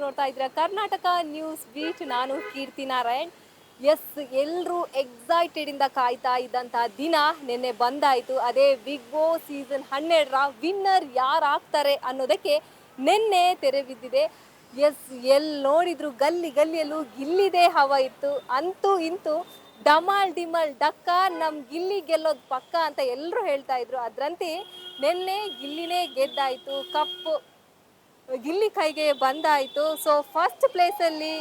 ನೋಡ್ತಾ ಇದ್ದೀರಾ Karnataka news beat. ನಾನು ಕೀರ್ತಿ ನಾರಾಯಣ್. ಎಸ್, ಎಲ್ಲರೂ ಎಕ್ಸೈಟೆಡ್ ಇಂದ ಕಾಯ್ತಾ ಇದ್ದಂಥ ದಿನ ನಿನ್ನೆ ಬಂದಾಯಿತು. ಅದೇ ಬಿಗ್ ಬಾಸ್ ಸೀಸನ್ 12ರ ವಿನ್ನರ್ ಯಾರಾಗ್ತಾರೆ ಅನ್ನೋದಕ್ಕೆ ನಿನ್ನೆ ತೆರೆ ಬಿದ್ದಿದೆ. ಎಸ್, ಎಲ್ಲಿ ನೋಡಿದ್ರು ಗಲ್ಲಿ ಗಲ್ಲಿಯಲ್ಲೂ ಗಿಲ್ಲಿದೆ ಹವ ಇತ್ತು. ಅಂತೂ ಇಂತೂ ಡಮಾಲ್ ಡಿಮಲ್ ಡಕ್ಕ ನಮ್ ಗಿಲ್ಲಿ ಗೆಲ್ಲೋದು ಪಕ್ಕ ಅಂತ ಎಲ್ಲರೂ ಹೇಳ್ತಾ ಇದ್ರು. ಅದರಂತೆ ನಿನ್ನೆ ಗಿಲ್ಲಿನೇ ಗೆದ್ದಾಯಿತು. ಕಪ್ ಗಿಲ್ಲಿ ಕೈಗೆ ಬಂದಾಯಿತು. ಸೊ ಫಸ್ಟ್ ಪ್ಲೇಸಲ್ಲಿ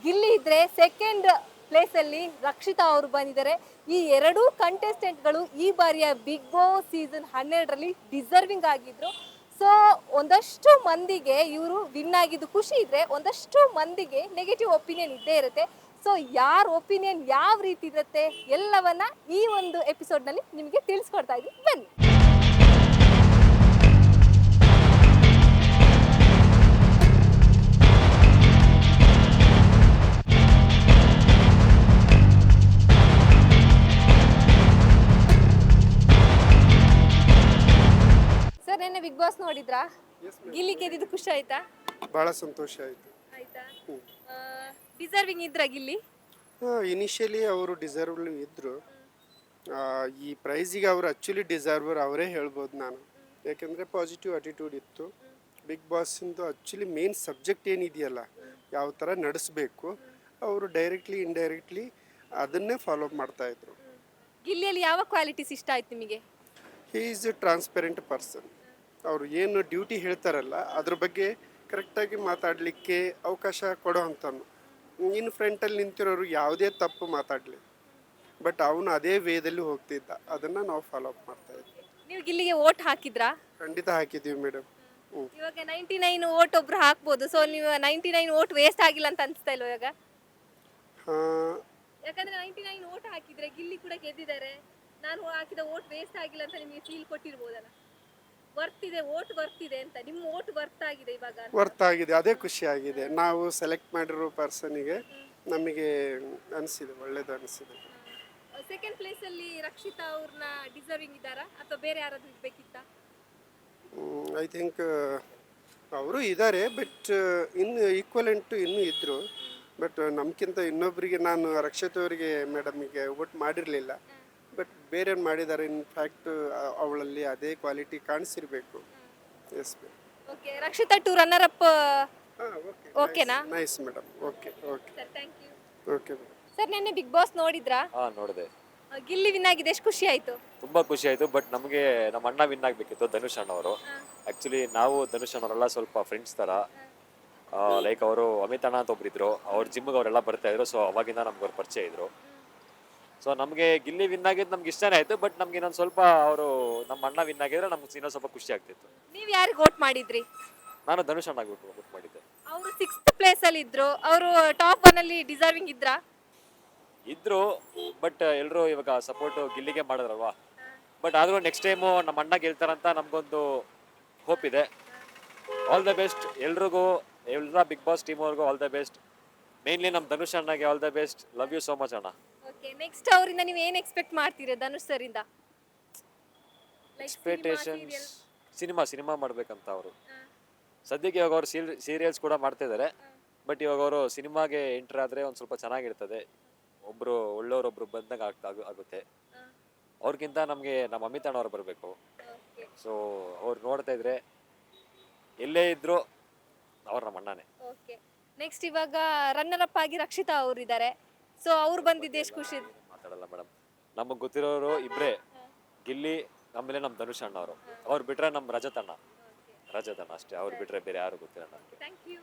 ಗಿಲ್ಲಿ ಇದ್ರೆ ಸೆಕೆಂಡ್ ಪ್ಲೇಸಲ್ಲಿ ರಕ್ಷಿತಾ ಅವರು ಬಂದಿದ್ದಾರೆ. ಈ ಎರಡೂ ಕಂಟೆಸ್ಟೆಂಟ್ಗಳು ಈ ಬಾರಿಯ ಬಿಗ್ ಬಾಸ್ ಸೀಸನ್ 12ರಲ್ಲಿ ಡಿಸರ್ವಿಂಗ್ ಆಗಿದ್ರು. ಸೊ ಒಂದಷ್ಟು ಮಂದಿಗೆ ಇವರು ವಿನ್ ಆಗಿದ್ದು ಖುಷಿ ಇದ್ರೆ, ಒಂದಷ್ಟು ಮಂದಿಗೆ ನೆಗೆಟಿವ್ ಒಪಿನಿಯನ್ ಇದ್ದೇ ಇರುತ್ತೆ. ಸೊ ಯಾರ ಒಪಿನಿಯನ್ ಯಾವ ರೀತಿ ಇರುತ್ತೆ ಎಲ್ಲವನ್ನ ಈ ಒಂದು ಎಪಿಸೋಡ್ನಲ್ಲಿ ನಿಮಗೆ ತಿಳಿಸ್ಕೊಡ್ತಾ ಇದ್ದೀನಿ, ಬನ್ನಿ. ಸರ್, ನೆನ್ನೆ ಬಿಗ್ ಬಾಸ್ ನೋಡಿದ್ರಾ? ಗಿಲ್ಲಿ ಗೆದ್ದಿದ್ದು ಖುಷಿ ಆಯ್ತಾ? ಭಾಳ ಸಂತೋಷ ಆಯಿತು. ಆಯ್ತಾ? ಡಿಸರ್ವಿಂಗ್ ಇದ್ರ ಗಿಲ್ಲಿ? ಇನಿಷಿಯಲಿ ಅವರು ಡಿಸರ್ವ್ ಇದ್ದರು. ಈ ಪ್ರೈಸಿಗೆ ಅವರು ಆ್ಯಕ್ಚುಲಿ ಡಿಸರ್ವರ್ ಅವರೇ ಹೇಳ್ಬೋದು ನಾನು. ಯಾಕೆಂದರೆ ಪಾಸಿಟಿವ್ ಅಟಿಟ್ಯೂಡ್ ಇತ್ತು. ಬಿಗ್ ಬಾಸಿಂದು ಆ್ಯಕ್ಚುಲಿ ಮೇನ್ ಸಬ್ಜೆಕ್ಟ್ ಏನಿದೆಯಲ್ಲ, ಯಾವ ಥರ ನಡೆಸಬೇಕು, ಅವರು ಡೈರೆಕ್ಟ್ಲಿ ಇಂಡೈರೆಕ್ಟ್ಲಿ ಅದನ್ನೇ ಫಾಲೋ ಮಾಡ್ತಾಯಿದ್ರು. ಗಿಲ್ಲಿಯಲ್ಲಿ ಯಾವ ಕ್ವಾಲಿಟೀಸ್ ಇಷ್ಟ ಆಯ್ತು ನಿಮಗೆ? He is A transparent person. ಅವರು ಏನು ಡ್ಯೂಟಿ ಹೇಳ್ತಾರಲ್ಲ ಅದ್ರ ಬಗ್ಗೆ ಕರೆಕ್ಟಾಗಿ ಮಾತಾಡಲಿಕ್ಕೆ ಅವಕಾಶ ಕೊಡೋ ಅಂಥವ್ನು. ಇನ್ನು ಫ್ರಂಟಲ್ಲಿ ನಿಂತಿರೋರು ಯಾವುದೇ ತಪ್ಪು ಮಾತಾಡಲಿ, ಬಟ್ ಅವನು ಅದೇ ವೇದಲ್ಲಿ ಹೋಗ್ತಿದ್ದ. ಅದನ್ನು ನಾವು ಫಾಲೋ ಅಪ್ ಮಾಡ್ತಾಯಿದ್ವಿ. ನೀವು ಗಿಲ್ಲಿಗೆ ವೋಟ್ ಹಾಕಿದ್ರಾ? ಖಂಡಿತ ಹಾಕಿದ್ದೀವಿ ಮೇಡಮ್. ಇವಾಗ 99 ವೋಟ್ ಒಬ್ರು ಹಾಕ್ಬೋದು. ಸೊ ನೀವು 99 ವೋಟ್ ವೇಸ್ಟ್ ಆಗಿಲ್ಲ ಅಂತ ಅನಿಸ್ತಾ ಇಲ್ವ ಇವಾಗ? ಯಾಕಂದ್ರೆ 99 ವೋಟ್ ಹಾಕಿದ್ರೆ ಗಿಲ್ಲಿ ಕೂಡ ಗೆದ್ದಿದ್ದಾರೆ. ನಾನು ಹಾಕಿದ ವೋಟ್ ವೇಸ್ಟ್ ಆಗಿಲ್ಲ ಅಂತ ನಿಮಗೆ ಫೀಲ್ ಕೊಟ್ಟಿರ್ಬೋದಲ್ಲ? ವರ್ತ್ ಇದೆ, ವೋಟ್ ವರ್ತ್ ಇದೆ ಅಂತ. ನಿಮ್ಮ ವೋಟ್ ವರ್ತ್ ಆಗಿದೆ ಇವಾಗ? ವರ್ತ್ ಆಗಿದೆ, ಅದೇ ಖುಷಿ ಆಗಿದೆ. ನಾವು ಸೆಲೆಕ್ಟ್ ಮಾಡಿರೋ ಪರ್ಸನಿಗೆ ನಮಗೆ ಅನಿಸಿದೆ, ಒಳ್ಳೇದು ಅನಿಸಿದೆ. ಸೆಕೆಂಡ್ ಪ್ಲೇಸ್ ಅಲ್ಲಿ ರಕ್ಷಿತಾ ಅವ್ರನ್ನ ಡಿಸರ್ವಿಂಗ್ ಇದ್ದಾರಾ ಅಥವಾ ಬೇರೆ ಯಾರಾದ್ರೂ ಇರ್ಬೇಕಿತ್ತಾ? ಐ ಥಿಂಕ್ ಅವರು ಇದ್ದಾರೆ, ಬಟ್ ಇನ್ನು ಈಕ್ವಲೆಂಟು ಇನ್ನೂ ಇದ್ದರು. ಬಟ್ ನಮ್ಗಿಂತ ಇನ್ನೊಬ್ಬರಿಗೆ, ನಾನು ರಕ್ಷಿತವರಿಗೆ ಮೇಡಮಿಗೆ ವೋಟ್ ಮಾಡಿರಲಿಲ್ಲ, ಬಟ್ ಬೇರೆಯವ್ರು ಮಾಡಿದ್ದಾರೆ. ಇನ್ಫ್ಯಾಕ್ಟ್ ಅವಳಲ್ಲಿ ಅದೇ ಕ್ವಾಲಿಟಿ ಕಾಣಿಸಿರ್ಬೇಕು. Yes madam. Okay, Rakshita to runner up ಓಕೆನಾ? Nice madam. Okay okay sir, thank you. Okay madam. Sir, ನೆನ್ನೆ ಬಿಗ್ ಬಾಸ್ ನೋಡಿದ್ರಾ? ನೋಡಿದೆ. ಗಿಲ್ಲಿ ವಿನ್ ಆಗಿದೆ, ಎಷ್ಟು ಖುಷಿ ಆಯ್ತು? ತುಂಬಾ ಖುಷಿ ಆಯ್ತು. ಬಟ್ ನಮಗೆ ನಮ್ಮ ಅಣ್ಣ ವಿನ್ ಆಗಬೇಕಿತ್ತು, ಧನುಷ್ ಅಣ್ಣವರು. ಆ್ಯಕ್ಚುಲಿ ನಾವು ಧನುಷ್ ಅಣ್ಣವರೆಲ್ಲ ಸ್ವಲ್ಪ ಫ್ರೆಂಡ್ಸ್ ಥರ. ಲೈಕ್ ಅವರು ಅಮಿತ್ ಅಣ್ಣ ಅಂತ ಒಬ್ಬರಿದ್ರು, ಅವ್ರ ಜಿಮ್ಗೆ ಅವರೆಲ್ಲ ಬರ್ತಾ ಇದ್ರು. ಸೊ ಅವಾಗಿಂದ ನಮ್ಗೆ ಅವ್ರು ಪರಿಚಯ ಇದ್ರು. ಸೊ ನಮಗೆ ಗಿಲ್ಲಿ ವಿನ್ ಆಗಿದ್ದು ನಮ್ಗೆ ಇಷ್ಟನೇ ಆಯಿತು. ಬಟ್ ನಮ್ಗೆ ಇನ್ನೊಂದು ಸ್ವಲ್ಪ ಅವರು ನಮ್ಮ ಅಣ್ಣ ವಿನ್ ಆಗಿದ್ರೆ ನಮ್ಗೆ ಇನ್ನೊಂದು ಸ್ವಲ್ಪ ಖುಷಿ ಆಗ್ತಿತ್ತು. ನೀವು ಯಾರಿಗೆ ವೋಟ್ ಮಾಡಿದ್ರಿ? ನಾನು ಧನುಷ್ ಅಣ್ಣ ವೋಟ್ ಮಾಡಿದ್ದೆ. ಅವರು 6th ಪ್ಲೇಸ್ ಅಲ್ಲಿ ಇದ್ರು. ಅವರು ಟಾಪ್ 1 ಅಲ್ಲಿ ಡಿಸರ್ವಿಂಗ್ ಇದ್ರಾ? ಇದ್ರು, ಬಟ್ ಎಲ್ಲರೂ ಇವಾಗ ಸಪೋರ್ಟ್ ಗಿಲ್ಲಿಗೆ ಮಾಡಿದ್ರಲ್ವಾ. ಬಟ್ ಆದರೂ ನೆಕ್ಸ್ಟ್ ಟೈಮು ನಮ್ಮ ಅಣ್ಣ ಗೆಲ್ತಾರಂತ ನಮಗೊಂದು ಹೋಪ್ ಇದೆ. ಆಲ್ ದ ಬೆಸ್ಟ್ ಎಲ್ರಿಗೂ, ಎಲ್ಲ ಬಿಗ್ ಬಾಸ್ ಟೀಮ್ ಅವ್ರಿಗೂ ಆಲ್ ದ ಬೆಸ್ಟ್. ಮೇನ್ಲಿ ನಮ್ಮ ಧನುಷ್ ಅಣ್ಣಗೆ all the best. Love you so much ಅಣ್ಣ. ಓಕೆ, ನೆಕ್ಸ್ಟ್ ಅವರಿಂದ ನೀವು ಏನು ಎಕ್ಸ್ಪೆಕ್ಟ್ ಮಾಡ್ತೀರಾ ಧನುಷ್ ಸರ್ ಇಂದ? ಎಕ್ಸ್ಪೆಕ್ಟೇಷನ್ಸ್ ಸಿನಿಮಾ ಮಾಡ್ಬೇಕಂತ ಅವರು. ಸದ್ಯಕ್ಕೆ ಇವಾಗ ಅವರು ಸೀರಿಯಲ್ಸ್ ಕೂಡ ಮಾಡ್ತಾ ಇದ್ದಾರೆ. ಬಟ್ ಇವಾಗ ಅವರು ಸಿನಿಮಾಗೆ ಎಂಟ್ರ್ ಆದರೆ ಒಂದು ಸ್ವಲ್ಪ ಚೆನ್ನಾಗಿರ್ತದೆ. ಒಬ್ಬರು ಒಳ್ಳೆಯವರೊಬ್ಬರು ಬಂದಾಗ ಆಗುತ್ತೆ. ಅವ್ರಿಗಿಂತ ನಮಗೆ ನಮ್ಮ ಅಮಿತ್ ಅಣ್ಣವ್ರು ಬರಬೇಕು. ಸೊ ಅವ್ರು ನೋಡ್ತಾ ಇದ್ರೆ ಎಲ್ಲೇ ಇದ್ರು ಅವ್ರು ನಮ್ಮ ಅಣ್ಣನೇ. ಓಕೆ, ನೆಕ್ಸ್ಟ್ ಇವಾಗ ರನ್ನರ್ ಅಪ್ ಆಗಿ ರಕ್ಷಿತಾ ಅವರು ಇದ್ದಾರೆ. ಸೊ ಅವ್ರು ಬಂದಿದ್ದು ಎಷ್ಟು ಖುಷಿ? ಮಾತಾಡಲ್ಲ ಮೇಡಮ್, ನಮಗೆ ಗೊತ್ತಿರೋರು ಇಬ್ಬರೇ, ಗಿಲ್ಲಿ ಆಮೇಲೆ ನಮ್ಮ ಧನುಷ್ ಅಣ್ಣ ಅವರು. ಅವ್ರು ಬಿಟ್ರೆ ನಮ್ಮ ರಜತ್ ಅಣ್ಣ ಅಷ್ಟೇ. ಅವ್ರು ಬಿಟ್ರೆ ಬೇರೆ ಯಾರು ಗೊತ್ತಿಲ್ಲ ನಮಗೆ. Thank you.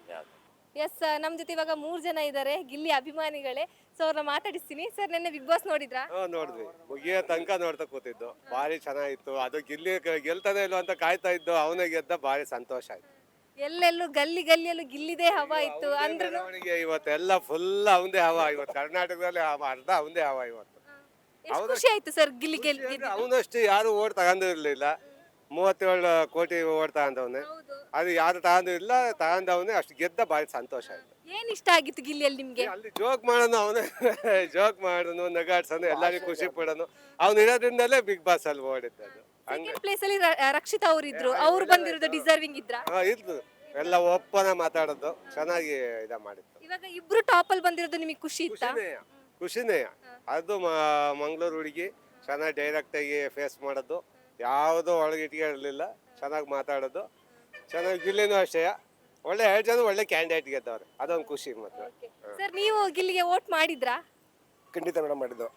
ಎಸ್, ನಮ್ಮ ಜೊತೆ ಇವಾಗ 3 ಜನ ಇದ್ದಾರೆ ಗಿಲ್ಲಿ ಅಭಿಮಾನಿಗಳೇ. ಸೊ ಅವ್ರನ್ನ ಮಾತಾಡಿಸ್ತೀನಿ. ಸರ್, ನೆನ್ನೆ ಬಿಗ್ ಬಾಸ್ ನೋಡಿದ್ರಾ? ನೋಡಿದ್ವಿ, ಮುಗಿಯೋ ತನಕ ನೋಡ್ತಾ ಕೂತಿದ್ದು. ಭಾರಿ ಚೆನ್ನಾಗಿತ್ತು. ಅದು ಗಿಲ್ಲಿ ಗೆಲ್ತಾನೆ ಇಲ್ವ ಅಂತ ಕಾಯ್ತಾ ಇದ್ದು, ಅವನೇ ಗೆದ್ದ. ಭಾರಿ ಸಂತೋಷ ಆಯ್ತು. ಎಲ್ಲೆಲ್ಲೂ ಗಲ್ಲಿಯಲ್ಲೂ ಗಿಲ್ಲಿದೇ ಹವಾ ಇತ್ತು ಅಂದ್ರೂ ಇವತ್ತೆಲ್ಲ ಫುಲ್ ಅವಂದೇ ಹವಾ. ಇವತ್ತು ಕರ್ನಾಟಕದಲ್ಲಿ ಅರ್ಧ ಅವಂದೇ ಹವಾ ಇವತ್ತು. ಎಷ್ಟು ಖುಷಿ ಆಯ್ತು ಸರ್ ಗಿಲ್ಲಿ ಗೆದ್ದಿದ್ದು? ಅವನಷ್ಟು ಯಾರು ಓಟ್ ತಗೊಂಡಿರ್ಲಿಲ್ಲ. 37 ಕೋಟಿ ಓಟ್ ತಗೊಂಡವನೇ. ಅದು ಯಾರು ತಗೊಂಡಿಲ್ಲ, ತಗೊಂಡವನೇ. ಅಷ್ಟು ಗೆದ್ದ. ಭಾರಿ ಸಂತೋಷ ಆಯ್ತು. ಏನ್ ಇಷ್ಟ ಆಗಿತ್ತು ಗಿಲ್ಲಿಯಲ್ಲಿ ನಿಮ್ಗೆ? ಅಲ್ಲಿ ಜೋಕ್ ಮಾಡೋನು ಅವನೇ. ಜೋಕ್ ಮಾಡೋನು, ನಗಾಡ್ಸೋನು, ಎಲ್ಲರಿಗೂ ಖುಷಿ ಪಡೋನು. ಅವ್ನು ಇರೋದ್ರಿಂದಲೇ ಬಿಗ್ ಬಾಸ್ ಅಲ್ಲಿ ಓಡಿದ್ದು. ಸೆಕೆಂಡ್ ಪ್ಲೇಸ್ ಅಲ್ಲಿ ರಕ್ಷಿತಾ ಅವರು ಇದ್ರು. ಅವ್ರು ಬಂದಿರೋದು ಡಿಸರ್ವಿಂಗ್ ಇದ್ರಾ? ಇದ್ದು ಎಲ್ಲ ಓಪನ್ ಮಾತಾಡೋದು ಚೆನ್ನಾಗಿ ಮಾಡಿತ್ತು. ಇವಾಗ ಇಬ್ರು ಟಾಪ್ ಅಲ್ಲಿ ಬಂದಿರೋದು ನಿಮಗೆ ಖುಷಿ ಇತ್ತಾ? ಖುಷಿನೇ ಅದು ಮಂಗಳೂರು ಹುಡುಗಿ ಚೆನ್ನಾಗಿ ಡೈರೆಕ್ಟ್ ಆಗಿ ಫೇಸ್ ಮಾಡೋದು, ಯಾವುದೋ ಒಳಗೆ ಇಟ್ಕೊಂಡಿರಲಿಲ್ಲ, ಚೆನ್ನಾಗಿ ಮಾತಾಡೋದು, ಚೆನ್ನಾಗಿ ಗಿಲ್ಲಿನೂ ಅಷ್ಟೇ ಒಳ್ಳೆ 2 ಜನ ಒಳ್ಳೆ ಕ್ಯಾಂಡಿಡೇಟ್ ಗೆದ್ದವ್ರೆ, ಅದೊಂದು ಖುಷಿ. ಮತ್ತೆ ಸರ್ ನೀವು ಗಿಲ್ಲಿಗೆ ವೋಟ್ ಮಾಡಿದ್ರಾ? ಖಂಡಿತ ಮೇಡಮ್ ಮಾಡಿದ್ದು.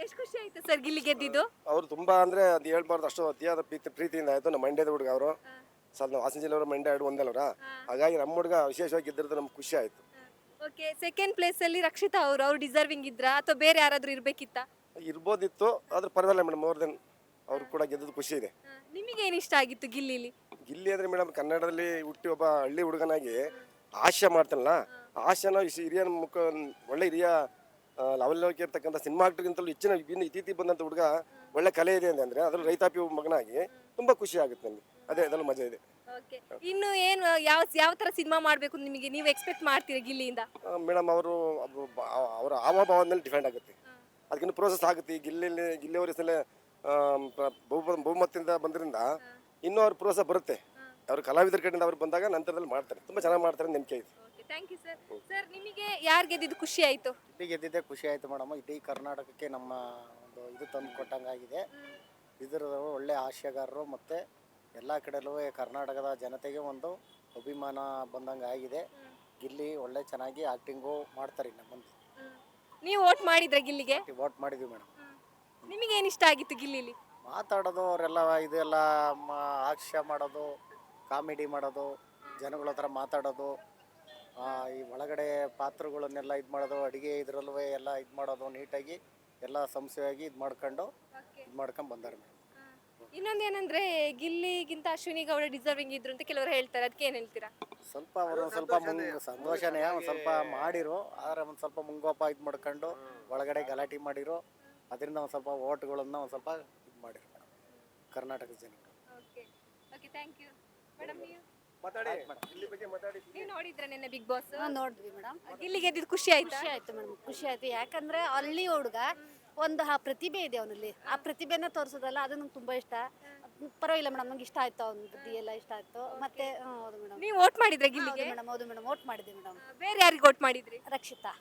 ಎಷ್ಟು ಖುಷಿ ಆಯ್ತು ಸರ್ ಗಿಲ್ಲಿ ಗೆದ್ದಿದ್ದು? ಅವ್ರು ತುಂಬಾ ಅಂದ್ರೆ ಅದು ಹೇಳ್ಬಾರ್ದು, ಅಷ್ಟು ಅತಿಯಾದ ಪ್ರೀತಿಯಿಂದ ಆಯ್ತು. ನಮ್ಮ ಮಂಡ್ಯದ ಹುಡುಗ ಅವರು ಸ್ವಲ್ಪ ಹಾಸನ ಜಿಲ್ಲೆಯವರು, ಮಂಡ್ಯ 2 ಒಂದಲ್ವರ, ಹಾಗಾಗಿ ನಮ್ಮ ಹುಡುಗ ವಿಶೇಷವಾಗಿ ಗೆದ್ದಿರೋದು ನಮ್ಗೆ ಖುಷಿ ಆಯ್ತು. ಓಕೆ, ಸೆಕೆಂಡ್ ಪ್ಲೇಸ್ ಅಲ್ಲಿ ರಕ್ಷಿತಾ ಅವ್ರು ಡಿಸರ್ವಿಂಗ್ ಇದ್ರಾ ಅಥವಾ ಬೇರೆ ಯಾರಾದ್ರೂ ಇರ್ಬೇಕಿತ್ತಾ? ಇರ್ಬೋದಿತ್ತು, ಆದ್ರೆ ಪರವಾಗಿಲ್ಲ ಮೇಡಮ್, ಮೋರ್ ದೆನ್ ಅವ್ರು ಕೂಡ ಗೆದ್ದದ್ದು ಖುಷಿ ಇದೆ. ನಿಮಗೆ ಏನ್ ಇಷ್ಟ ಆಗಿತ್ತು ಗಿಲ್ಲಿಲಿ? ಗಿಲ್ಲಿ ಅಂದ್ರೆ ಮೇಡಮ್ ಕನ್ನಡದಲ್ಲಿ ಹುಟ್ಟಿ ಒಬ್ಬ ಹಳ್ಳಿ ಹುಡುಗನಾಗಿ ಹಾಸ್ಯ ಮಾಡ್ತಾನಲ್ಲ, ಹಾಸ್ಯನ ಹಿರಿಯ ಮುಖ ಒಳ್ಳೆ ಹಿರಿಯ ಲೆವೆಲ್ಗೆ ಇರ್ತಕ್ಕಂಥ ಸಿನಿಮಾ ಆಕ್ಟರ್ಗಿಂತಲೂ ಇನ್ನು ಇತ್ತೀಚೆಗೆ ಬಂದಂಥ ಹುಡುಗ ಒಳ್ಳೆ ಕಲೆ ಇದೆ ಅಂದರೆ ಅದ್ರಲ್ಲಿ ರೈತಾಪಿ ಮಗನಾಗಿ ತುಂಬಾ ಖುಷಿ ಆಗುತ್ತೆ ನನಗೆ. ಅದೇ ಅದ್ರಲ್ಲಿ ಮಜಾ ಇದೆ. ಇನ್ನು ಏನು ಯಾವ ಯಾವ ತರ ಸಿನಿಮಾ ಮಾಡ್ಬೇಕು ನಿಮಗೆ ನೀವು ಎಕ್ಸ್ಪೆಕ್ಟ್ ಮಾಡ್ತೀರಾ ಗಿಲ್ಲಿಯಿಂದ? ಮೇಡಮ್ ಅವರ ಹಾವಭಾವದ ಮೇಲೆ ಡಿಪೆಂಡ್ ಆಗುತ್ತೆ, ಅದಕ್ಕಿಂತ ಪ್ರೋಸೆಸ್ ಆಗುತ್ತೆ. ಗಿಲ್ಲಿ ಅವರ ಸಲ ಬಹುಮತದಿಂದ ಬಂದ್ರಿಂದ ಇನ್ನೂ ಅವ್ರ ಪ್ರೋಸೆಸ್ ಬರುತ್ತೆ. ಅವ್ರ ಕಲಾವಿದರ ಕಡೆಯಿಂದ ಅವ್ರು ಬಂದಾಗ ನಂತರದಲ್ಲಿ ಮಾಡ್ತಾರೆ, ತುಂಬಾ ಚೆನ್ನಾಗಿ ಮಾಡ್ತಾರೆ ನಂಬಿಕೆ ಇದೆ. Thank you sir. ಸರ್ ನಿಮಗೆ ಯಾರು ಗೆದ್ದಿದ್ದು ಖುಷಿ ಆಯ್ತು? ಇಡೀ ಗೆದ್ದಿದ್ದೆ ಖುಷಿ ಆಯಿತು ಮೇಡಮ್. ಇಡೀ ಕರ್ನಾಟಕಕ್ಕೆ ನಮ್ಮ ಒಂದು ಇದು ತಂದು ಕೊಟ್ಟಂಗಾಗಿದೆ. ಇದರ ಒಳ್ಳೆ ಹಾಸ್ಯಗಾರರು ಮತ್ತು ಎಲ್ಲ ಕಡೆಯಲ್ಲೂ ಕರ್ನಾಟಕದ ಜನತೆಗೆ ಒಂದು ಅಭಿಮಾನ ಬಂದಂಗೆ ಆಗಿದೆ. ಗಿಲ್ಲಿ ಒಳ್ಳೆ ಚೆನ್ನಾಗಿ ಆ್ಯಕ್ಟಿಂಗು ಮಾಡ್ತಾರೆ. ನಮ್ಮ ಮುಂದೆ ನೀವು ವೋಟ್ ಮಾಡಿದ್ರೆ ಗಿಲ್ಲಿಗೆ? ವೋಟ್ ಮಾಡಿದ್ವಿ ಮೇಡಮ್. ನಿಮಗೆ ಏನು ಇಷ್ಟ ಆಗಿತ್ತು ಗಿಲ್ಲಿಲಿ? ಮಾತಾಡೋದು ಅವರೆಲ್ಲ ಇದೆಲ್ಲ ಹಾಸ್ಯ ಮಾಡೋದು, ಕಾಮಿಡಿ ಮಾಡೋದು, ಜನಗಳ ಹತ್ರ ಮಾತಾಡೋದು, ಈ ಒಳಗಡೆ ಪಾತ್ರಗಳನ್ನೆಲ್ಲ ಇದು ಮಾಡೋದು, ಅಡುಗೆ ಇದರಲ್ಲೂ ಎಲ್ಲ ಇದು ಮಾಡೋದು, ನೀಟಾಗಿ ಎಲ್ಲ ಸಂಸ್ಥೆಯಾಗಿ ಇದು ಮಾಡ್ಕೊಂಡು ಬಂದಾರೆ ಮೇಡಮ್. ಇನ್ನೊಂದೇನಂದ್ರೆ ಗಿಲ್ಲಿಗಿಂತ ಅಶ್ವಿನಿ ಗೌಡ ಡಿಸರ್ವಿಂಗ್ ಇದ್ರು ಅಂತ ಕೆಲವರು ಹೇಳ್ತಾರೆ, ಅದಕ್ಕೆ ಏನು ಹೇಳ್ತೀರಾ? ಸ್ವಲ್ಪ ಅವರು ಸ್ವಲ್ಪ ಸಂತೋಷನೇ, ಒಂದು ಸ್ವಲ್ಪ ಮಾಡಿರೋ, ಆದರೆ ಒಂದು ಸ್ವಲ್ಪ ಮುಂಗೋಪ ಇದು ಮಾಡ್ಕೊಂಡು ಒಳಗಡೆ ಗಲಾಟೆ ಮಾಡಿರೋ, ಅದರಿಂದ ಒಂದು ಸ್ವಲ್ಪ ಓಟ್ಗಳನ್ನು ಒಂದು ಸ್ವಲ್ಪ ಇದು ಮಾಡಿರೋ ಮೇಡಮ್ ಕರ್ನಾಟಕದ ಜನರು. Okay, thank you madam. ನೀವು ನೋಡಿದ್ರೆ ನಿನ್ನೆ ಬಿಗ್ ಬಾಸ್? ನೋಡಿದ್ವಿ ಮೇಡಮ್. ಗಿಲ್ಲಿ ಗೆದ್ದಿದ್ದು ಖುಷಿ ಆಯ್ತಾ? ಖುಷಿ ಆಯ್ತು ಮೇಡಮ್, ಖುಷಿ ಆಯ್ತು. ಯಾಕಂದ್ರೆ ಅಲ್ಲಿ ಹುಡುಗ ಒಂದು ಆ ಪ್ರತಿಭೆ ಇದೆ ಅವನಲ್ಲಿ, ಆ ಪ್ರತಿಭೆನ ತೋರಿಸೋದಲ್ಲ, ಅದು ನಂಗೆ ತುಂಬಾ ಇಷ್ಟ. ಪರವಾಗಿಲ್ಲ ಮೇಡಮ್, ನಂಗೆ ಇಷ್ಟ ಆಯ್ತು, ಅವ್ನ ಬುದ್ಧಿ ಎಲ್ಲ ಇಷ್ಟ ಆಯ್ತು. ಮತ್ತೆ ಹೌದು ಮೇಡಮ್. ನೀವು ವೋಟ್ ಮಾಡಿದ್ರೆ ಗಿಲ್ಲಿಗೆ? ಮೇಡಮ್ ಹೌದು ಮೇಡಮ್, ವೋಟ್ ಮಾಡಿದ್ವಿ ಮೇಡಮ್. ಬೇರೆ ಯಾರಿಗೆ ವೋಟ್ ಮಾಡಿದ್ರಿ? ರಕ್ಷಿತಾ,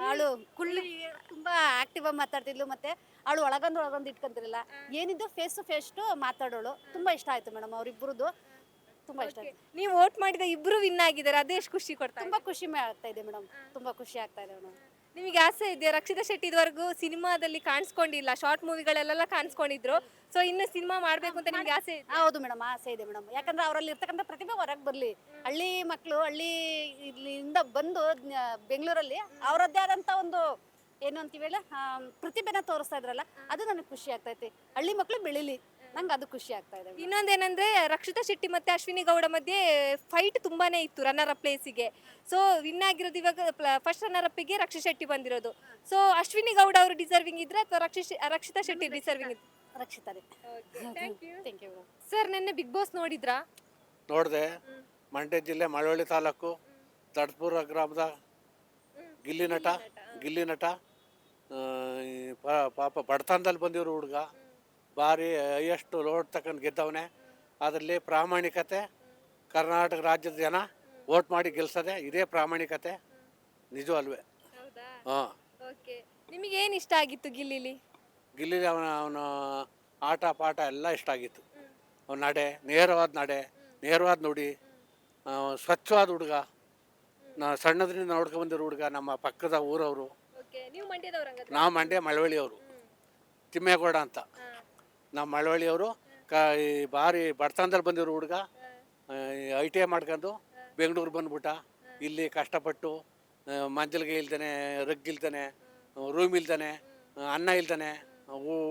ಅವಳು ಕುಳ್ಳಿ ತುಂಬಾ ಆಕ್ಟಿವ್ ಆಗಿ ಮಾತಾಡ್ತಿದ್ಲು, ಮತ್ತೆ ಅವಳು ಒಳಗೊಂದು ಇಟ್ಕೊಂತಿರಲಿಲ್ಲ, ಏನಿದ್ದು ಫೇಸ್ ಟು ಫೇಸ್ ಮಾತಾಡೋಳು. ತುಂಬಾ ಇಷ್ಟ ಆಯ್ತು ಮೇಡಮ್, ಅವ್ರಿಬ್ರದ್ದು ತುಂಬಾ ಇಷ್ಟ ಆಯ್ತು. ನೀವು ವೋಟ್ ಮಾಡಿದ ಇಬ್ರು ವಿನ್ ಆಗಿದ್ದಾರೆ, ಅದೇ ಎಷ್ಟು ಖುಷಿ ಕೊಡ್ತಾ? ತುಂಬಾ ಖುಷಿ ಆಗ್ತಾ ಇದೆ ಮೇಡಮ್, ತುಂಬಾ ಖುಷಿ ಆಗ್ತಾ ಇದೆ ಮೇಡಮ್. ನಿಮಗೆ ಆಸೆ ಇದೆ? ರಕ್ಷಿತಾ ಶೆಟ್ಟಿ ಇದುವರೆಗೂ ಸಿನಿಮಾದಲ್ಲಿ ಕಾಣಿಸ್ಕೊಂಡಿಲ್ಲ, ಶಾರ್ಟ್ ಮೂವಿಗಳೆಲ್ಲ ಕಾಣಿಸ್ಕೊಂಡಿದ್ರು. ಸೊ ಇನ್ನು ಸಿನಿಮಾ ಮಾಡ್ಬೇಕು ಅಂತ ನಿಮ್ಗೆ ಆಸೆ ಇದೆ? ಹೌದು ಮೇಡಮ್, ಆಸೆ ಇದೆ ಮೇಡಮ್. ಯಾಕಂದ್ರೆ ಅವರಲ್ಲಿ ಇರ್ತಕ್ಕಂಥ ಪ್ರತಿಭೆ ಹೊರಗೆ ಬರಲಿ. ಹಳ್ಳಿ ಮಕ್ಕಳು ಇಲ್ಲಿಂದ ಬಂದು ಬೆಂಗಳೂರಲ್ಲಿ ಅವರದ್ದೇ ಆದಂಥ ಒಂದು ಏನು ಅಂತೀವಿ ಪ್ರತಿಭೆನ ತೋರಿಸ್ತಾ ಇದ್ರಲ್ಲ, ಅದು ನನಗೆ ಖುಷಿ ಆಗ್ತೈತಿ. ಹಳ್ಳಿ ಮಕ್ಕಳು ಬೆಳಿಲಿ, ನಂಗೆ ಅದು ಖುಷಿ ಆಗ್ತಾ ಇದೆ. ಇನ್ನೊಂದೇನಂದ್ರೆ ರಕ್ಷಿತಾ ಶೆಟ್ಟಿ ಮತ್ತೆ ಅಶ್ವಿನಿ ಗೌಡ ಮಧ್ಯೆ ಫೈಟ್ ತುಂಬಾನೇ ಇತ್ತು ರನ್ನರ್ ಅಪ್ ಪ್ಲೇಸಿಗೆ. ಸೊ ವಿನ್ ಆಗಿರೋದು ಇವಾಗ ಫಸ್ಟ್ ರನ್ನರ್ ಅಪ್ಪಿಗೆ ರಕ್ಷಿತಾ ಶೆಟ್ಟಿ ಬಂದಿರೋದು. ಸೊ ಅಶ್ವಿನಿ ಗೌಡ ಅವರು ಡಿಸರ್ವಿಂಗ್ ಇದ್ರೆ ಅಥವಾ ರಕ್ಷಿತಾ ಶೆಟ್ಟಿ ಡಿಸರ್ವಿಂಗ್ ಇದ್ರೆ? ರಕ್ಷಿತಾರೆ. Thank you. ಸರ್ ನಿನ್ನೆ ಬಿಗ್ ಬಾಸ್ ನೋಡಿದ್ರಾ? ನೋಡಿದೆ. ಮಂಡ್ಯ ಜಿಲ್ಲೆ ಮಳವಳ್ಳಿ ತಾಲೂಕು ತಡ್ಪುರ ಗ್ರಾಮದ ಗಿಲ್ಲಿ ನಟ ಪಾಪ ಬಡತನದಲ್ಲಿ ಬಂದಿರೋ ಹುಡುಗ, ಭಾರಿ ಹೈಯೆಸ್ಟ್ ಲೋಡ್ ತಗೊಂಡು ಗೆದ್ದವನೇ. ಅದರಲ್ಲಿ ಪ್ರಾಮಾಣಿಕತೆ, ಕರ್ನಾಟಕ ರಾಜ್ಯದ ಜನ ವೋಟ್ ಮಾಡಿ ಗೆಲ್ಸದೆ, ಇದೇ ಪ್ರಾಮಾಣಿಕತೆ, ನಿಜ ಅಲ್ವೇ? ಹಾಂ. ನಿಮಗೆ ಏನು ಇಷ್ಟ ಆಗಿತ್ತು ಗಿಲ್ಲಿಲಿ? ಗಿಲ್ಲಿ ಅವನ ಆಟ ಪಾಠ ಎಲ್ಲ ಇಷ್ಟ ಆಗಿತ್ತು. ಅವನ ನೇರವಾದ ನುಡಿ, ಸ್ವಚ್ಛವಾದ ಹುಡುಗ. ಸಣ್ಣದ್ರಿಂದ ನೋಡ್ಕೊಂಡು ಬಂದಿರೋ ಹುಡುಗ. ನಮ್ಮ ಪಕ್ಕದ ಊರವರು. ನಾವು ಮಂಡ್ಯ ಮಳವಳ್ಳಿಯವರು, ತಿಮ್ಮೇಗೌಡ ಅಂತ. ನಾವು ಮಳವಳ್ಳಿಯವರು. ಭಾರಿ ಬಡತನದಲ್ಲಿ ಬಂದಿರೋ ಹುಡುಗ. ITI ಮಾಡ್ಕೊಂಡು ಬೆಂಗಳೂರು ಬಂದ್ಬಿಟ್ಟ. ಇಲ್ಲಿ ಕಷ್ಟಪಟ್ಟು ಮಂಜಲ್ಗೆ ಇಲ್ದಾನೆ, ರಗ್ಗಿಲ್ದಾನೆ, ರೂಮ್ ಇಲ್ದಾನೆ, ಅನ್ನ ಇಲ್ದಾನೆ,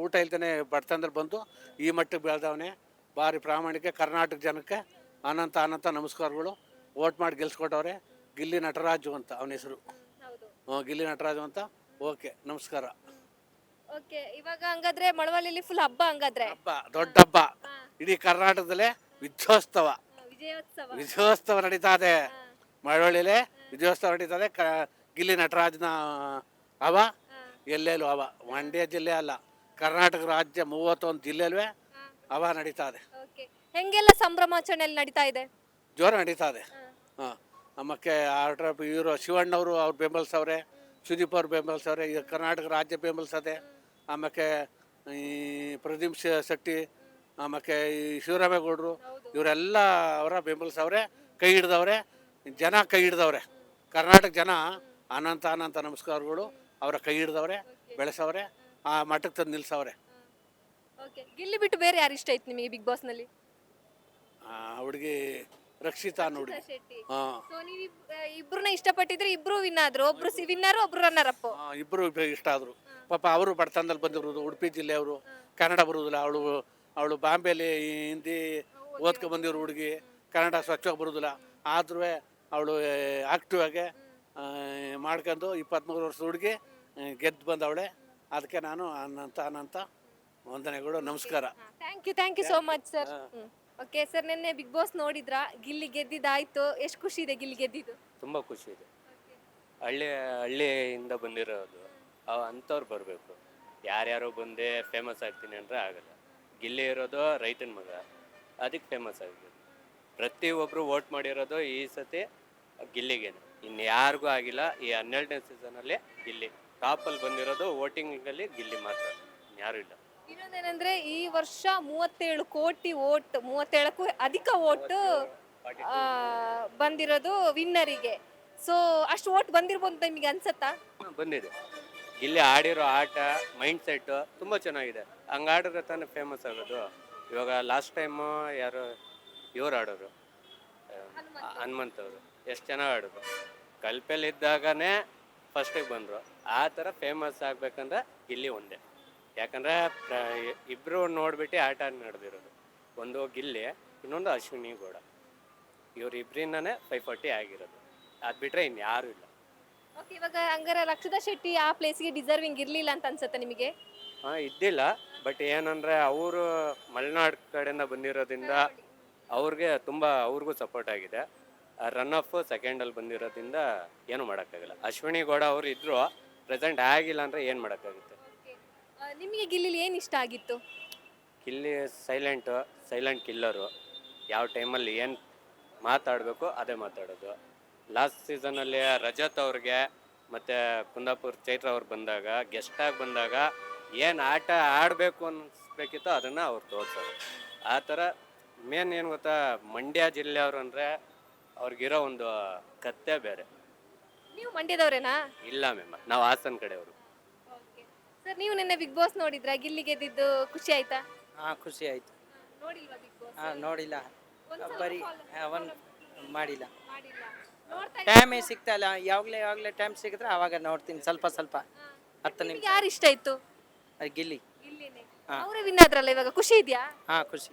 ಊಟ ಇಲ್ದಾನೆ ಬಡತನದಲ್ಲಿ ಬಂದು ಈ ಮಟ್ಟಕ್ಕೆ ಬೆಳೆದವನೇ. ಭಾರಿ ಪ್ರಾಮಾಣಿಕ. ಕರ್ನಾಟಕ ಜನಕ್ಕೆ ಅನಂತ ನಮಸ್ಕಾರಗಳು. ವೋಟ್ ಮಾಡಿ ಗೆಲ್ಸ್ಕೊಟ್ಟವ್ರೆ. ಗಿಲ್ಲಿ ನಟರಾಜು ಅಂತ ಅವನ ಹೆಸರು. ಗಿಲ್ಲಿ ನಟರಾಜು ಅಂತ. ಓಕೆ, ನಮಸ್ಕಾರ. ಓಕೆ, ಇವಾಗ ಹಂಗಾದ್ರೆ ಮಳವಳ್ಳಿಲಿ ಫುಲ್ ಹಬ್ಬ. ಹಂಗಾದ್ರೆ ಹಬ್ಬ, ದೊಡ್ಡ ಹಬ್ಬ. ಇಡೀ ಕರ್ನಾಟಕದಲ್ಲೇ ವಿಜಯೋತ್ಸವ ನಡೀತಾ ಇದೆ. ಮಳವಳ್ಳಿಲೇ ವಿಜಯೋತ್ಸವ ನಡೀತಾ ಇದೆ. ಗಿಲ್ಲಿ ನಟರಾಜನ ಹವ ಎಲ್ಲೆಲ್ಲೂ ಹವ. ಮಂಡ್ಯ ಜಿಲ್ಲೆ ಅಲ್ಲ, ಕರ್ನಾಟಕ ರಾಜ್ಯ 31 ಜಿಲ್ಲೆಲ್ವೇ ಹವ ನಡೀತಾ ಇದೆ. ಹೆಂಗೆಲ್ಲ ಸಂಭ್ರಮಾಚರಣೆಯಲ್ಲಿ ನಡೀತಾ ಇದೆ? ಜೋರ ನಡೀತಾ ಇದೆ. ಹಾಂ ಆಮೇಲೆ ಆರ್ಡ್ರ ಇವರು ಶಿವಣ್ಣವರು ಅವ್ರು ಬೆಂಬಲಿಸವ್ರೆ, ಸುದೀಪ್ ಅವ್ರು ಬೆಂಬಲಿಸವ್ರೆ, ಈಗ ಕರ್ನಾಟಕ ರಾಜ್ಯ ಬೆಂಬಲಿಸದೆ. ಆಮೇಲೆ ಈ ಪ್ರದೀಪ್ ಶೆಟ್ಟಿ, ಆಮೇಲೆ ಈ ಶಿವರಾಮೇಗೌಡರು ಇವರೆಲ್ಲ ಅವರ ಬೆಂಬಲಿಸವ್ರೆ, ಕೈ ಹಿಡ್ದವ್ರೆ, ಜನ ಕೈ ಹಿಡ್ದವ್ರೆ. ಕರ್ನಾಟಕ ಜನ ಅನಂತ ನಮಸ್ಕಾರಗಳು. ಅವರ ಕೈ ಹಿಡ್ದವ್ರೆ, ಬೆಳೆಸವ್ರೆ, ಆ ಮಟ್ಟಕ್ಕೆ ತಂದು ನಿಲ್ಸವ್ರೆ. ಓಕೆ, ಗಿಲ್ಲಿ ಬಿಟ್ಟು ಬೇರೆ ಯಾರು ಇಷ್ಟ ಆಯ್ತು ನಿಮಗೆ ಬಿಗ್ ಬಾಸ್ ನಲ್ಲಿ? ಹುಡುಗಿ ರಕ್ಷಿತಾ ನೋಡಿ. ಶೆಟ್ಟಿ. ಹಾಂ, ಸೊ ನೀವು ಇಬ್ರನ್ನ ಇಷ್ಟಪಟ್ಟಿದ್ರೆ ಇಬ್ರು ವಿನ್ ಆದ್ರು, ಒಬ್ರು ವಿನ್ನರ್ ಒಬ್ರು ರನ್ನರ್ ಅಪ್. ಇಬ್ಬರು ಇಷ್ಟ ಆದರು. ಪಾಪ ಅವರು ಬಡತನದಲ್ಲಿ ಬಂದಿರೋದು, ಉಡುಪಿ ಜಿಲ್ಲೆಯವರು, ಕನ್ನಡ ಬರೋದಿಲ್ಲ. ಅವಳು ಬಾಂಬೆಲಿ ಹಿಂದಿ ಓದ್ಕೊ ಬಂದಿರೋ ಹುಡುಗಿ, ಕನ್ನಡ ಸ್ವಚ್ಛವಾಗಿ ಬರೋದಿಲ್ಲ. ಆದ್ರೂ ಅವಳು ಆಕ್ಟಿವ್ ಆಗಿ ಮಾಡ್ಕೊಂಡು 23 ವರ್ಷದ ಹುಡುಗಿ ಗೆದ್ದು ಬಂದವಳೆ. ಅದಕ್ಕೆ ನಾನು ಅನಂತ ವಂದನೆಗಳು, ನಮಸ್ಕಾರ. Thank you so much sir. Okay sir, ನಿನ್ನೆ ಬಿಗ್ ಬಾಸ್ ನೋಡಿದ್ರಾ? ಗಿಲ್ಲಿ ಗೆದ್ದಿದ್ದಾಯ್ತು, ಎಷ್ಟು ಖುಷಿ ಇದೆ ಗಿಲ್ಲಿ ಗೆದ್ದಿದ್ದು? ತುಂಬ ಖುಷಿ ಇದೆ. ಹಳ್ಳಿಯಿಂದ ಬಂದಿರೋದು ಅಂಥವ್ರು ಬರಬೇಕು. ಯಾರ್ಯಾರೋ ಬಂದೇ ಫೇಮಸ್ ಆಗ್ತೀನಿ ಅಂದರೆ ಆಗಲ್ಲ. ಗಿಲ್ಲಿ ಇರೋದು ರೈತನ ಮಗ, ಅದಕ್ಕೆ ಫೇಮಸ್ ಆಗಿದೆ. ಪ್ರತಿಯೊಬ್ಬರು ವೋಟ್ ಮಾಡಿರೋದು ಈ ಸತಿ ಗಿಲ್ಲಿಗೇನೆ, ಇನ್ಯಾರಿಗೂ ಆಗಿಲ್ಲ. ಈ 12ನೇ ಸೀಸನಲ್ಲಿ ಗಿಲ್ಲಿ ಟಾಪಲ್ಲಿ ಬಂದಿರೋದು. ವೋಟಿಂಗಲ್ಲಿ ಗಿಲ್ಲಿ ಮಾತ್ರ, ಯಾರೂ ಇಲ್ಲ. ಇನ್ನೊಂದೇನಂದ್ರೆ ಈ ವರ್ಷ 37 ಕೋಟಿ ವೋಟ್, 37ಕ್ಕೂ ಅಧಿಕ ವೋಟ್ ಬಂದಿರೋದು ವಿನ್ನರಿಗೆ. ಸೊ ಅಷ್ಟು ವೋಟ್ ಬಂದಿರ್ಬೋದು ಅಂತ ನಿಮಗೆ ಅನ್ಸತ್ತಾ? ಬಂದಿದೆ. ಗಿಲ್ಲಿ ಆಡಿರೋ ಆಟ, ಮೈಂಡ್ ಸೆಟ್ಟು ತುಂಬ ಚೆನ್ನಾಗಿದೆ. ಹಂಗಾಡಿದ್ರೆ ತಾನೇ ಫೇಮಸ್ ಆಗೋದು. ಇವಾಗ ಲಾಸ್ಟ್ ಟೈಮು ಯಾರು ಇವ್ರು ಆಡೋರು, ಹನುಮಂತ್ ಅವರು ಎಷ್ಟು ಚೆನ್ನಾಗಿ ಆಡೋದು. ಕಲ್ಪೆಲಿದ್ದಾಗನೇ ಫಸ್ಟಿಗೆ ಬಂದರು. ಆ ಥರ ಫೇಮಸ್ ಆಗಬೇಕಂದ್ರೆ ಗಿಲ್ಲಿ ಒಂದೇ. ಯಾಕಂದರೆ ಇಬ್ಬರು ನೋಡಿಬಿಟ್ಟು ಆಟ ನಡೆದಿರೋದು. ಒಂದು ಗಿಲ್ಲಿ, ಇನ್ನೊಂದು ಅಶ್ವಿನಿ ಗೌಡ. ಇವರಿಬ್ಬರಿಂದನೇ 540 ಆಗಿರೋದು. ಅದು ಬಿಟ್ಟರೆ ಇನ್ಯಾರೂ ಇಲ್ಲ. ಓಕೆ, ಇವಾಗ ಹಂಗಾರೆ ರಕ್ಷಿತಾ ಶೆಟ್ಟಿ ಆ ಪ್ಲೇಸ್ಗೆ ಡಿಸರ್ವಿಂಗ್ ಇರಲಿಲ್ಲ ಅಂತ ಅನ್ಸುತ್ತೆ ನಿಮಗೆ? ಇದ್ದಿಲ್ಲ. ಬಟ್ ಏನಂದರೆ ಅವರು ಮಲೆನಾಡು ಕಡೆಯಿಂದ ಬಂದಿರೋದ್ರಿಂದ ಅವ್ರಿಗೂ ಸಪೋರ್ಟ್ ಆಗಿದೆ. ರನ್ ಆಫ್ ಸೆಕೆಂಡಲ್ಲಿ ಬಂದಿರೋದ್ರಿಂದ ಏನು ಮಾಡೋಕ್ಕಾಗಲ್ಲ. ಅಶ್ವಿನಿ ಗೌಡ ಅವರು ಇದ್ದರೂ ಪ್ರೆಸೆಂಟ್ ಆಗಿಲ್ಲ ಅಂದರೆ ಏನು ಮಾಡೋಕ್ಕಾಗುತ್ತೆ? ನಿಮಗೆ ಗಿಲ್ಲಿಲಿ ಏನು ಇಷ್ಟ ಆಗಿತ್ತು? Gilli silent killer. ಯಾವ ಟೈಮಲ್ಲಿ ಏನು ಮಾತಾಡಬೇಕು ಅದೇ ಮಾತಾಡೋದು. ಲಾಸ್ಟ್ ಸೀಸನಲ್ಲಿ ರಜತ್ ಅವ್ರಿಗೆ ಮತ್ತು ಕುಂದಾಪುರ ಚೈತ್ರ ಅವ್ರು ಬಂದಾಗ, ಗೆಸ್ಟಾಗಿ ಬಂದಾಗ ಏನು ಆಟ ಆಡಬೇಕು ಅನ್ನಿಸ್ಬೇಕಿತ್ತೋ ಅದನ್ನು ಅವ್ರು ತೋರಿಸೋರು. ಆ ಥರ ಮೇನ್ ಏನು ಗೊತ್ತಾ, ಮಂಡ್ಯ ಜಿಲ್ಲೆಯವರು ಅಂದರೆ ಅವ್ರಿಗಿರೋ ಒಂದು ಕತ್ತೆ ಬೇರೆ. ನೀವು ಮಂಡ್ಯದವರೇನಾ? ಇಲ್ಲ ಮ್ಯಾಮ್, ನಾವು ಹಾಸನ ಕಡೆಯವರು. ಸರ್, ನೀವು ನಿನ್ನೆ ಬಿಗ್ ಬಾಸ್ ನೋಡಿದ್ರಾ? ಗಿಲ್ಲಿ ಗೆದ್ದಿದ್ದು ಖುಷಿ ಆಯ್ತಾ? ಖುಷಿ ಆಯ್ತು. ನೋಡಿಲ್ವಾ ಬಿಗ್ ಬಾಸ್? ನೋಡಿಲ್ಲ, ಬರೀ ಮಾಡಿಲ್ಲ. ಮಾಡಿಲ್ಲ. ನೋಡ್ತಾ ಟೈಮೇ ಸಿಗ್ತಾ ಇಲ್ಲ. ಯಾವಾಗಲೇ ಟೈಮ್ ಸಿಗಿದ್ರೆ ಆವಾಗ ನೋಡ್ತೀನಿ, ಸ್ವಲ್ಪ 10 ನಿಮಿಷ. ನಿಮ್ಗೆ ಯಾರು ಇಷ್ಟ ಆಯ್ತು? ಗಿಲ್ಲಿ. ಗಿಲ್ಲಿನೇ. ಹಾ. ಅವರೇ ವಿನ್ ಆದ್ರಲ್ಲ, ಇವಾಗ ಖುಷಿ ಇದೆಯಾ? ಖುಷಿ.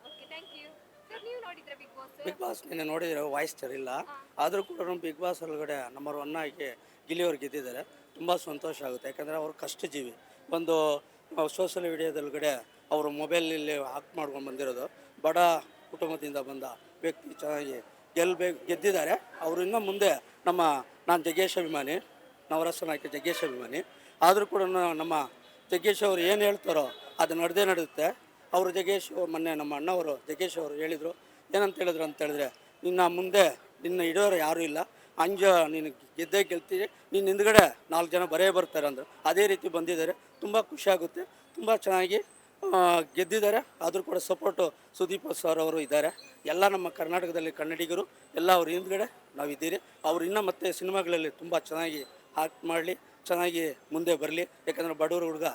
Okay, thank you. ಸರ್, ನೀವು ನೋಡಿದ್ರಾ ಬಿಗ್ ಬಾಸ್? ಬಿಗ್ ಬಾಸ್ ನಿನ್ನೆ ನೋಡಿದ್ರೆ ವಾಯ್ಸ್ ಸರಿಯಿಲ್ಲ. ಆದರೂ ಕೂಡ ಬಿಗ್ ಬಾಸ್ ಒಳಗಡೆ ನಂಬರ್ 1 ಆಗಿ ಗಿಲ್ಲಿಯವ್ರು ಗೆದ್ದಿದ್ದಾರೆ. ತುಂಬ ಸಂತೋಷ ಆಗುತ್ತೆ. ಯಾಕಂದರೆ ಅವರು ಕಷ್ಟಜೀವಿ. ಒಂದು ಸೋಷಿಯಲ್ ಮೀಡಿಯಾದೊಳಗಡೆ ಅವರು ಮೊಬೈಲಲ್ಲಿ ಆಕ್ಟ್ ಮಾಡ್ಕೊಂಡು ಬಂದಿರೋದು. ಬಡ ಕುಟುಂಬದಿಂದ ಬಂದ ವ್ಯಕ್ತಿ ಚೆನ್ನಾಗಿ ಗೆದ್ದಿದ್ದಾರೆ. ಅವರು ಇನ್ನೂ ಮುಂದೆ ನಾನು ಜಗ್ಗೇಶ್ ಅಭಿಮಾನಿ, ನವರಸ ನಾಯಕ ಜಗ್ಗೇಶ್ ಅಭಿಮಾನಿ. ಆದರೂ ಕೂಡ ನಮ್ಮ ಜಗ್ಗೇಶ್ ಅವರು ಏನು ಹೇಳ್ತಾರೋ ಅದು ನಡೆಯುತ್ತೆ. ಅವರು ಜಗ್ಗೇಶ್ ಮೊನ್ನೆ ನಮ್ಮ ಅಣ್ಣವರು ಜಗ್ಗೇಶ್ ಅವರು ಹೇಳಿದರು, ಏನಂತ ಹೇಳಿದ್ರೆ ನಿನ್ನ ಮುಂದೆ ಹಿಡಿಯೋರು ಯಾರೂ ಇಲ್ಲ, ನೀನು ಗೆಲ್ತೀರಿ, ನೀನು ಹಿಂದ್ಗಡೆ 4 ಜನ ಬರ್ತಾರೆ ಅಂದರು. ಅದೇ ರೀತಿ ಬಂದಿದ್ದಾರೆ. ತುಂಬ ಖುಷಿಯಾಗುತ್ತೆ. ತುಂಬ ಚೆನ್ನಾಗಿ ಗೆದ್ದಿದ್ದಾರೆ. ಆದರೂ ಕೂಡ ಸಪೋರ್ಟು ಸುದೀಪ್ ಸರ್ ಅವರು ಇದ್ದಾರೆ. ಎಲ್ಲ ನಮ್ಮ ಕರ್ನಾಟಕದಲ್ಲಿ ಕನ್ನಡಿಗರು ಎಲ್ಲ ಅವ್ರ ಹಿಂದ್ಗಡೆ ನಾವಿದ್ದೀರಿ. ಅವ್ರು ಇನ್ನೂ ಮತ್ತೆ ಸಿನಿಮಾಗಳಲ್ಲಿ ತುಂಬ ಚೆನ್ನಾಗಿ ಆಕ್ಟ್ ಮಾಡಲಿ, ಚೆನ್ನಾಗಿ ಮುಂದೆ ಬರಲಿ. ಯಾಕಂದರೆ ಬಡವರು ಹುಡುಗ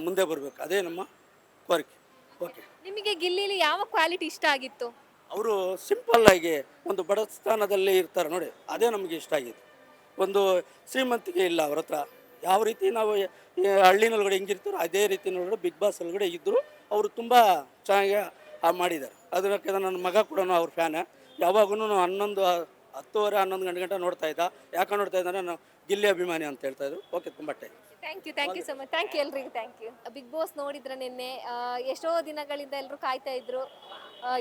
ಮುಂದೆ ಬರಬೇಕು, ಅದೇ ನಮ್ಮ ಕೋರಿಕೆ. ಓಕೆ, ನಿಮಗೆ ಗಿಲ್ಲಿಲಿ ಯಾವ ಕ್ವಾಲಿಟಿ ಇಷ್ಟ ಆಗಿತ್ತು? ಅವರು ಸಿಂಪಲ್ಲಾಗಿ ಒಂದು ಬಡ ಸ್ಥಾನದಲ್ಲಿ ಇರ್ತಾರೆ ನೋಡಿ, ಅದೇ ನಮಗೆ ಇಷ್ಟ ಆಗಿತ್ತು. ಒಂದು ಶ್ರೀಮಂತಿಗೆ ಇಲ್ಲ ಅವ್ರ ಹತ್ರ. ಯಾವ ರೀತಿ ನಾವು ಹಳ್ಳಿನೊಳಗಡೆ ಹೆಂಗಿರ್ತಾರೋ ಅದೇ ರೀತಿ ನೋಡಿದ್ರೆ ಬಿಗ್ ಬಾಸ್ ಒಳಗಡೆ ಇದ್ದರು. ಅವರು ತುಂಬ ಚೆನ್ನಾಗಿ ಮಾಡಿದ್ದಾರೆ. ಅದಕ್ಕೆ ನನ್ನ ಮಗ ಕೂಡ ಅವ್ರ ಫ್ಯಾನ್. ಯಾವಾಗೂ 10:30 ಗಂಟೆ ನೋಡ್ತಾ ಇದ್ದ. ಯಾಕೆ ನೋಡ್ತಾ ಇದ್ದಾನೆ, ನಾನು ಗಿಲ್ಲಿ ಅಭಿಮಾನಿ ಅಂತ ಹೇಳ್ತಾಯಿದ್ರು. ಓಕೆ, ತುಂಬ thank you so much. Thank you ಎಲ್ರಿಗೂ. Thank you. ಬಿಗ್ ಬಾಸ್ ನೋಡಿದ್ರೆ ನಿನ್ನೆ ಎಷ್ಟೋ ದಿನಗಳಿಂದ ಎಲ್ಲರೂ ಕಾಯ್ತಾ ಇದ್ರು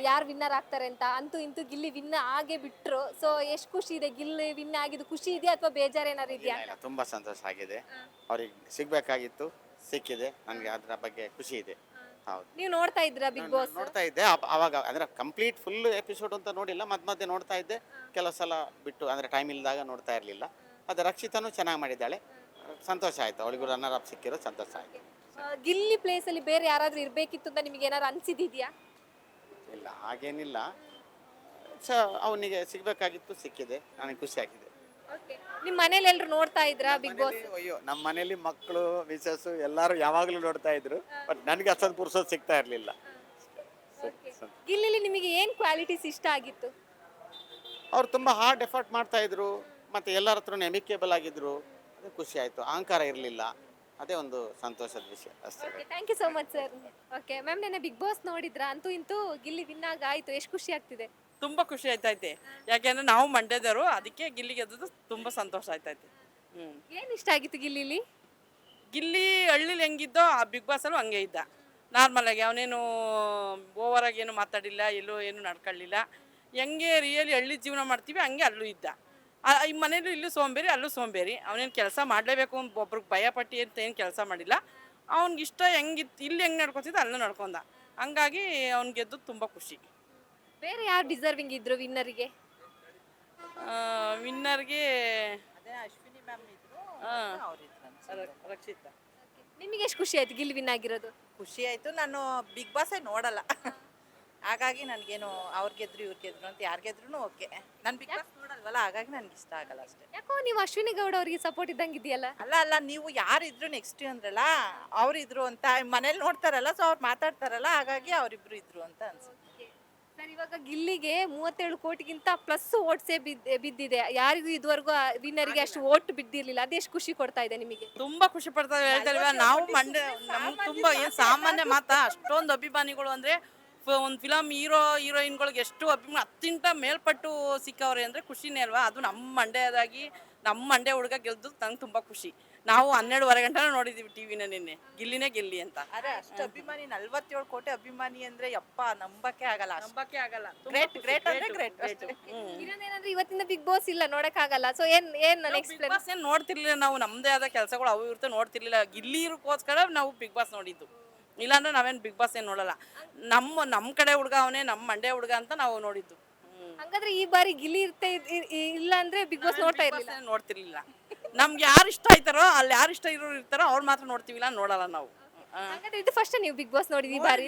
ಯಾರು ವಿನ್ನರ್ ಆಗ್ತಾರೆ ಅಂತ. ಅಂತೂ ಇಂತೂ ಗಿಲ್ಲಿ ವಿನ್ ಆಗೇ ಬಿಟ್ರು. ಸೊ ಎಷ್ಟು ಖುಷಿ ಇದೆ? ಗಿಲ್ಲಿ ವಿನ್ ಆಗಿದ್ದು ಖುಷಿ ಇದೆಯಾ ಅಥವಾ ಬೇಜಾರು ಏನಾರು ಇದೆಯಾ? ತುಂಬ ಸಂತೋಷ ಆಗಿದೆ. ಅವ್ರಿಗೆ ಸಿಗಬೇಕಾಗಿತ್ತು, ಸಿಕ್ಕಿದೆ. ನನಗೆ ಅದರ ಬಗ್ಗೆ ಖುಷಿ ಇದೆ. ಹೌದು. ನೀವು ನೋಡ್ತಾ ಇದ್ರಾ ಬಿಗ್ ಬಾಸ್? ನೋಡ್ತಾ ಇದ್ದೆ ಅವಾಗ ಅಂದ್ರೆ ಕಂಪ್ಲೀಟ್ ಫುಲ್ ಎಪಿಸೋಡ್ ಅಂತ ನೋಡಿಲ್ಲ, ಮಧ್ಯೆ ನೋಡ್ತಾ ಇದ್ದೆ. ಕೆಲವು ಸಲ ಬಿಟ್ಟು ಅಂದ್ರೆ ಟೈಮ್ ಇಲ್ಲದಾಗ ನೋಡ್ತಾ ಇರಲಿಲ್ಲ. ಅದು ರಕ್ಷಿತನೂ ಚೆನ್ನಾಗಿ ಮಾಡಿದ್ದಾಳೆ, ಸಂತೋಷ ಆಯ್ತು. ಅವಳಿಗೂ ರನ್ನರ್ ಅಪ್ ಸಿಕ್ಕಿರೋ ಸಂತೋಷ ಆಯ್ತು. ಗಿಲ್ಲಿ ಪ್ಲೇಸ್ ಅಲ್ಲಿ ಬೇರೆ ಯಾರಾದ್ರೂ ಇರ್ಬೇಕಿತ್ತು ಅಂತ ನಿಮಗೆ ಏನಾದ್ರು ಅನ್ಸಿದ್ಯಾ? ಇಲ್ಲ ಹಾಗೇನಿಲ್ಲ, ಅವನಿಗೆ ಸಿಗ್ಬೇಕಾಗಿತ್ತು, ಸಿಕ್ಕಿದೆ, ನನಗೆ ಖುಷಿ ಆಗಿದೆ. ನಿಮ್ ಮನೇಲಿ ಎಲ್ರು ನೋಡ್ತಾ ಇದ್ರಾ ಬಿಗ್ ಬಾಸ್? ಅಯ್ಯೋ ನಮ್ಮ ಮನೇಲಿ ಮಕ್ಕಳು ಮಿಸಸ್ ಎಲ್ಲರೂ ಯಾವಾಗಲೂ ನೋಡ್ತಾ ಇದ್ರು, ಬಟ್ ನನಗೆ ಅಷ್ಟೊಂದು ಪುರ್ಸೋದು ಸಿಗ್ತಾ ಇರಲಿಲ್ಲ. ಗಿಲ್ಲಿಲಿ ನಿಮಗೆ ಏನ್ ಕ್ವಾಲಿಟೀಸ್ ಇಷ್ಟ ಆಗಿತ್ತು? ಅವ್ರು ತುಂಬ ಹಾರ್ಡ್ ಎಫರ್ಟ್ ಮಾಡ್ತಾ ಇದ್ರು, ಮತ್ತು ಎಲ್ಲರ ಹತ್ರ ಎಮಿಕೇಬಲ್ ಆಗಿದ್ರು, ಅದು ಖುಷಿ ಆಯಿತು. ಅಹಂಕಾರ ಇರಲಿಲ್ಲ, ಅದೇ ಒಂದು ಸಂತೋಷದ ವಿಷಯ ಅಷ್ಟೇ. Thank you so much sir. Okay ma'am, ನೆನ್ನೆ ಬಿಗ್ ಬಾಸ್ ನೋಡಿದ್ರಾ? ಅಂತೂ ಇಂತೂ ಗಿಲ್ಲಿ ವಿನ್ ಆಯ್ತು, ಎಷ್ಟು ಖುಷಿ ಆಗ್ತಿದೆ? ತುಂಬ ಖುಷಿ ಆಯ್ತೈತೆ, ಯಾಕೆಂದ್ರೆ ನಾವು ಮಂಡ್ಯದವರು, ಅದಕ್ಕೆ ಗಿಲ್ಲಿ ಗೆದ್ದದ್ದು ತುಂಬ ಸಂತೋಷ ಆಯ್ತೈತೆ. ಏನ್ ಇಷ್ಟ ಆಗಿತ್ತು ಗಿಲ್ಲಿಲಿ? ಗಿಲ್ಲಿ ಹಳ್ಳಿಲಿ ಹೆಂಗಿದ್ದೋ ಆ ಬಿಗ್ ಬಾಸಲ್ಲೂ ಹಂಗೆ ಇದ್ದ. ನಾರ್ಮಲಾಗಿ ಅವನೇನು ಓವರಾಗಿ ಏನು ಮಾತಾಡಿಲ್ಲ, ಎಲ್ಲೂ ಏನು ನಡ್ಕೊಳ್ಳಿಲ್ಲ. ಹೆಂಗೆ ರಿಯಲಿ ಹಳ್ಳಿ ಜೀವನ ಮಾಡ್ತೀವಿ ಹಂಗೆ ಅಲ್ಲೂ ಇದ್ದ. ಈ ಮನೇಲೂ ಇಲ್ಲೂ ಸೋಂಬೇರಿ, ಅಲ್ಲೂ ಸೋಂಬೇರಿ. ಅವನೇನು ಕೆಲಸ ಮಾಡಲೇಬೇಕು ಅಂತ ಒಬ್ರಿಗೆ ಭಯಪಟ್ಟು ಅಂತ ಏನು ಕೆಲಸ ಮಾಡಿಲ್ಲ. ಅವ್ನಿಗಿಷ್ಟ ಹೆಂಗಿತ್ತು, ಇಲ್ಲಿ ಹೆಂಗೆ ನಡ್ಕೊತಿದ್ದ ಅಲ್ಲೂ ನಡ್ಕೊಂಡ. ಹಂಗಾಗಿ ಅವ್ನು ಗೆದ್ದು ತುಂಬ ಖುಷಿ. ಬೇರೆ ಯಾರು ಡಿಸರ್ವಿಂಗ್ ಇದ್ರು ವಿನ್ನರಿಗೆ? ವಿನ್ನರ್ಗೆ ಅಶ್ವಿನಿ ಮ್ಯಾಮ್ ಇದ್ರು, ರಕ್ಷಿತಾ. ನಿಮಗೆ ಎಷ್ಟು ಖುಷಿ ಆಯ್ತು ಗಿಲ್ಲಿ ವಿನ್ ಆಗಿರೋದು? ಖುಷಿ ಆಯ್ತು. ನಾನು ಬಿಗ್ ಬಾಸೇ ನೋಡಲ್ಲ, ಹಾಗಾಗಿ ನನಗೇನು ಅವ್ರು ಗೆದ್ರು ಇವ್ರು ಗೆದ್ರು ಅಂತ ಯಾರು ಗೆದ್ರು ಓಕೆ. ನಾನು ಬಿಗ್ ಬಾಸ್ ನೋಡಲ್ವಲ್ಲ, ಹಾಗಾಗಿ ನನಗೆ ಇಷ್ಟ ಆಗಲ್ಲ ಅಷ್ಟೇ. ಯಾಕೋ ನೀವು ಅಶ್ವಿನಿ ಗೌಡ ಅವರಿಗೆ ಸಪೋರ್ಟ್ ಇದ್ದಂಗೆ ಇದೆಯಲ್ಲ? ಅಲ್ಲ ನೀವು ಯಾರಿದ್ರು ನೆಕ್ಸ್ಟ್ ಅಂದ್ರಲ್ಲ, ಅವ್ರಿದ್ರು ಅಂತ ಮನೇಲಿ ನೋಡ್ತಾರಲ್ಲ, ಸೊ ಅವ್ರು ಮಾತಾಡ್ತಾರಲ್ಲ, ಹಾಗಾಗಿ ಅವರಿಬ್ರು ಇದ್ರು ಅಂತ ಅನ್ಸುತ್ತೆ. ಸರ್, ಇವಾಗ ಗಿಲ್ಲಿಗೆ 37 ಕೋಟಿಗಿಂತ ಪ್ಲಸ್ ಓಟ್ಸೇ ಬಿದ್ದಿದೆ. ಯಾರಿಗೂ ಇದುವರೆಗೂ ವಿನ್ನರಿಗೆ ಅಷ್ಟು ಓಟ್ ಬಿದ್ದಿರ್ಲಿಲ್ಲ. ಅದೆಷ್ಟು ಖುಷಿ ಕೊಡ್ತಾ ಇದೆ ನಿಮಗೆ? ತುಂಬಾ ಖುಷಿ ಪಡ್ತಾ ಹೇಳ್ತಾರಲ್ವ, ನಾವು ಮಂಡ್ಯ ನಮ್ಗೆ ತುಂಬಾ ಏನು ಸಾಮಾನ್ಯ ಮಾತಾ, ಅಷ್ಟೊಂದು ಅಭಿಮಾನಿಗಳು ಅಂದ್ರೆ ಒಂದು ಫಿಲಮ್ ಹೀರೋಯಿನ್ಗಳಿಗೆ ಎಷ್ಟು ಅಭಿಮಾನ, 10 ಮೇಲ್ಪಟ್ಟು ಸಿಕ್ಕವ್ರೆ ಅಂದ್ರೆ ಖುಷಿನೇ ಅಲ್ವಾ? ಅದು ನಮ್ಮ ಮಂಡ್ಯ ಹುಡುಗ ಗೆಲ್ದು ನಂಗೆ ತುಂಬಾ ಖುಷಿ. ನಾವು 12:30 ಗಂಟೆ ನೋಡಿದೀವಿ ಟಿವಿನ, ನಿನ್ನೆ ಗಿಲ್ಲಿನೇ ಗೆಲ್ಲಿ ಅಂತ. ಅರೆ ಅಷ್ಟು ಅಭಿಮಾನಿ, 47 ಕೋಟಿ ಅಭಿಮಾನಿ ಅಂದ್ರೆ ಯಪ್ಪ ನಂಬಕ್ಕೆ ಆಗಲ್ಲ. ಗ್ರೇಟ್ ಅಂದ್ರೆ ಗ್ರೇಟ್. ಇನ್ನೊಂದೇನಂದ್ರೆ ಇವತ್ತಿನ ಬಿಗ್ ಬಾಸ್ ಇಲ್ಲ, ನೋಡಕ್ ಆಗಲ್ಲ. ಸೊ ಏನ್ ನೆಕ್ಸ್ಟ್ ಏನ್ ನೋಡ್ತಿರ್ಲಿಲ್ಲ ನಾವು, ನಮ್ದೇ ಆದ ಕೆಲಸಗಳು ಅವು ಇರುತ್ತೆ, ನೋಡ್ತಿರ್ಲಿಲ್ಲ. ಗಿಲ್ಲಿ ಇರೋಕ್ಕೋಸ್ಕರ ನಾವು ಬಿಗ್ ಬಾಸ್ ನೋಡಿದ್ದು, ಇಲ್ಲಾಂದ್ರೆ ನಾವೇನು ಬಿಗ್ ಬಾಸ್ ಏನು ನೋಡಲ್ಲ. ನಮ್ಮ ಕಡೆ ಹುಡುಗ ಅವನೇ, ನಮ್ಮ ಮಂಡ್ಯ ಹುಡುಗ ಅಂತ ನಾವು ನೋಡಿದ್ದು. ಹಂಗಾದ್ರೆ ಈ ಬಾರಿ ಗಿಲ್ಲಿ ಇಲ್ಲ ಅಂದ್ರೆ ಬಿಗ್ ಬಾಸ್ ನೋಡ್ತಿರ್ಲಿಲ್ಲ. ನಮ್ಗೆ ಯಾರು ಇಷ್ಟ ಆಯ್ತಾರೋ, ಅಲ್ಲಿ ಯಾರು ಇರ್ತಾರೋ ಅವ್ರು ಮಾತ್ರ ನೋಡ್ತೀವಿ, ಇಲ್ಲ ನೋಡಲ್ಲ ನಾವು. ಇದು ಫಸ್ಟ್ ನೀವು ಬಿಗ್ ಬಾಸ್ ನೋಡಿದ್ವಿ ಈ ಬಾರಿ?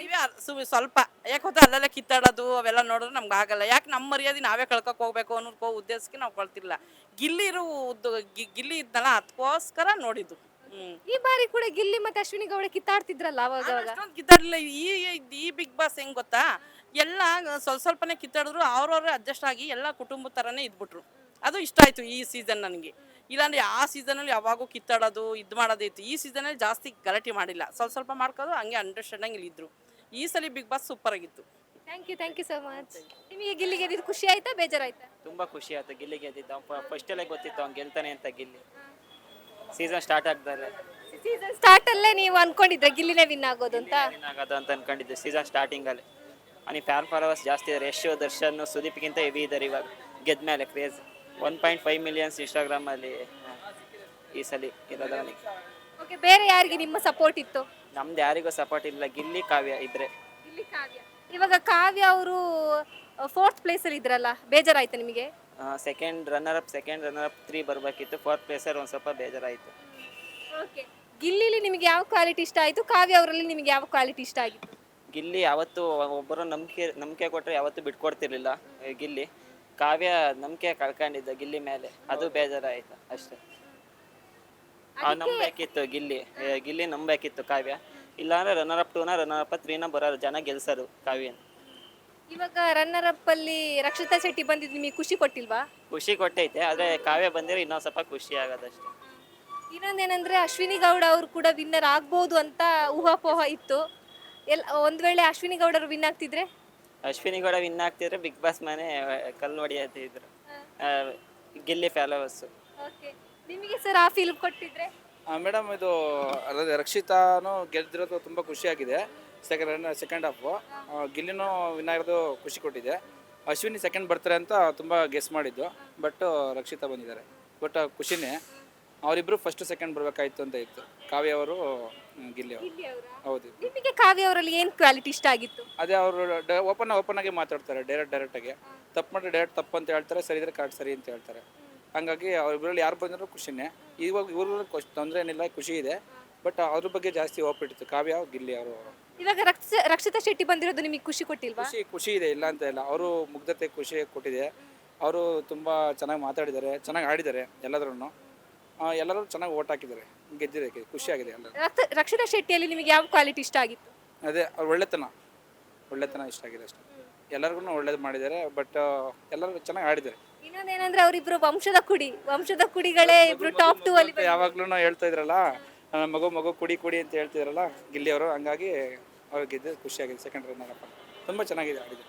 ಸ್ವಲ್ಪ ಯಾಕೋತ ಅಲ್ಲೆಲ್ಲ ಕಿತ್ತಾಡೋದು ಅವೆಲ್ಲ ನೋಡಿದ್ರೆ ನಮ್ಗೆ ಆಗಲ್ಲ. ಯಾಕೆ ನಮ್ಮ ಮರ್ಯಾದೆ ನಾವೇ ಕಳ್ಕೊಕ್ ಹೋಗ್ಬೇಕು ಅನ್ನೋ ಉದ್ದೇಶಕ್ಕೆ ನಾವು ಕಳ್ತಿಲ್ಲ. ಗಿಲ್ಲಿ ಇದ್ನಲ್ಲ, ಅದಕ್ಕೋಸ್ಕರ ನೋಡಿದ್ದು. ಈ ಬಾರಿ ಕೂಡ ಗಿಲ್ಲಿ ಮತ್ತೆ ಅಶ್ವಿನಿ ಗೌಡ ಕಿತ್ತಾಡ್ತಿದ್ರಲ್ಲ ಅವಾಗ? ಕಿತ್ತಾಡಲಿಲ್ಲ. ಈ ಬಿಗ್ ಬಾಸ್ ಹೆಂಗ್ ಗೊತ್ತಾ, ಎಲ್ಲ ಸ್ವಲ್ಪನೇ ಕಿತ್ತಾಡಿದ್ರು, ಅವ್ರವ್ರೆ ಅಡ್ಜಸ್ಟ್ ಆಗಿ ಎಲ್ಲ ಕುಟುಂಬದ ಥರನೇ ಇದ್ಬಿಟ್ರು. ಅದು ಇಷ್ಟ ಆಯ್ತು ಈ ಸೀಸನ್ ನನಗೆ. ಇಲ್ಲಾಂದ್ರೆ ಆ ಸೀಸನಲ್ಲಿ ಯಾವಾಗೂ ಕಿತ್ತಾಡೋದು ಇದು ಮಾಡೋದಿತ್ತು. ಈ ಸೀಸನಲ್ಲಿ ಜಾಸ್ತಿ ಗಲಾಟೆ ಮಾಡಿಲ್ಲ, ಸ್ವಲ್ಪ ಮಾಡ್ಕೋದು ಹಂಗೆ ಅಂಡರ್ಸ್ಟ್ಯಾಂಡಿಂಗ್ ಇಲ್ಲಿ ಇದ್ರು. ಈ ಸಲ ಬಿಗ್ ಬಾಸ್ ಸೂಪರ್ ಆಗಿತ್ತು. Thank you so much. ನಿಮಗೆ ಗಿಲ್ಲಿ ಗೆದ್ದಿದ್ದು ಖುಷಿ ಆಯ್ತಾ, ಬೇಜಾರಾಯ್ತಾ? ತುಂಬಾ ಖುಷಿ ಆಯ್ತು ಗಿಲ್ಲಿ ಗೆದ್ದಿದ್ದು. ಫಸ್ಟ್ ಅಲ್ಲೇ ಗೊತ್ತಿತ್ತು ಅವ್ನು ಗೆಲ್ತಾನೆ ಅಂತ. ಗಿಲ್ಲಿ ಸೀಸನ್ ಸ್ಟಾರ್ಟ್ ಆಗ್ತಾರೆ, ಸೀಸನ್ ಸ್ಟಾರ್ಟ್ ಅಲ್ಲೇ ನೀವು ಅನ್ಕೊಂಡಿದ್ರೆ ಗಿಲ್ಲಿನೇ ವಿನ್ ಆಗೋದು ಅಂತ? ವಿನ್ ಆಗೋದು ಅಂತ ಅನ್ಕೊಂಡಿದ್ದೆ ಸೀಸನ್ ಸ್ಟಾರ್ಟಿಂಗ್ ಅಲ್ಲಿ. ಅವನಿಗೆ ಫ್ಯಾನ್ ಫಾಲೋವರ್ಸ್ ಜಾಸ್ತಿ ಇದ್ದಾರೆ. ಯಶ್, ದರ್ಶನ್, ಸುದೀಪ್ಗಿಂತ ಹೆವಿ ಇದ್ದಾರೆ ಇವಾಗ ಗೆದ್ದ ಮೇಲೆ. ಕ್ರೇಜ್ 1.5 ಮಿಲಿಯನ್ಸ್ ಇನ್ಸ್ಟಾಗ್ರಾಮಲ್ಲಿ ಈ ಸಲ ಇರೋದು ಅವನಿಗೆ. ಓಕೆ, ಬೇರೆ ಯಾರಿಗೆ ನಿಮ್ಮ ಸಪೋರ್ಟ್ ಇತ್ತು? ನಮ್ದು ಯಾರಿಗೂ ಸಪೋರ್ಟ್ ಇಲ್ಲ, ಗಿಲ್ಲಿ ಕಾವ್ಯ ಇದ್ರೆ. ಇವಾಗ ಕಾವ್ಯ ಅವರು 4th ಪ್ಲೇಸ್ ಅಲ್ಲಿ ಇದ್ರಲ್ಲ, ಬೇಜಾರಾಯ್ತಾ ನಿಮಗೆ? ಸೆಕೆಂಡ್ ರನ್ನರ್ ಅಪ್ 3 ಬರಬೇಕಿತ್ತು. 4th ಪ್ಲೇಸರ್ ಒಂದು ಸ್ವಲ್ಪ ಬೇಜಾರಾಯಿತು. ಓಕೆ, ಗಿಲ್ಲಿಲಿ ನಿಮಗೆ ಯಾವ ಕ್ವಾಲಿಟಿ ಇಷ್ಟ ಆಯಿತು? ಕಾವ್ಯ ಅವರಲ್ಲಿ ನಿಮಗೆ ಯಾವ ಕ್ವಾಲಿಟಿ ಇಷ್ಟ ಆಗಿತ್ತು? ಗಿಲ್ಲಿ ಯಾವತ್ತು ಒಬ್ಬರು ನಂಬಿಕೆ ಕೊಟ್ಟರೆ ಯಾವತ್ತೂ ಬಿಟ್ಕೊಡ್ತಿರ್ಲಿಲ್ಲ ಗಿಲ್ಲಿ. ಕಾವ್ಯ ನಂಬಿಕೆ ಕಳ್ಕೊಂಡಿದ್ದ ಗಿಲ್ಲಿ ಮೇಲೆ, ಅದು ಬೇಜಾರಾಯಿತು ಅಷ್ಟೇ. ನಂಬೇಕಿತ್ತು ಗಿಲ್ಲಿ ನಂಬೇಕಿತ್ತು ಕಾವ್ಯ. ಇಲ್ಲಾಂದ್ರೆ ರನ್ನರ್ ಅಪ್ 2ನ ರನ್ನರ್ ಅಪ್ 3ನ ಬರೋರು, ಜನ ಗೆಲ್ಸರು ಕಾವ್ಯನ. ಇವಾಗ ರನ್ನರ್ ಅಪ್ ಅಲ್ಲಿ ರಕ್ಷಿತಾ ಶೆಟ್ಟಿ ಬಂದಿದ್ದು ನಿಮಗೆ ಖುಷಿ ಕೊಟ್ಟಿಲ್ವಾ? ಖುಷಿ ಕೊಟ್ಟೈತೆ, ಆದರೆ ಕಾವ್ಯ ಬಂದಿರೋ ಇನ್ನೊಂದು ಸ್ವಲ್ಪ ಖುಷಿ ಆಗೋದಷ್ಟೇ. ಇನ್ನೊಂದೇನಂದ್ರೆ ಅಶ್ವಿನಿ ಗೌಡ ಅವರು ಕೂಡ ವಿನ್ನರ್ ಆಗ್ಬೋದು ಅಂತ ಊಹಾಪೋಹ ಇತ್ತು. ಒಂದ್ ವೇಳೆ ಅಶ್ವಿನಿ ಗೌಡರು ವಿನ್ ಆಗ್ತಿದ್ರೆ? ಅಶ್ವಿನಿ ಗೌಡ ವಿನ್ ಆಗ್ತಿದ್ರೆ ಬಿಗ್ ಬಾಸ್ ಮನೆ ಕಲ್ಲು ಹೊಡಿಯತ್ತಿದ್ರು ಗಿಲ್ಲಿ ಫಾಲೋವರ್ಸ್. ನಿಮಗೆ ಸರ್ ಆ ಫೀಲ್ ಕೊಟ್ಟಿದ್ರೆ? ಮೇಡಮ್, ಇದು ರಕ್ಷಿತಾನು ಗೆದ್ದಿರೋದು ತುಂಬ ಖುಷಿಯಾಗಿದೆ. ಸೆಕೆಂಡ್ ಹಾಫು ಗಿಲ್ಲಿನೂ ವಿನ್ ಆಗಿರೋದು ಖುಷಿ ಕೊಟ್ಟಿದೆ. ಅಶ್ವಿನಿ ಸೆಕೆಂಡ್ ಬರ್ತಾರೆ ಅಂತ ತುಂಬ ಗೆಸ್ ಮಾಡಿದ್ದು, ಬಟ್ ರಕ್ಷಿತಾ ಬಂದಿದ್ದಾರೆ. ಬಟ್ ಖುಷಿನೇ. ಅವರಿಬ್ಬರು ಫಸ್ಟ್ ಸೆಕೆಂಡ್ ಬರಬೇಕಾಯ್ತು ಅಂತ ಇತ್ತು. ಕಾವ್ಯ ಅವರು ಗಿಲ್ಲಿ ಅವರು. ಹೌದು. ನಿಮಗೆ ಕಾವ್ಯ ಅವರಲ್ಲಿ ಏನು ಕ್ವಾಲಿಟಿ ಇಷ್ಟ ಆಗಿತ್ತು? ಅದೇ ಅವರು ಓಪನ್ ಆಗಿ ಮಾತಾಡ್ತಾರೆ, ಡೈರೆಕ್ಟಾಗಿ. ತಪ್ಪು ಮಾಡಿದ್ರೆ ಡೈರೆಕ್ಟ್ ತಪ್ಪು ಅಂತ ಹೇಳ್ತಾರೆ, ಸರಿ ಇದ್ರೆ ಕರೆಕ್ಟ್ ಸರಿ ಅಂತ ಹೇಳ್ತಾರೆ. ಹಾಗಾಗಿ ಅವರಿಬ್ಬರಲ್ಲಿ ಯಾರು ಬಂದರೂ ಖುಷಿನೇ. ಇವಾಗ ಇವ್ರ ತೊಂದರೆ ಏನಿಲ್ಲ, ಖುಷಿ ಇದೆ. ಬಟ್ ಅದ್ರ ಬಗ್ಗೆ ಜಾಸ್ತಿ ಹೋಗ್ಬಿಟ್ಟಿತ್ತು ಕಾವ್ಯ ಗಿಲ್ಲಿ ಅವರು. ಇವಾಗ ರಕ್ಷಿತಾ ಶೆಟ್ಟಿ ಬಂದಿರೋದು ನಿಮಗೆ ಖುಷಿ ಕೊಟ್ಟಿಲ್ವಾ? ಖುಷಿ ಇದೆ, ಇಲ್ಲ ಅಂತ ಇಲ್ಲ. ಅವರು ಮುಗ್ಧತೆ ಖುಷಿ ಕೊಟ್ಟಿದೆ. ಅವರು ತುಂಬ ಚೆನ್ನಾಗಿ ಮಾತಾಡಿದ್ದಾರೆ, ಚೆನ್ನಾಗಿ ಆಡಿದ್ದಾರೆ. ಎಲ್ಲರೂ ಚೆನ್ನಾಗಿ ಓಟ್ ಹಾಕಿದ್ದಾರೆ, ಗೆದ್ದಿದೆ, ಖುಷಿಯಾಗಿದೆ ಎಲ್ಲರೂ. ರಕ್ಷಿತಾ ಶೆಟ್ಟಿಯಲ್ಲಿ ನಿಮಗೆ ಯಾವ ಕ್ವಾಲಿಟಿ ಇಷ್ಟ ಆಗಿತ್ತು? ಅದೇ ಅವ್ರ ಒಳ್ಳೆತನ ಇಷ್ಟ ಆಗಿದೆ ಅಷ್ಟೇ. ಎಲ್ಲರಿಗೂ ಒಳ್ಳೇದು ಮಾಡಿದ್ದಾರೆ. ಬಟ್ ಎಲ್ಲರೂ ಚೆನ್ನಾಗಿ ಆಡಿದ್ದಾರೆ. ಇನ್ನೊಂದೇನಂದ್ರೆ ಅವರಿಬ್ರು ವಂಶದ ಕುಡಿಗಳೇ ಇಬ್ರು ಟಾಪ್ 2 ಅಲ್ಲಿ ಯಾವಾಗ್ಲೂ ಹೇಳ್ತಾ ಇದ್ರಲ್ಲ, ಮಗು ಕುಡಿ ಅಂತ ಹೇಳ್ತಿದ್ರಲ್ಲ ಗಿಲ್ಲಿ ಅವರು. ಹಂಗಾಗಿ ಅವ್ರು ಗೆದ್ದು ಖುಷಿಯಾಗಿದೆ. ಸೆಕೆಂಡ್ ರನ್ನರ್ ತುಂಬ ಚೆನ್ನಾಗಿದೆ, ಆಡಿದೆ.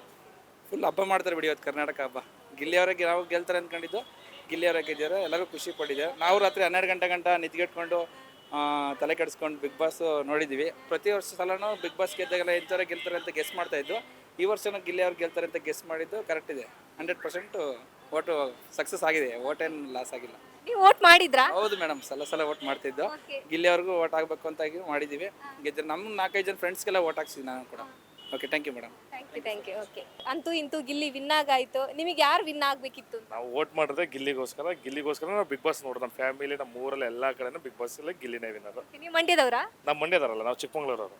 ಫುಲ್ ಹಬ್ಬ ಮಾಡ್ತಾರೆ ಬಿಡಿ ಇವತ್ತು ಕರ್ನಾಟಕ ಹಬ್ಬ. ಗಿಲ್ಲಿ ಅವರಿಗೆ ನಾವು ಗೆಲ್ತಾರೆ ಅಂದ್ಕೊಂಡಿದ್ದು, ಗಿಲ್ಲಿ ಅವರೇ ಗೆದ್ದಿದ್ದಾರೆ. ಎಲ್ಲರೂ ಖುಷಿ ಪಟ್ಟಿದ್ದಾರೆ. ನಾವು ರಾತ್ರಿ 12 ಗಂಟೆ ನಿದ್ಗೆಟ್ಕೊಂಡು ತಲೆ ಕೆಡಿಸ್ಕೊಂಡು ಬಿಗ್ ಬಾಸ್ ನೋಡಿದ್ದೀವಿ. ಪ್ರತಿ ಸಲನೂ ಬಿಗ್ ಬಾಸ್ ಗೆದ್ದಾಗೆಲ್ಲ ಇಂಥವ್ರೆ ಗೆಲ್ತಾರೆ ಅಂತ ಗೆಸ್ ಮಾಡ್ತಾ ಇದ್ದು. ಈ ವರ್ಷನೂ ಗಿಲ್ಲಿ ಅವ್ರು ಗೆಲ್ತಾರೆ ಅಂತ ಗೆಸ್ ಮಾಡಿದ್ದು ಕರೆಕ್ಟ್ ಇದೆ. 100% ಓಟು ಸಕ್ಸಸ್ ಆಗಿದೆ, ಓಟೇನು ಲಾಸ್ ಆಗಿಲ್ಲ. ನೀವು ವೋಟ್ ಮಾಡಿದ್ರಾ? ಹೌದು ಮೇಡಮ್, ಸಲ ಓಟ್ ಮಾಡ್ತಿದ್ದು. ಗಿಲ್ಲಿ ಅವ್ರಿಗೂ ಓಟ್ ಆಗಬೇಕು ಅಂತ ಮಾಡಿದ್ದೀವಿ, ಗೆದ್ದರೆ. ನಮ್ಮ 4-5 ಜನ ಫ್ರೆಂಡ್ಸ್ಗೆಲ್ಲ ಓಟ್ ಹಾಕ್ಸಿದ್ವಿ ನಾನು ಕೂಡ. Okay, thank you madam. Thank you. Okay, ಅಂತೂ ಇಂತೂ ಗಿಲ್ಲಿ ವಿನ್ ಆಗಾಯ್ತು. ನಿಮಗೆ ಯಾರು ವಿನ್ ಆಗಬೇಕಿತ್ತು? ನಾವು ವೋಟ್ ಮಾಡಿದ್ರೆ ಗಿಲ್ಲಿಗೋಸ್ಕರ ನಾವು ಬಿಗ್ ಬಾಸ್ ನೋಡೋದು. ನಮ್ಮ ಫ್ಯಾಮಿಲಿ, ನಮ್ಮ ಊರಲ್ಲಿ ಎಲ್ಲ ಕಡೆನೂ ಬಿಗ್ ಬಾಸ್ ಎಲ್ಲ ಗಿಲ್ಲಿನೇ ವಿನ್ನರ್. ನೀವು ಮಂಡ್ಯದವರಾ? ನಮ್ಮ ಮಂಡ್ಯದವರಲ್ಲ, ನಾವು ಚಿಕ್ಕಮಂಗ್ಳೂರವರು.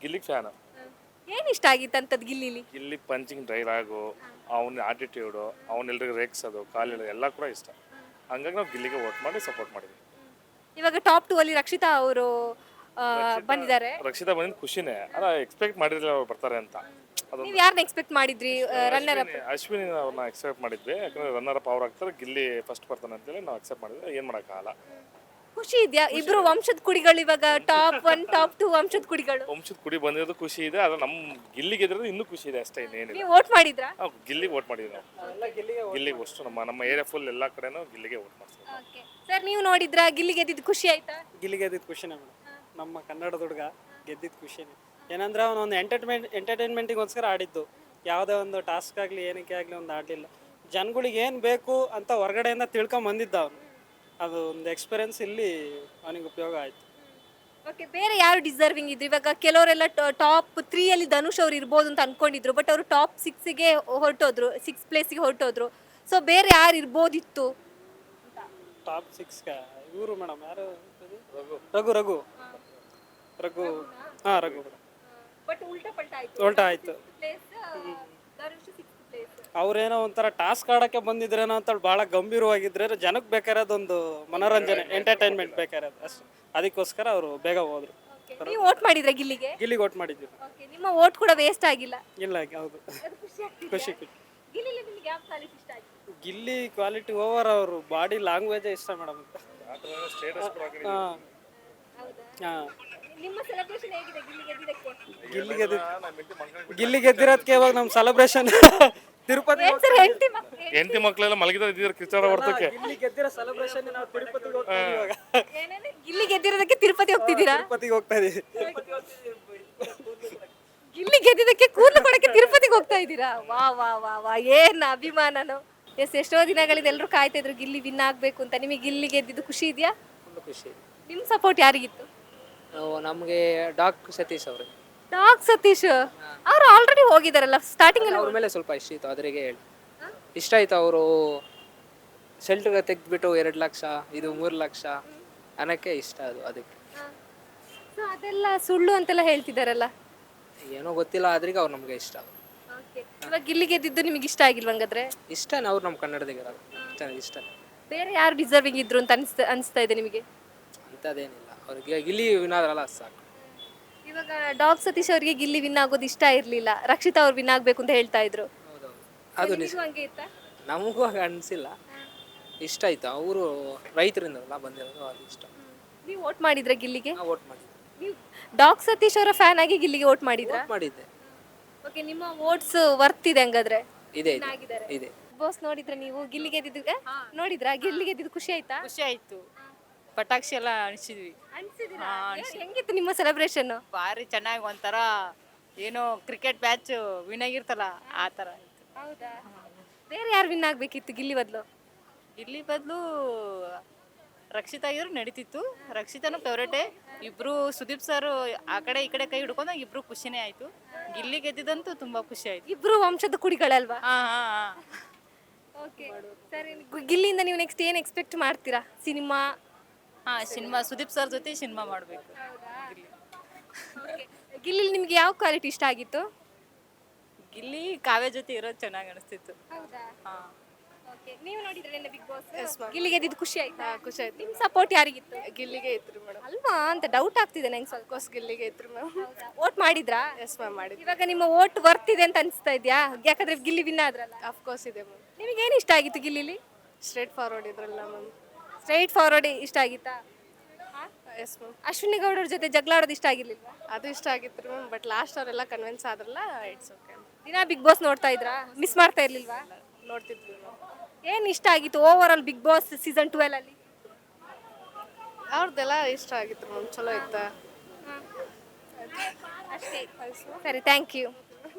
ಗಿಲ್ಲಿಗೆ ಫ್ಯಾನ್. ಏನು ಇಷ್ಟ ಆಗಿತ್ತು ಅಂತದ್ದು ಗಿಲ್ಲಿಲಿ? ಗಿಲ್ಲಿ ಪಂಚಿಂಗ್ ಡೈಲಾಗು, ಅವನ ಆಟಿಟ್ಯೂಡು, ಅವನೆಲ್ಲರಿಗೂ ರೇಗ್ಸೋದು, ಕಾಲಿಡೋದು ಎಲ್ಲ ಕೂಡ ಇಷ್ಟ. ಹಂಗಾಗಿ ನಾವು ಗಿಲ್ಲಿಗೆ ವೋಟ್ ಮಾಡಿ ಸಪೋರ್ಟ್ ಮಾಡಿದ್ವಿ. ಇವಾಗ ಟಾಪ್ 2 ಅಲ್ಲಿ ರಕ್ಷಿತಾ ಅವರು ಬಂದಿದ್ದಾರೆ. ರಕ್ಷಿತಾ ಬಂದಿದ್ದು ಖುಷಿನೇ. ಅಲ್ಲ, ಎಕ್ಸ್ಪೆಕ್ಟ್ ಮಾಡಿರಲಿಲ್ಲ ಅವ್ರು ಬರ್ತಾರೆ ಅಂತ. ನೀವು ಯಾರನ್ನ ಎಕ್ಸ್ಪೆಕ್ಟ್ ಮಾಡಿದ್ರಿ ರನ್ನರ್ ಅಪ್? ಅಶ್ವಿನಿ ಅವ್ರನ್ನ ಎಕ್ಸೆಪ್ಟ್ ಮಾಡಿದ್ವಿ. ಯಾಕಂದ್ರೆ ರನ್ನರ್ ಅಪ್ ಅವ್ರು ಆಗ್ತಾರೆ, ಗಿಲ್ಲಿ ಫಸ್ಟ್ ಬರ್ತಾನೆ ಅಂತೇಳಿ ನಾವು ಎಕ್ಸೆಪ್ಟ್ ಮಾಡಿದ್ವಿ. ಏನು ಮಾಡೋಕ್ಕಾಗಲ್ಲ. ಖುಷಿ ಇದೆಯಾ? ಇಬ್ರು ವಂಶದ ಕುಡಿಗಳು ಇವಾಗ ಟಾಪ್ 1 ಟಾಪ್ 2 ವಂಶದ ಕುಡಿಗಳು. ವಂಶದ ಕುಡಿ ಬಂದಿರೋದು ಖುಷಿ ಇದೆ. ಆದ್ರೆ ನಮ್ಮ ಗಿಲ್ಲಿಗೆ ಇದ್ರದ್ದು ಇನ್ನೂ ಖುಷಿ ಇದೆ ಅಷ್ಟೇ, ಇನ್ನೇನಿಲ್ಲ. ನೀವು ವೋಟ್ ಮಾಡಿದ್ರಾ? ಗಿಲ್ಲಿಗೆ ವೋಟ್ ಮಾಡಿದ್ವಿ ನಾವು. ಗಿಲ್ಲಿಗೆ ಅಷ್ಟು ನಮ್ಮ ಏರಿಯಾ ಫುಲ್ ಎಲ್ಲ ಕಡೆನೂ ಗಿಲ್ಲಿಗೆ ವೋಟ್ ಮಾಡ್ತೀವಿ. ಸರ್, ನೀವು ನೋಡಿದ್ರಾ? ಗಿಲ್ಲಿ ಗೆದ್ದಿದ್ದು ಖುಷಿ ಆಯ್ತಾ? ಗಿಲ್ಲಿ ಗೆದ್ದಿದ್ದು ಖುಷಿನೇ ಮೇಡಮ್. ನಮ್ಮ ಕನ್ನಡದ ಹುಡುಗ ಗೆದ್ದಿದ್ದು ಖುಷಿನೇ. ಏನಂದ್ರೆ ಅವನೊಂದು ಎಂಟರ್ಟೈನ್ಮೆಂಟಿಗೋಸ್ಕರ ಆಡಿದ್ದು. ಯಾವುದೇ ಒಂದು ಟಾಸ್ಕ್ ಆಗಲಿ ಏನಕ್ಕೆ ಆಗಲಿ ಒಂದು ಆಡಲಿಲ್ಲ. ಜನಗಳಿಗೆ ಏನು ಬೇಕು ಅಂತ ಹೊರಗಡೆಯಿಂದ ತಿಳ್ಕೊಂಬಂದಿದ್ದ ಅವನು. ಅದು ಒಂದು ಎಕ್ಸ್ಪೀರಿಯನ್ಸ್ ಇಲ್ಲಿ ಅವನಿಗೆ ಉಪಯೋಗ ಆಯಿತು. ಓಕೆ, ಬೇರೆ ಯಾರು ಡಿಸರ್ವಿಂಗ್ ಇದ್ರು? ಇವಾಗ ಕೆಲವರೆಲ್ಲ ಟಾಪ್ 3 ಅಲ್ಲಿ ಧನುಷ್ ಅವ್ರು ಇರ್ಬೋದು ಅಂತ ಅನ್ಕೊಂಡಿದ್ರು. ಬಟ್ ಅವರು ಟಾಪ್ 6ಗೆ ಹೊರಟೋದ್ರು, 6th ಪ್ಲೇಸ್ಗೆ ಹೊರಟೋದ್ರು. ಸೊ ಬೇರೆ ಯಾರು ಇರ್ಬೋದಿತ್ತು? ಟಾಪ್ 6ಗೆ ಇವರು ಮೇಡಮ್ ಯಾರು? ರಘು ಹಾಂ, ರಘು. ಬಟ್ ಉಲ್ಟಾ ಆಯಿತು. ಅವ್ರೇನೋ ಒಂಥರ ಟಾಸ್ಕ್ ಆಡೋಕ್ಕೆ ಬಂದಿದ್ರೇನೋ ಅಂತ ಭಾಳ ಗಂಭೀರವಾಗಿದ್ರೆ, ಜನಕ್ಕೆ ಬೇಕಾರೋದೊಂದು ಮನೋರಂಜನೆ, ಎಂಟರ್ಟೈನ್ಮೆಂಟ್ ಬೇಕಾರೋದು ಅಷ್ಟು. ಅದಕ್ಕೋಸ್ಕರ ಅವರು ಬೇಗ ಹೋದ್ರು. ನೀವು ವೋಟ್ ಮಾಡಿದ್ರೆ ಗಿಲ್ಲಿಗೆ? ಗಿಲ್ಲಿಗೆ ವೋಟ್ ಮಾಡಿದ್ವಿ. ನಿಮ್ಮ ವೋಟ್ ಕೂಡ ವೇಸ್ಟ್ ಆಗಿಲ್ಲ? ಇಲ್ಲ, ಹೌದು, ಖುಷಿ. Gilli quality over. ಅವರು ಬಾಡಿ ಲ್ಯಾಂಗ್ವೇಜೇ ಇಷ್ಟ ಮೇಡಮ್. ಹಾಂ, ಗಿಲ್ಲಿ ಗೆದ್ದಿರೋದಕ್ಕೆ ಇವಾಗ ನಮ್ಮ ಸೆಲೆಬ್ರೇಷನ್ ತಿರುಪತಿ. ಹೆಂಡತಿ ಮಕ್ಕಳೆಲ್ಲ ಮಲಗಿದ್ರೆ ಕಿರ್ಚಾರ ಹೊರತಕ್ಕೆ ಗಿಲ್ಲಿ ಗೆದ್ದಿರೋ ಸೆಲೆಬ್ರೇಷನ್ ನಾವು ತಿರುಪತಿಗೆ ಹೋಗ್ತೀವಿ ಇವಾಗ. ಗಿಲ್ಲಿ ಗೆದ್ದಿರೋದಕ್ಕೆ ತಿರುಪತಿ ಹೋಗ್ತಿದ್ದೀರಾ? ತಿರುಪತಿಗೆ ಹೋಗ್ತಾ ಇದೀವಿ. ಗಿಲ್ಲಿ ಗೆದ್ದಿದ್ದಕ್ಕೆ ಕೂದಲು ಕೊಡಕ್ಕೆ ತಿರುಪತಿಗೆ ಹೋಗ್ತಾ ಇದ್ದೀರಾ? ವಾ ವಾ ವಾ ವಾ, ಏನ್ ಅಭಿಮಾನನು. ಎಷ್ಟೋ ದಿನಗಳಿಂದ ಎಲ್ಲರೂ ಕಾಯ್ತಾ ಇದ್ರು ಗಿಲ್ಲಿ ವಿನ್ ಆಗ್ಬೇಕು ಅಂತ. ನಿಮಗೆ ಗಿಲ್ಲಿ ಗೆದ್ದಿದ್ದು ಖುಷಿ ಇದೆಯಾ? ಖುಷಿ. ನಿಮ್ ಸಪೋರ್ಟ್ ಯಾರಿಗಿತ್ತು? ನಮಗೆ ಡಾಕ್ ಸತೀಶ್ ಅವರು. ಡಾಕ್ ಸತೀಶ್ ಅವ್ರು ಆಲ್ರೆಡಿ ಹೋಗಿದಾರಲ್ಲ ಸ್ಟಾರ್ಟಿಂಗ್ ಅಲ್ಲಿ. ಅವ್ರ ಮೇಲೆ ಸ್ವಲ್ಪ ಇಷ್ಟ ಇತ್ತು, ಅದ್ರಿಗೆ ಹೇಳಿ ಇಷ್ಟ ಆಯ್ತು. ಅವರು ಶೆಲ್ಟರ್ಗೆ ತೆಗೆದ್ಬಿಟ್ಟು 2 ಲಕ್ಷ, ಇದು 3 ಲಕ್ಷ ಅನ್ನಕ್ಕೆ ಇಷ್ಟ. ಅದಕ್ಕೆ ಅದೆಲ್ಲ ಸುಳ್ಳು ಅಂತೆಲ್ಲ ಹೇಳ್ತಿದಾರಲ್ಲ, ಏನೋ ಗೊತ್ತಿಲ್ಲ. ಅದ್ರಿಗೆ ಅವ್ರು ನಮಗೆ ಇಷ್ಟ. ಇವಾಗ ಗಿಲ್ಲಿ ಗೆದ್ದಿದ್ದು ನಿಮಗೆ ಇಷ್ಟ ಆಗಿಲ್ವ? ಹಂಗಾದ್ರೆ ಇಷ್ಟನೇ, ಅವ್ರು ನಮ್ಮ ಕನ್ನಡದಿಗೆ ಇಷ್ಟ. ಬೇರೆ ಯಾರು ಡಿಸರ್ವಿಂಗ್ ಇದ್ರು ಅಂತ ಅನಿಸ್ತಾ ಇದೆ ನಿಮಗೆ? ಅಂಥದ್ದೇನಿಲ್ಲ, ಅವ್ರಿಗೆ ಗಿಲ್ಲಿ ವಿನಾದ್ರಲ್ಲ ಸಾಕು. ಇವಾಗ ಡಾಕ್ ಸತೀಶ್ ಅವರಿಗೆ ಗಿಲ್ಲಿ ವಿನ್ ಆಗೋದು ಇಷ್ಟ ಇರಲಿಲ್ಲ, ರಕ್ಷಿತಾ ಅವ್ರು ವಿನ್ ಆಗಬೇಕು ಅಂತ ಹೇಳ್ತಾ ಇದ್ರು. ಅದು ನಮಗೂ ಹಾಗೆ ಅನಿಸಿಲ್ಲ, ಇಷ್ಟ ಆಯ್ತು. ಅವರು ರೈತರಿಂದಲ್ಲ ಬಂದಿರೋದು, ಅದು ಇಷ್ಟ. ನೀವು ವೋಟ್ ಮಾಡಿದ್ರೆ ಗಿಲ್ಲಿಗೆ? ವೋಟ್ ಮಾಡಿದ್ದೆ. ನೀವು ಡಾಕ್ ಸತೀಶ್ ಅವರ ಫ್ಯಾನ್ ಆಗಿ ಗಿಲ್ಲಿಗೆ ವೋಟ್ ಮಾಡಿದ್ರಾ? ಮಾಡಿದ್ದೆ. ಓಕೆ, ನಿಮ್ಮ ವೋಟ್ಸ್ ವರ್ತ್ ಇದೆ ಹಂಗಾದ್ರೆ? ಇದೆ ಇದೆ. ಬಾಸ್ ನೋಡಿದ್ರೆ ನೀವು ಗಿಲ್ಲಿ ಗೆದ್ದಿದ್ದು ನೋಡಿದ್ರಾ? ಗಿಲ್ಲಿ ಗೆದ್ದಿದ್ದು ಖುಷಿ ಆಯ್ತಾ? ಖುಷಿ ಆಯ್ತು. ಪಟಾಕ್ಷಿ ಎಲ್ಲ ಅಣಿಸಿದ್ವಿ. ಹೆಂಗಿತ್ತು ನಿಮ್ಮ ಸೆಲೆಬ್ರೇಷನ್? ಭಾರಿ ಚೆನ್ನಾಗಿ, ಒಂಥರ ಏನೋ ಕ್ರಿಕೆಟ್ ಮ್ಯಾಚ್ ವಿನ್ ಆಗಿರ್ತಲ್ಲ ಆ ಥರ ಆಯ್ತು. ಹೌದಾ? ಬೇರೆ ಯಾರು ವಿನ್ ಆಗ್ಬೇಕಿತ್ತು ಗಿಲ್ಲಿ ಬದಲು? ಗಿಲ್ಲಿ ಬದಲು ರಕ್ಷಿತಾ ಆಗಿದ್ರು ನಡೀತಿತ್ತು. ರಕ್ಷಿತಾನು ಫೇವ್ರೇಟೇ. ಇಬ್ರು ಸುದೀಪ್ ಸರ್ ಆ ಕಡೆ ಈ ಕಡೆ ಕೈ ಹಿಡ್ಕೊಂಡಾಗ ಇಬ್ರು ಖುಷಿನೇ ಆಯ್ತು. ಗಿಲ್ಲಿ ಗೆದ್ದಿದಂತೂ ತುಂಬಾ ಖುಷಿ ಆಯ್ತು. ಇಬ್ರು ವಂಶದ ಕುಡಿಗಳಲ್ವಾ? ಹಾ ಹಾ ಹಾ. ಓಕೆ ಸರಿ, ಗಿಲ್ಲಿಯಿಂದ ನೀವು ನೆಕ್ಸ್ಟ್ ಏನು ಎಕ್ಸ್ಪೆಕ್ಟ್ ಮಾಡ್ತೀರಾ? ಸಿನಿಮಾ? ಹಾ, ಸಿನಿಮಾ ಸುದೀಪ್ ಸರ್ ಜೊತೆ ಸಿನಿಮಾ ಮಾಡಬೇಕು. ಗಿಲ್ಲಿ ನಿಮ್ಗೆ ಯಾವ ಕ್ವಾಲಿಟಿ ಇಷ್ಟ ಆಗಿತ್ತು? ಗಿಲ್ಲಿ ಕಾವ್ಯ ಜೊತೆ ಇರೋದು ಚೆನ್ನಾಗಿ ಅನಿಸ್ತಿತ್ತು. ಹಾ. ಓಕೆ, ನೀವು ನೋಡಿದ್ರೆ ನಿನ್ನೆ Bigg boss? Yes, ma'am. Gilli ಗೆದ್ದಿದ್ದು ಖುಷಿ ಆಯ್ತಾ? ಖುಷಿ ಆಯ್ತು. ನಿಮ್ ಸಪೋರ್ಟ್ ಯಾರಿಗಿತ್ತು? ಗಿಲ್ಲಿಗೆ ಇತ್ತು ಮೇಡಮ್. ಅಲ್ವಾ ಅಂತ ಡೌಟ್ ಆಗ್ತಿದೆ ನಂಗೆ ಸ್ವಲ್ಪ. ಗಿಲ್ಲಿಗೆ ಇತ್ತು ಮ್ಯಾಮ್. ವೋಟ್ ಮಾಡಿದ್ರಾ? ಎಸ್ ಮ್ಯಾಮ್ ಮಾಡಿದ್ವಿ. ಇವಾಗ ನಿಮ್ಮ ವೋಟ್ ವರ್ತಿದೆ ಅಂತ ಅನಿಸ್ತಾ ಇದೆಯಾ? ಯಾಕಂದ್ರೆ ಗಿಲ್ಲಿ ವಿನ್ ಆದ್ರಲ್ಲ. ಅಫ್ಕೋರ್ಸ್ ಇದೆ ಮ್ಯಾಮ್. ನಿಮಗೆ ಏನು ಇಷ್ಟ ಆಗಿತ್ತು ಗಿಲ್ಲಿಲಿ? ಸ್ಟ್ರೇಟ್ ಫಾರ್ವರ್ಡ್ ಇದ್ರಲ್ಲ ಮ್ಯಾಮ್. ಸ್ಟ್ರೈಟ್ ಫಾರ್ವರ್ಡ್ ಇಷ್ಟ ಆಗಿತ್ತಾ? Yes ma'am. ಅಶ್ವಿನಿ ಗೌಡರ ಜೊತೆ ಜಗಳ ಆಡೋದು ಇಷ್ಟ ಆಗಿರ್ಲಿಲ್ವಾ? ಅದು ಇಷ್ಟ ಆಗಿತ್ತು ಮ್ಯಾಮ್. ಬಟ್ ಲಾಸ್ಟ್ ಅವರೆಲ್ಲ ಕನ್ವಿನ್ಸ್ ಆದ್ರಲ್ಲ, ಇಟ್ಸ್ ಓಕೆ. ದಿನ ಬಿಗ್ ಬಾಸ್ ನೋಡ್ತಾ ಇದ್ರಾ? ಮಿಸ್ ಮಾಡ್ತಾ ಇರ್ಲಿಲ್ವಾ? ನೋಡ್ತಿದ್ವಿ ಮ್ಯಾಮ್. ಏನ್ ಇಷ್ಟ ಆಗಿತ್ತು overall Bigg Boss season 12 ಅಲ್ಲಿ? ಅವ್ರದ್ದೆಲ್ಲ ಇಷ್ಟ ಆಗಿತ್ತು ಮ್ಯಾಮ್. ಚಲೋ ಇತ್ತು. ಸರಿ, ಥ್ಯಾಂಕ್ ಯು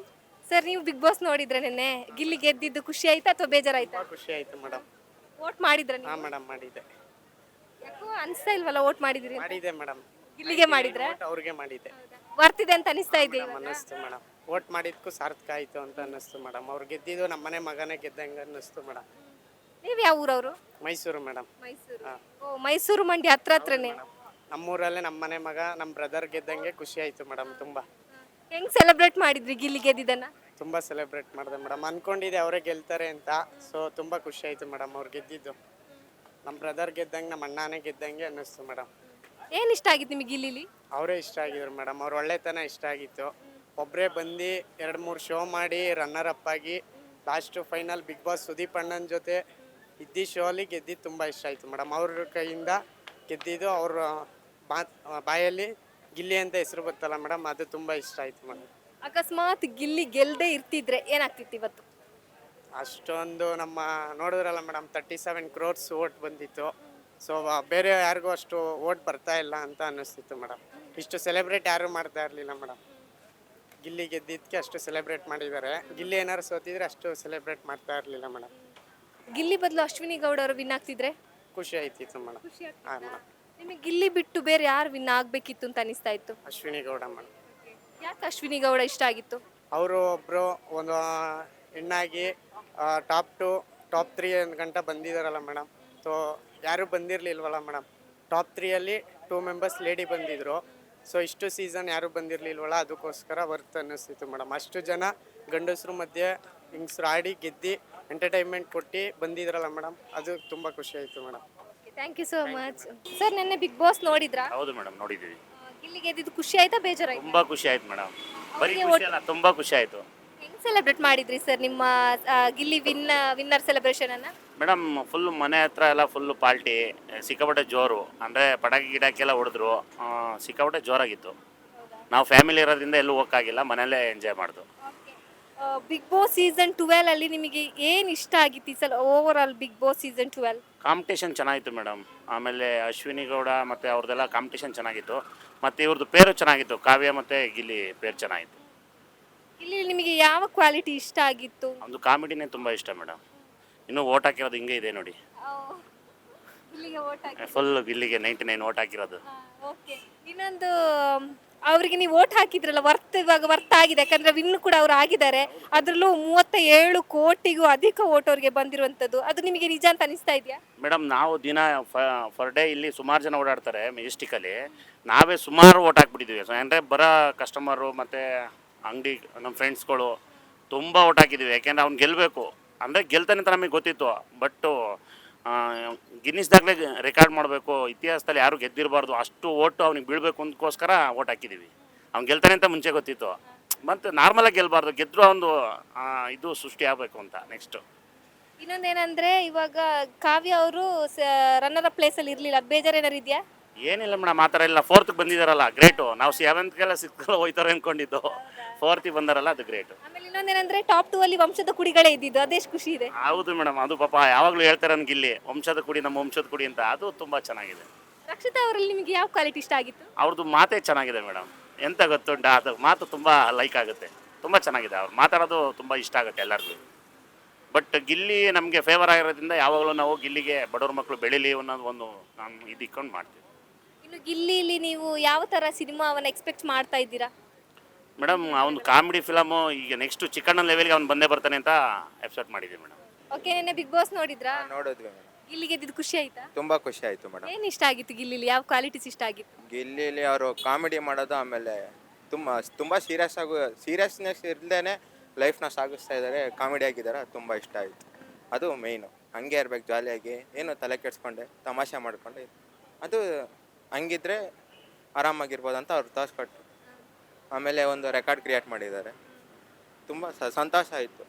ಸರ್. ನೀವು ಬಿಗ್ ಬಾಸ್ ನೋಡಿದ್ರೆ ನಿನ್ನೆ ಗಿಲ್ಲಿ ಗೆದ್ದಿದ್ದು ಖುಷಿ ಆಯ್ತಾ ಅಥವಾ ಬೇಜಾರಾಯ್ತಾ? ಖುಷಿ ಆಯ್ತು ಮೇಡಮ್. ವೋಟ್ ಮಾಡಿದ್ರ ಹಾ ಮೇಡಮ್, ಮಾಡಿದ್ದೆ. ಯಾಕೋ ಅನಿಸ್ತಾ ಇಲ್ವಲ್ಲ ವೋಟ್ ಮಾಡಿದ್ರಿ ಅಂತ? ಮಾಡಿದೆ ಮೇಡಮ್. ಗಿಲ್ಲಿಗೆ ಮಾಡಿದ್ರ? ಅವ್ರಿಗೆ ಮಾಡಿದ್ದೆ. ಬರ್ತಿದೆ ಅಂತ ಅನಿಸ್ತಾ ಇದೆ ಇವಾಗ? ಅನ್ನಿಸ್ತು ಮೇಡಮ್. ವೋಟ್ ಮಾಡಿದ್ಕು ಸಾರ್ಥಕ ಆಯ್ತು ಅಂತ ಅನ್ನಿಸ್ತು ಮೇಡಮ್. ಅವ್ರು ಗೆದ್ದಿದ್ದು ನಮ್ಮನೆ ಮಗನೇ ಗೆದ್ದಂಗೆ ಅನ್ನಿಸ್ತು ಮೇಡಮ್. ನೀವು ಯಾವ ಊರವರು? ಮೈಸೂರು ಮೇಡಮ್. ಮೈಸೂರು. ಹಾ. ಓ, ಮೈಸೂರು ಮಂಡ್ಯ ಹತ್ರನೇ. ನಮ್ಮೂರಲ್ಲೇ ನಮ್ಮನೆ ಮಗ ನಮ್ಮ ಬ್ರದರ್ ಗೆದ್ದಂಗೆ ಖುಷಿ ಆಯ್ತು ಮೇಡಮ್. ತುಂಬಾ ಹೆಂಗ್ ಸೆಲೆಬ್ರೇಟ್ ಮಾಡಿದ್ರಿ ಗಿಲ್ಲಿ ಗೆದ್ದಿದ್ದನ್ನ? ತುಂಬಾ ಸೆಲೆಬ್ರೇಟ್ ಮಾಡಿದೆ ಮೇಡಮ್. ಅನ್ಕೊಂಡಿದ್ದೆ ಅವರೇ ಗೆಲ್ತಾರೆ ಅಂತ. ಸೊ ತುಂಬಾ ಖುಷಿ ಆಯ್ತು ಮೇಡಮ್ ಅವ್ರು ಗೆದ್ದಿದ್ದು. ನಮ್ಮ ಬ್ರದರ್ ಗೆದ್ದಂಗೆ ನಮ್ಮ ಅಣ್ಣನೇ ಗೆದ್ದಂಗೆ ಅನ್ನಿಸ್ತು ಮೇಡಮ್. ಏನ್ ಇಷ್ಟ ಆಗಿತ್ತು ನಿಮಗೆ ಗಿಲ್ಲಿಲಿ? ಅವರೇ ಇಷ್ಟ ಆಗಿದ್ರು ಮೇಡಮ್. ಅವ್ರ ಒಳ್ಳೆತನ ಇಷ್ಟ ಆಗಿತ್ತು. ಒಬ್ಬರೇ ಬಂದು 2-3 ಶೋ ಮಾಡಿ ರನ್ನರ್ ಅಪ್ ಆಗಿ last final Bigg Boss Sudeep ಅಣ್ಣನ ಜೊತೆ ಇದ್ದಿ ಶೋ ಅಲ್ಲಿ ಗೆದ್ದಿದ್ದು ತುಂಬ ಇಷ್ಟ ಆಯಿತು ಮೇಡಮ್. ಅವ್ರ ಕೈಯಿಂದ ಗೆದ್ದಿದ್ದು ಅವ್ರ ಬಾಯಲ್ಲಿ ಗಿಲ್ಲಿ ಅಂತ ಹೆಸರು ಬರ್ತಲ್ಲ ಮೇಡಮ್, ಅದು ತುಂಬ ಇಷ್ಟ ಆಯಿತು ಮೇಡಮ್. ಅಕಸ್ಮಾತ್ ಗಿಲ್ಲಿ ಗೆಲ್ದೇ ಇರ್ತಿದ್ರೆ ಏನಾಗ್ತಿತ್ತು ಇವತ್ತು? ಅಷ್ಟೊಂದು ನಮ್ಮ ನೋಡಿದ್ರಲ್ಲ ಮೇಡಮ್, 37 crores ಓಟ್ ಬಂದಿತ್ತು. ಸೊ ಬೇರೆ ಯಾರಿಗೂ ಅಷ್ಟು ಓಟ್ ಬರ್ತಾ ಇಲ್ಲ ಅಂತ ಅನ್ನಿಸ್ತಿತ್ತು ಮೇಡಮ್. ಇಷ್ಟು ಸೆಲೆಬ್ರೇಟ್ ಯಾರೂ ಮಾಡ್ತಾ ಇರಲಿಲ್ಲ ಮೇಡಮ್. ಗಿಲ್ಲಿ ಗೆದ್ದಿದ್ದಕ್ಕೆ ಅಷ್ಟು ಸೆಲೆಬ್ರೇಟ್ ಮಾಡಿದ್ದಾರೆ. ಗಿಲ್ಲಿ ಏನಾರು ಸೋತಿದ್ರೆ ಅಷ್ಟು ಸೆಲೆಬ್ರೇಟ್ ಮಾಡ್ತಾ ಇರಲಿಲ್ಲ ಮೇಡಮ್. ಗಿಲ್ಲಿ ಬದಲು ಅಶ್ವಿನಿ ಗೌಡ ಅವರು ವಿನ್ ಆಗ್ತಿದ್ರೆ ಖುಷಿ ಆಯ್ತಿತ್ತು ಮೇಡಮ್. ಹಾಂ ಮೇಡಮ್. ನಿಮಗೆ ಗಿಲ್ಲಿ ಬಿಟ್ಟು ಬೇರೆ ಯಾರು ವಿನ್ ಆಗ್ಬೇಕಿತ್ತು ಅಂತ ಅನಿಸ್ತಾ ಇತ್ತು? ಅಶ್ವಿನಿ ಗೌಡ ಮೇಡಮ್. ಯಾಕೆ ಅಶ್ವಿನಿ ಗೌಡ ಇಷ್ಟ ಆಗಿತ್ತು? ಅವರು ಒಬ್ಬರು ಒಂದು ಹೆಣ್ಣಾಗಿ ಟಾಪ್ 2 ಟಾಪ್ 3 ಗಂಟ ಬಂದಿದ್ದಾರಲ್ಲ ಮೇಡಮ್. ಸೊ ಯಾರೂ ಬಂದಿರಲಿಲ್ವಲ್ಲ ಮೇಡಮ್. ಟಾಪ್ 3ಅಲ್ಲಿ 2 ಮೆಂಬರ್ಸ್ ಲೇಡಿ ಬಂದಿದ್ರು. ಸೊ ಇಷ್ಟು ಸೀಸನ್ ಯಾರೂ ಬಂದಿರಲಿಲ್ವಲ್ಲ, ಅದಕ್ಕೋಸ್ಕರ ವರ್ತ್ ಅನ್ನಿಸ್ತಿತ್ತು ಮೇಡಮ್. ಅಷ್ಟು ಜನ ಗಂಡಸರು ಮಧ್ಯೆ ಹಿಂಗ್ಸ್ರು ಆಡಿ ಗೆದ್ದು ಎಂಟರ್ಟೈನ್ಮೆಂಟ್ ಕೊಟ್ಟು ಬಂದಿದ್ರಲ್ಲ ಮೇಡಮ್, ಅದು ತುಂಬ ಖುಷಿ ಆಯಿತು madam. Thank you so much sir. ನಿನ್ನೆ ಬಿಗ್ ಬಾಸ್ ನೋಡಿದ್ರಾ? ಹೌದು ಮೇಡಮ್, ನೋಡಿದ್ದೀವಿ. ಗಿಲ್ಲಿ ಗೆದ್ದಿದ್ದು ಖುಷಿ ಆಯ್ತಾ ಬೇಜಾರಾಯ್ತಾ? ತುಂಬಾ ಖುಷಿ ಆಯ್ತು ಮೇಡಮ್. ಬರೀ ಅವ್ರಿಗೆ ಖುಷಿ ಅಲ್ಲ, ತುಂಬಾ ಖುಷಿ ಆಯ್ತು ಹೆಂಗ್ ಸೆಲೆಬ್ರೇಟ್ ಮಾಡಿದ್ರಿ ಸರ್ ನಿಮ್ಮ ಗಿಲ್ಲಿ ವಿನ್ನರ್ ಸೆಲೆಬ್ರೇಷನ್ ಅನ್ನ? ಮೇಡಮ್. ಫುಲ್ ಮನೆ ಹತ್ರ ಎಲ್ಲ ಫುಲ್ ಪಾರ್ಟಿ, ಸಿಕ್ಕಾಪಟ್ಟೆ ಜೋರು. ಅಂದರೆ ಪಟಾಕಿ ಗಿಡಾಕಿ ಎಲ್ಲ ಹೊಡೆದ್ರು, ಸಿಕ್ಕಾಪಟ್ಟೆ ಜೋರಾಗಿತ್ತು. ನಾವು ಫ್ಯಾಮಿಲಿ ಇರೋದ್ರಿಂದ ಎಲ್ಲೂ ಹೋಗೋಕ್ಕಾಗಿಲ್ಲ, ಮನೆಯಲ್ಲೇ ಎಂಜಾಯ್ ಮಾಡಿದ್ವು. ಬಿಗ್ ಬಾಸ್ ಸೀಸನ್ 12 ಅಲ್ಲಿ ನಿಮಗೆ ಏನು ಇಷ್ಟ ಆಗಿತ್ತು ಈ ಸಲ overall Bigg Boss season 12? Competition ಚೆನ್ನಾಗಿತ್ತು ಮೇಡಮ್. ಆಮೇಲೆ ಅಶ್ವಿನಿ ಗೌಡ ಮತ್ತು ಅವ್ರದ್ದೆಲ್ಲ ಕಾಂಪಿಟೇಷನ್ ಚೆನ್ನಾಗಿತ್ತು. ಮತ್ತು ಇವ್ರದ್ದು ಪೇರು ಚೆನ್ನಾಗಿತ್ತು, ಕಾವ್ಯ ಮತ್ತು ಗಿಲ್ಲಿ ಪೇರು ಚೆನ್ನಾಗಿತ್ತು. ಇಲ್ಲಿ ನಿಮಗೆ ಯಾವ ಕ್ವಾಲಿಟಿ ಇಷ್ಟ ಆಗಿತ್ತು? ಒಂದು ಕಾಮಿಡಿನೇ ತುಂಬ ಇಷ್ಟ ಮೇಡಮ್. ಇನ್ನೂ ಓಟ್ ಹಾಕಿರೋದು ಹಿಂಗೆ ಇದೆ ನೋಡಿ, ಫುಲ್ ಗಿಲ್ಲಿಗೆ 99 ಓಟ್ ಹಾಕಿರೋದು. ಓಕೆ, ಇನ್ನೊಂದು ಅವರಿಗೆ ನೀವು ಓಟ್ ಹಾಕಿದ್ರಲ್ಲ, ಇವಾಗ ವರ್ತ್ ಆಗಿದೆ, ಯಾಕಂದ್ರೆ ವಿನ್ ಕೂಡ ಅವ್ರು ಆಗಿದ್ದಾರೆ. ಅದರಲ್ಲೂ 37 ಕೋಟಿಗೂ ಅಧಿಕ ಓಟ್ ಅವ್ರಿಗೆ ಬಂದಿರುವಂಥದ್ದು, ಅದು ನಿಮಗೆ ನಿಜ ಅಂತ ಅನಿಸ್ತಾ ಇದೆಯಾ? ಮೇಡಮ್, ನಾವು ದಿನ ಫರ್ ಡೇ ಇಲ್ಲಿ ಸುಮಾರು ಜನ ಓಡಾಡ್ತಾರೆ ಮೆಜೆಸ್ಟಿಕಲ್ಲಿ. ನಾವೇ ಸುಮಾರು ಓಟ್ ಹಾಕ್ಬಿಟ್ಟಿದ್ದೀವಿ. ಅಂದರೆ ಬರೋ ಕಸ್ಟಮರು ಮತ್ತು ಅಂಗಡಿ ನಮ್ಮ ಫ್ರೆಂಡ್ಸ್ಗಳು ತುಂಬ ಓಟ್ ಹಾಕಿದ್ದೀವಿ. ಯಾಕೆಂದರೆ ಅವ್ನು ಗೆಲ್ಲಬೇಕು ಅಂದರೆ ಗೆಲ್ತಾನೆ ಅಂತ ನಮಗೆ ಗೊತ್ತಿತ್ತು. ಬಟ್ಟು ಗಿನ್ನಿಸ್ದಾಗಲೇ ರೆಕಾರ್ಡ್ ಮಾಡಬೇಕು, ಇತಿಹಾಸದಲ್ಲಿ ಯಾರು ಗೆದ್ದಿರಬಾರ್ದು, ಅಷ್ಟು ಓಟು ಅವ್ನಿಗೆ ಬೀಳಬೇಕು ಅಂದಕ್ಕೋಸ್ಕರ ಓಟ್ ಹಾಕಿದ್ದೀವಿ. ಅವ್ನು ಗೆಲ್ತಾನೆ ಅಂತ ಮುಂಚೆ ಗೊತ್ತಿತ್ತು. ಮತ್ತು ನಾರ್ಮಲಾಗಿ ಗೆಲ್ಲಬಾರ್ದು, ಗೆದ್ದರೂ ಒಂದು ಇದು ಸೃಷ್ಟಿ ಆಗಬೇಕು ಅಂತ. ನೆಕ್ಸ್ಟು ಇನ್ನೊಂದೇನಂದ್ರೆ ಇವಾಗ ಕಾವ್ಯ ಅವರು ರನ್ನರ್ ಅಪ್ ಪ್ಲೇಸಲ್ಲಿ ಇರಲಿಲ್ಲ, ಅದು ಬೇಜಾರು ಏನಾರು ಇದೆಯಾ? ಏನಿಲ್ಲ ಮೇಡಮ್, ಆ ಥರ ಇಲ್ಲ. 4th ಬಂದಿದ್ದಾರಲ್ಲ, great. ನಾವು 7th 6th ಹೋಯ್ತಾರೆ ಅಂದ್ಕೊಂಡಿದ್ದು, 4th ಬಂದಾರಲ್ಲ, ಅದು ಗ್ರೇಟು. ಆಮೇಲೆ ಇನ್ನೊಂದೇನಂದ್ರೆ ಟಾಪ್ 2 ಅಲ್ಲಿ ವಂಶದ ಕುಡಿಗಳೇ ಇದ್ದಿದ್ದು, ಅದೆಷ್ಟು ಖುಷಿ ಇದೆ. ಹೌದು ಮೇಡಮ್, ಅದು ಪಾಪ ಯಾವಾಗಲೂ ಹೇಳ್ತಾರೆ ನನಗೆ ಇಲ್ಲಿ ವಂಶದ ಕುಡಿ, ನಮ್ಮ ವಂಶದ ಕುಡಿ ಅಂತ. ಅದು ತುಂಬ ಚೆನ್ನಾಗಿದೆ. ರಕ್ಷಿತಾ ಅವರಲ್ಲಿ ನಿಮಗೆ ಯಾವ ಕ್ವಾಲಿಟಿ ಇಷ್ಟ ಆಗಿತ್ತು? ಅವ್ರದ್ದು ಮಾತೇ ಚೆನ್ನಾಗಿದೆ ಮೇಡಮ್. ಎಂತ ಗೊತ್ತುಂಟಾ, ಅದು ಮಾತು ತುಂಬ ಲೈಕ್ ಆಗುತ್ತೆ, ತುಂಬ ಚೆನ್ನಾಗಿದೆ. ಅವ್ರು ಮಾತಾಡೋದು ತುಂಬ ಇಷ್ಟ ಆಗುತ್ತೆ ಎಲ್ಲರಿಗೂ. ಬಟ್ ಗಿಲ್ಲಿ ನಮಗೆ ಫೇವರ್ ಆಗಿರೋದ್ರಿಂದ ಯಾವಾಗಲೂ ನಾವು ಗಿಲ್ಲಿಗೆ ಬಡವ್ರ ಮಕ್ಕಳು ಬೆಳೀಲಿ ಅನ್ನೋದು ಒಂದು ನಾನು ಇದು ಇಟ್ಕೊಂಡು ಮಾಡ್ತೀವಿ. ಇನ್ನು ಗಿಲ್ಲಿಲಿ ನೀವು ಯಾವ ತರ ಸಿನಿಮಾವನ್ನ ಎಕ್ಸ್ಪೆಕ್ಟ್ ಮಾಡ್ತಾ ಇದ್ದೀರಾ? ಮೇಡಮ್ ಒಂದು ಕಾಮಿಡಿ ಫಿಲಮು ಈಗ ನೆಕ್ಸ್ಟ್ ಚಿಕನ್ ಲೆವೆಲ್ಗೆ ಅವ್ನು ಬಂದೇ ಬರ್ತಾನೆ ಅಂತ ಎಕ್ಸ್ಪೆಕ್ಟ್ ಮಾಡಿದ್ದೀವಿ ಮೇಡಮ್. ಓಕೆ, ನೆನ್ನೆ ಬಿಗ್ ಬಾಸ್ ನೋಡಿದ್ರಾ? ನೋಡಿದ್ವಿ ಮೇಡಮ್. ಗಿಲ್ಲಿ ಗೆದ್ದಿದ್ದು ಖುಷಿ ಆಯ್ತಾ? ತುಂಬಾ ಖುಷಿ ಆಯ್ತು ಮೇಡಮ್. ಏನ್ ಇಷ್ಟ ಆಗಿತ್ತು ಗಿಲ್ಲಿಲಿ? ಯಾವ ಕ್ವಾಲಿಟೀಸ್ ಇಷ್ಟ ಆಗಿತ್ತು? ಗಿಲ್ಲಿಲಿ ಅವರು ಕಾಮಿಡಿ ಮಾಡೋದು, ಆಮೇಲೆ ತುಂಬಾ ಸೀರಿಯಸ್ನೆಸ್ ಇಲ್ದೇನೆ ಲೈಫ್ನ ಸಾಗಿಸ್ತಾ ಇದ್ದಾರೆ, ಕಾಮಿಡಿ ಆಗಿದ್ದಾರೆ. ತುಂಬ ಇಷ್ಟ ಆಯಿತು. ಅದು ಮೇಯ್ನು. ಹಂಗೆ ಇರ್ಬೇಕು, ಜಾಲಿಯಾಗಿ, ಏನು ತಲೆ ಕೆಡಿಸ್ಕೊಂಡೆ ತಮಾಷೆ ಮಾಡ್ಕೊಂಡು, ಅದು ಹಂಗಿದ್ರೆ ಆರಾಮಾಗಿರ್ಬೋದು ಅಂತ ಅವ್ರು ತೋರಿಸ್ಕೊಟ್ರು. ಆಮೇಲೆ ಒಂದು ರೆಕಾರ್ಡ್ ಕ್ರಿಯೇಟ್ ಮಾಡಿದ್ದಾರೆ. ತುಂಬ ಸಂತೋಷ ಆಯಿತು.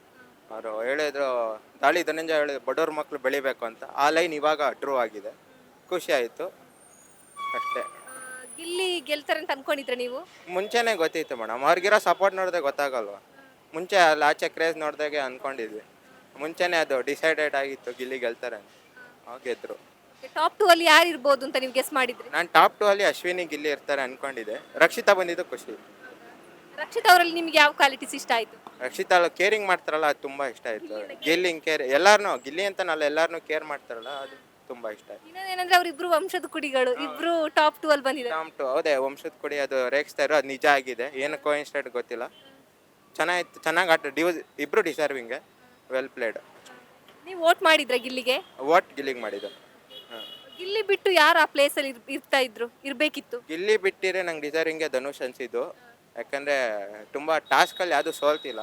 ಅವರು ಹೇಳಿದ್ರು, ದಾಳಿ ಧನಂಜಯ ಹೇಳಿದ್ರು ಬಡವ್ರ ಮಕ್ಕಳು ಬೆಳಿಬೇಕು ಅಂತ. ಆ ಲೈನ್ ಇವಾಗ ಟ್ರೂ ಆಗಿದೆ. ಖುಷಿ ಆಯಿತು ಅಷ್ಟೇ. ಗಿಲ್ಲಿ ಗೆಲ್ತಾರೆ ಅಂತ ಅನ್ಕೊಂಡಿದ್ರ ನೀವು? ಮುಂಚೆನೇ ಗೊತ್ತಿತ್ತು ಮೇಡಮ್. ಅವ್ರಿಗಿರೋ ಸಪೋರ್ಟ್ ನೋಡಿದ್ರೆ ಗೊತ್ತಾಗಲ್ವ? ಮುಂಚೆ ಅಲ್ಲಿ ಆಚೆ ಕ್ರೇಜ್ ನೋಡಿದಾಗೆ ಅಂದ್ಕೊಂಡಿದ್ವಿ. ಮುಂಚೆನೇ ಅದು ಡಿಸೈಡೆಡ್ ಆಗಿತ್ತು ಗಿಲ್ಲಿ ಗೆಲ್ತಾರೆ ಅಂತ. ಗೆದ್ರು. ಟಾಪ್ 2 ಅಲ್ಲಿ ಯಾರು ಇರ್ಬೋದು ಅಂತ ನೀವು ಗೆಸ್ ಮಾಡಿದ್ರಿ? ನಾನು ಟಾಪ್ 2 ಅಲ್ಲಿ ಅಶ್ವಿನಿ ಗಿಲ್ಲಿ ಇರ್ತಾರೆ ಅನ್ಕೊಂಡಿದ್ದೆ. ರಕ್ಷಿತಾ ಬಂದಿದ್ದು ಖುಷಿ. ರಕ್ಷಿತ್ ಅವರಲ್ಲಿ ನಿಮ್ಗೆ ಯಾವ ಕ್ವಾಲಿಟೀಸ್ ಇಷ್ಟ ಆಯ್ತು? ರಕ್ಷಿತಾ ಕೇರಿಂಗ್ ಮಾಡ್ತಾರಲ್ಲ, ಅದು ತುಂಬ ಇಷ್ಟ ಆಯಿತು. ಗಿಲ್ಲಿಂಗ್ ಕೇರ್, ಎಲ್ಲಾರನ್ನೂ ಗಿಲ್ಲಿ ಅಂತನಲ್ಲ ಎಲ್ಲಾರನ್ನೂ ಕೇರ್ ಮಾಡ್ತಾರಲ್ಲ, ಅದು ತುಂಬ ಇಷ್ಟ ಆಯ್ತು. ಇನ್ನೊಂದೇನಂದ್ರೆ ಅವ್ರಿಬ್ರು ವಂಶದ ಕುಡಿಗಳು, ಇಬ್ರು ಟಾಪ್ 2 ಅಲ್ಲಿ ಬಂದಿದ್ದಾರೆ. ಟಾಪ್ 2 ಹೌದೇ, ವಂಶದ ಕುಡಿ ಅದು ರೇಗಿಸ್ತಾ ಇರೋ, ಅದು ನಿಜ ಆಗಿದೆ. ಏನು ಕೋಇನ್ಸಿಡೆಂಟ್ ಗೊತ್ತಿಲ್ಲ. ಚೆನ್ನಾಗಿತ್ತು, ಚೆನ್ನಾಗಿ ಆಟ. ಇಬ್ರು ಡಿಸರ್ವಿಂಗ್, ವೆಲ್ ಪ್ಲೇಡ್. ನೀವು ವೋಟ್ ಮಾಡಿದ್ರ ಗಿಲ್ಲಿಗೆ? ವೋಟ್ ಗಿಲ್ಲಿಗೆ ಮಾಡಿದ್ದು. ಗಿಲ್ಲಿ ಬಿಟ್ಟು ಯಾರು ಆ ಪ್ಲೇಸ್ ಅಲ್ಲಿ ಇರ್ಬೇಕಿತ್ತು? ಗಿಲ್ಲಿ ಬಿಟ್ಟಿದ್ರೆ ನಂಗೆ ಡಿಸರ್ವಿಂಗ್ಗೆ ಧನುಷ್ ಅನ್ಸಿದ್ದು. ಯಾಕಂದರೆ ತುಂಬ ಟಾಸ್ಕಲ್ಲಿ ಯಾವುದು ಸೋಲ್ತಿಲ್ಲ.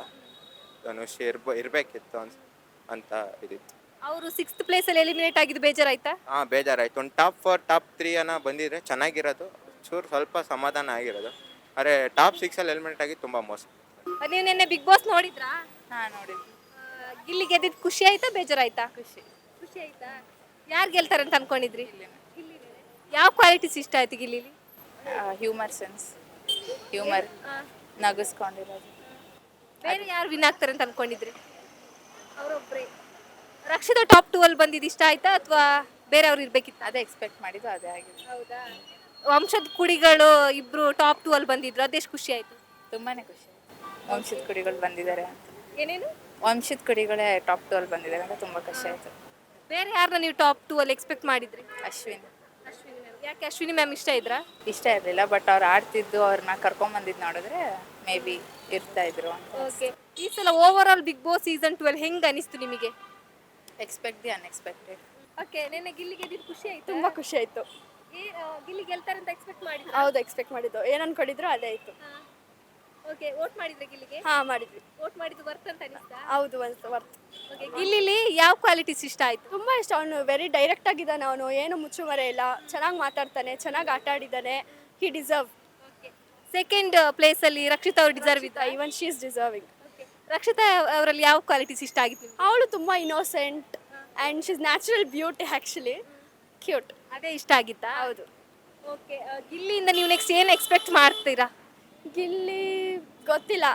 ಧನುಷ್ ಇರಬೇಕಿತ್ತು ಅಂತ ಇದಿತ್ತು. ಅವರು 6th ಪ್ಲೇಸ್ ಅಲ್ಲಿ ಎಲಿಮಿನೇಟ್ ಆಗಿದ್ದು ಬೇಜಾರಾಯ್ತಾ? ಹಾಂ, ಬೇಜಾರಾಯ್ತು. ಒಂದು ಟಾಪ್ 4 ಟಾಪ್ 3 ಅನ್ನ ಬಂದಿದ್ರೆ ಚೆನ್ನಾಗಿರೋದು, ಸ್ವಲ್ಪ ಸಮಾಧಾನ ಆಗಿರೋದು. ಆದರೆ ಟಾಪ್ 6 ಅಲ್ಲಿ ಎಲಿಮಿನೇಟ್ ಆಗಿ ತುಂಬ ಮೋಸ. ನೀವು ನಿನ್ನೆ ಬಿಗ್ ಬಾಸ್ ನೋಡಿದ್ರಾ? ಹಾ ನೋಡಿದ್ವಿ. ಗಿಲ್ಲಿ ಗೆದ್ದಿದ್ದು ಖುಷಿ ಆಯ್ತಾ ಬೇಜಾರಾಯ್ತಾ? ಖುಷಿ ಆಯ್ತಾ? ಯಾರು ಗೆಲ್ತಾರೆ ಅಂತ ಅನ್ಕೊಂಡಿದ್ರಿ? ಯಾವ ಕ್ವಾಲಿಟೀಸ್ ಇಷ್ಟ ಆಯ್ತು ಗಿಲ್ಲಿಲಿ? ಹ್ಯೂಮರ್ ಸೆನ್ಸ್, ಹ್ಯೂಮರ್, ನಗಿಸ್ಕೊಂಡಿರೋದು. ಬೇರೆ ಯಾರು ವಿನ್ ಆಗ್ತಾರೆ ಅಂತ ಅನ್ಕೊಂಡಿದ್ರಿ? ಅವರೊಬ್ಬರೇ. ರಕ್ಷಿತಾ ಟಾಪ್ 2 ಅಲ್ಲಿ ಬಂದಿದ್ದು ಇಷ್ಟ ಆಯ್ತಾ ಅಥವಾ ಬೇರೆ ಅವ್ರು ಇರ್ಬೇಕಿತ್ತು? ಅದೇ ಎಕ್ಸ್ಪೆಕ್ಟ್ ಮಾಡಿದ್ದು ಅದೇ ಆಗಿದೆ. ಹೌದಾ? ವಂಶದ ಕುಡಿಗಳು ಇಬ್ರು ಟಾಪ್ 2 ಅಲ್ಲಿ ಬಂದಿದ್ರು, ಅದೆಷ್ಟು ಖುಷಿ ಆಯ್ತು? ತುಂಬಾನೇ ಖುಷಿ. ವಂಶದ ಕುಡಿಗಳು ಬಂದಿದ್ದಾರೆ ಅಂತ. ಏನೇನು? ವಂಶದ ಕುಡಿಗಳೇ ಟಾಪ್ 2 ಅಲ್ಲಿ ಬಂದಿದ್ದಾರೆ ಅಂತ ತುಂಬಾ ಖುಷಿ ಆಯ್ತು. ಬೇರೆ ಯಾರನ್ನ ನೀವು ಟಾಪ್ 2 ಅಲ್ಲಿ ಎಕ್ಸ್ಪೆಕ್ಟ್ ಮಾಡಿದ್ರಿ? ಅಶ್ವಿನಿ. ಯಾಕೆ ಅಶ್ವಿನಿ ಮ್ಯಾಮ್ ಇಷ್ಟ ಇದ್ರಾ? ಇಷ್ಟ ಇರಲಿಲ್ಲ, ಬಟ್ ಅವ್ರು ಆಡ್ತಿದ್ದು, ಅವ್ರನ್ನ ಕರ್ಕೊಂಬಂದಿದ್ದು ನೋಡಿದ್ರೆ ಮೇ ಬಿ ಇರ್ತಾ ಇದ್ರು ಅಂತ. ಓಕೆ, ಈ ಸಲ overall Bigg Boss season 12 ಹೆಂಗ್ ಅನಿಸ್ತು ನಿಮಗೆ? Expect the unexpected. ಓಕೆ, ನೆನ್ನೆ ಗಿಲ್ಲಿ ಗೆದ್ದಿದ್ದು ಖುಷಿ ಆಯ್ತು? ತುಂಬಾ ಖುಷಿ ಆಯ್ತು. ಗಿಲ್ಲಿ ಗೆಲ್ತಾರೆ ಅಂತ ಎಕ್ಸ್ಪೆಕ್ಟ್ ಮಾಡಿದ್ರಾ? ಹೌದು, ಎಕ್ಸ್ಪೆಕ್ಟ್ ಮಾಡಿದ್ದು. ಏನ್ ಅನ್ಕೊಂಡಿದ್ರು ಅದೇ ಆಯ್ತು. ಓಕೆ, ವೋಟ್ ಮಾಡಿದ್ರೆ ಗಿಲ್ಲಿಗೆ? ಹಾ, ಮಾಡಿದ್ವಿ. ವೋಟ್ ಮಾಡಿದ್ದು ವರ್ತ್ ಅಂತ ಅನಿಸ್ತಾ? ಹೌದು, ವರ್ತ್. ಓಕೆ, ಗಿಲ್ಲಿಲಿ ಯಾವ ಕ್ವಾಲಿಟೀಸ್ ಇಷ್ಟ ಆಯ್ತು? ತುಂಬಾ ಇಷ್ಟ. ಅವನು ವೆರಿ ಡೈರೆಕ್ಟ್ ಆಗಿದ್ದಾನೆ. ಅವನು ಏನು ಮುಚ್ಚುಮರೆ ಇಲ್ಲ, ಚೆನ್ನಾಗಿ ಮಾತಾಡ್ತಾನೆ, ಚೆನ್ನಾಗಿ ಆಟ ಆಡಿದ್ದಾನೆ. ಹಿ ಡಿಸರ್ವ್. ಸೆಕೆಂಡ್ ಪ್ಲೇಸ್ ಅಲ್ಲಿ ರಕ್ಷಿತಾ ಅವರು ಡಿಸರ್ವ್ ಇದ್ದ. Even she is deserving. Rakshita ಅವರಲ್ಲಿ ಯಾವ ಕ್ವಾಲಿಟೀಸ್ ಇಷ್ಟ ಆಗಿತ್ತು? ಅವಳು ತುಂಬಾ innocent and she is natural beauty, actually cute. ಅದೇ ಇಷ್ಟ ಆಗಿತ್ತಾ? ಹೌದು. ಓಕೆ, ಗಿಲ್ಲಿಯಿಂದ ನೀವು ನೆಕ್ಸ್ಟ್ ಏನು ಎಕ್ಸ್ಪೆಕ್ಟ್ ಮಾಡ್ತೀರಾ? ಗಿಲ್ಲಿ ಗೊತ್ತಿಲ್ಲ,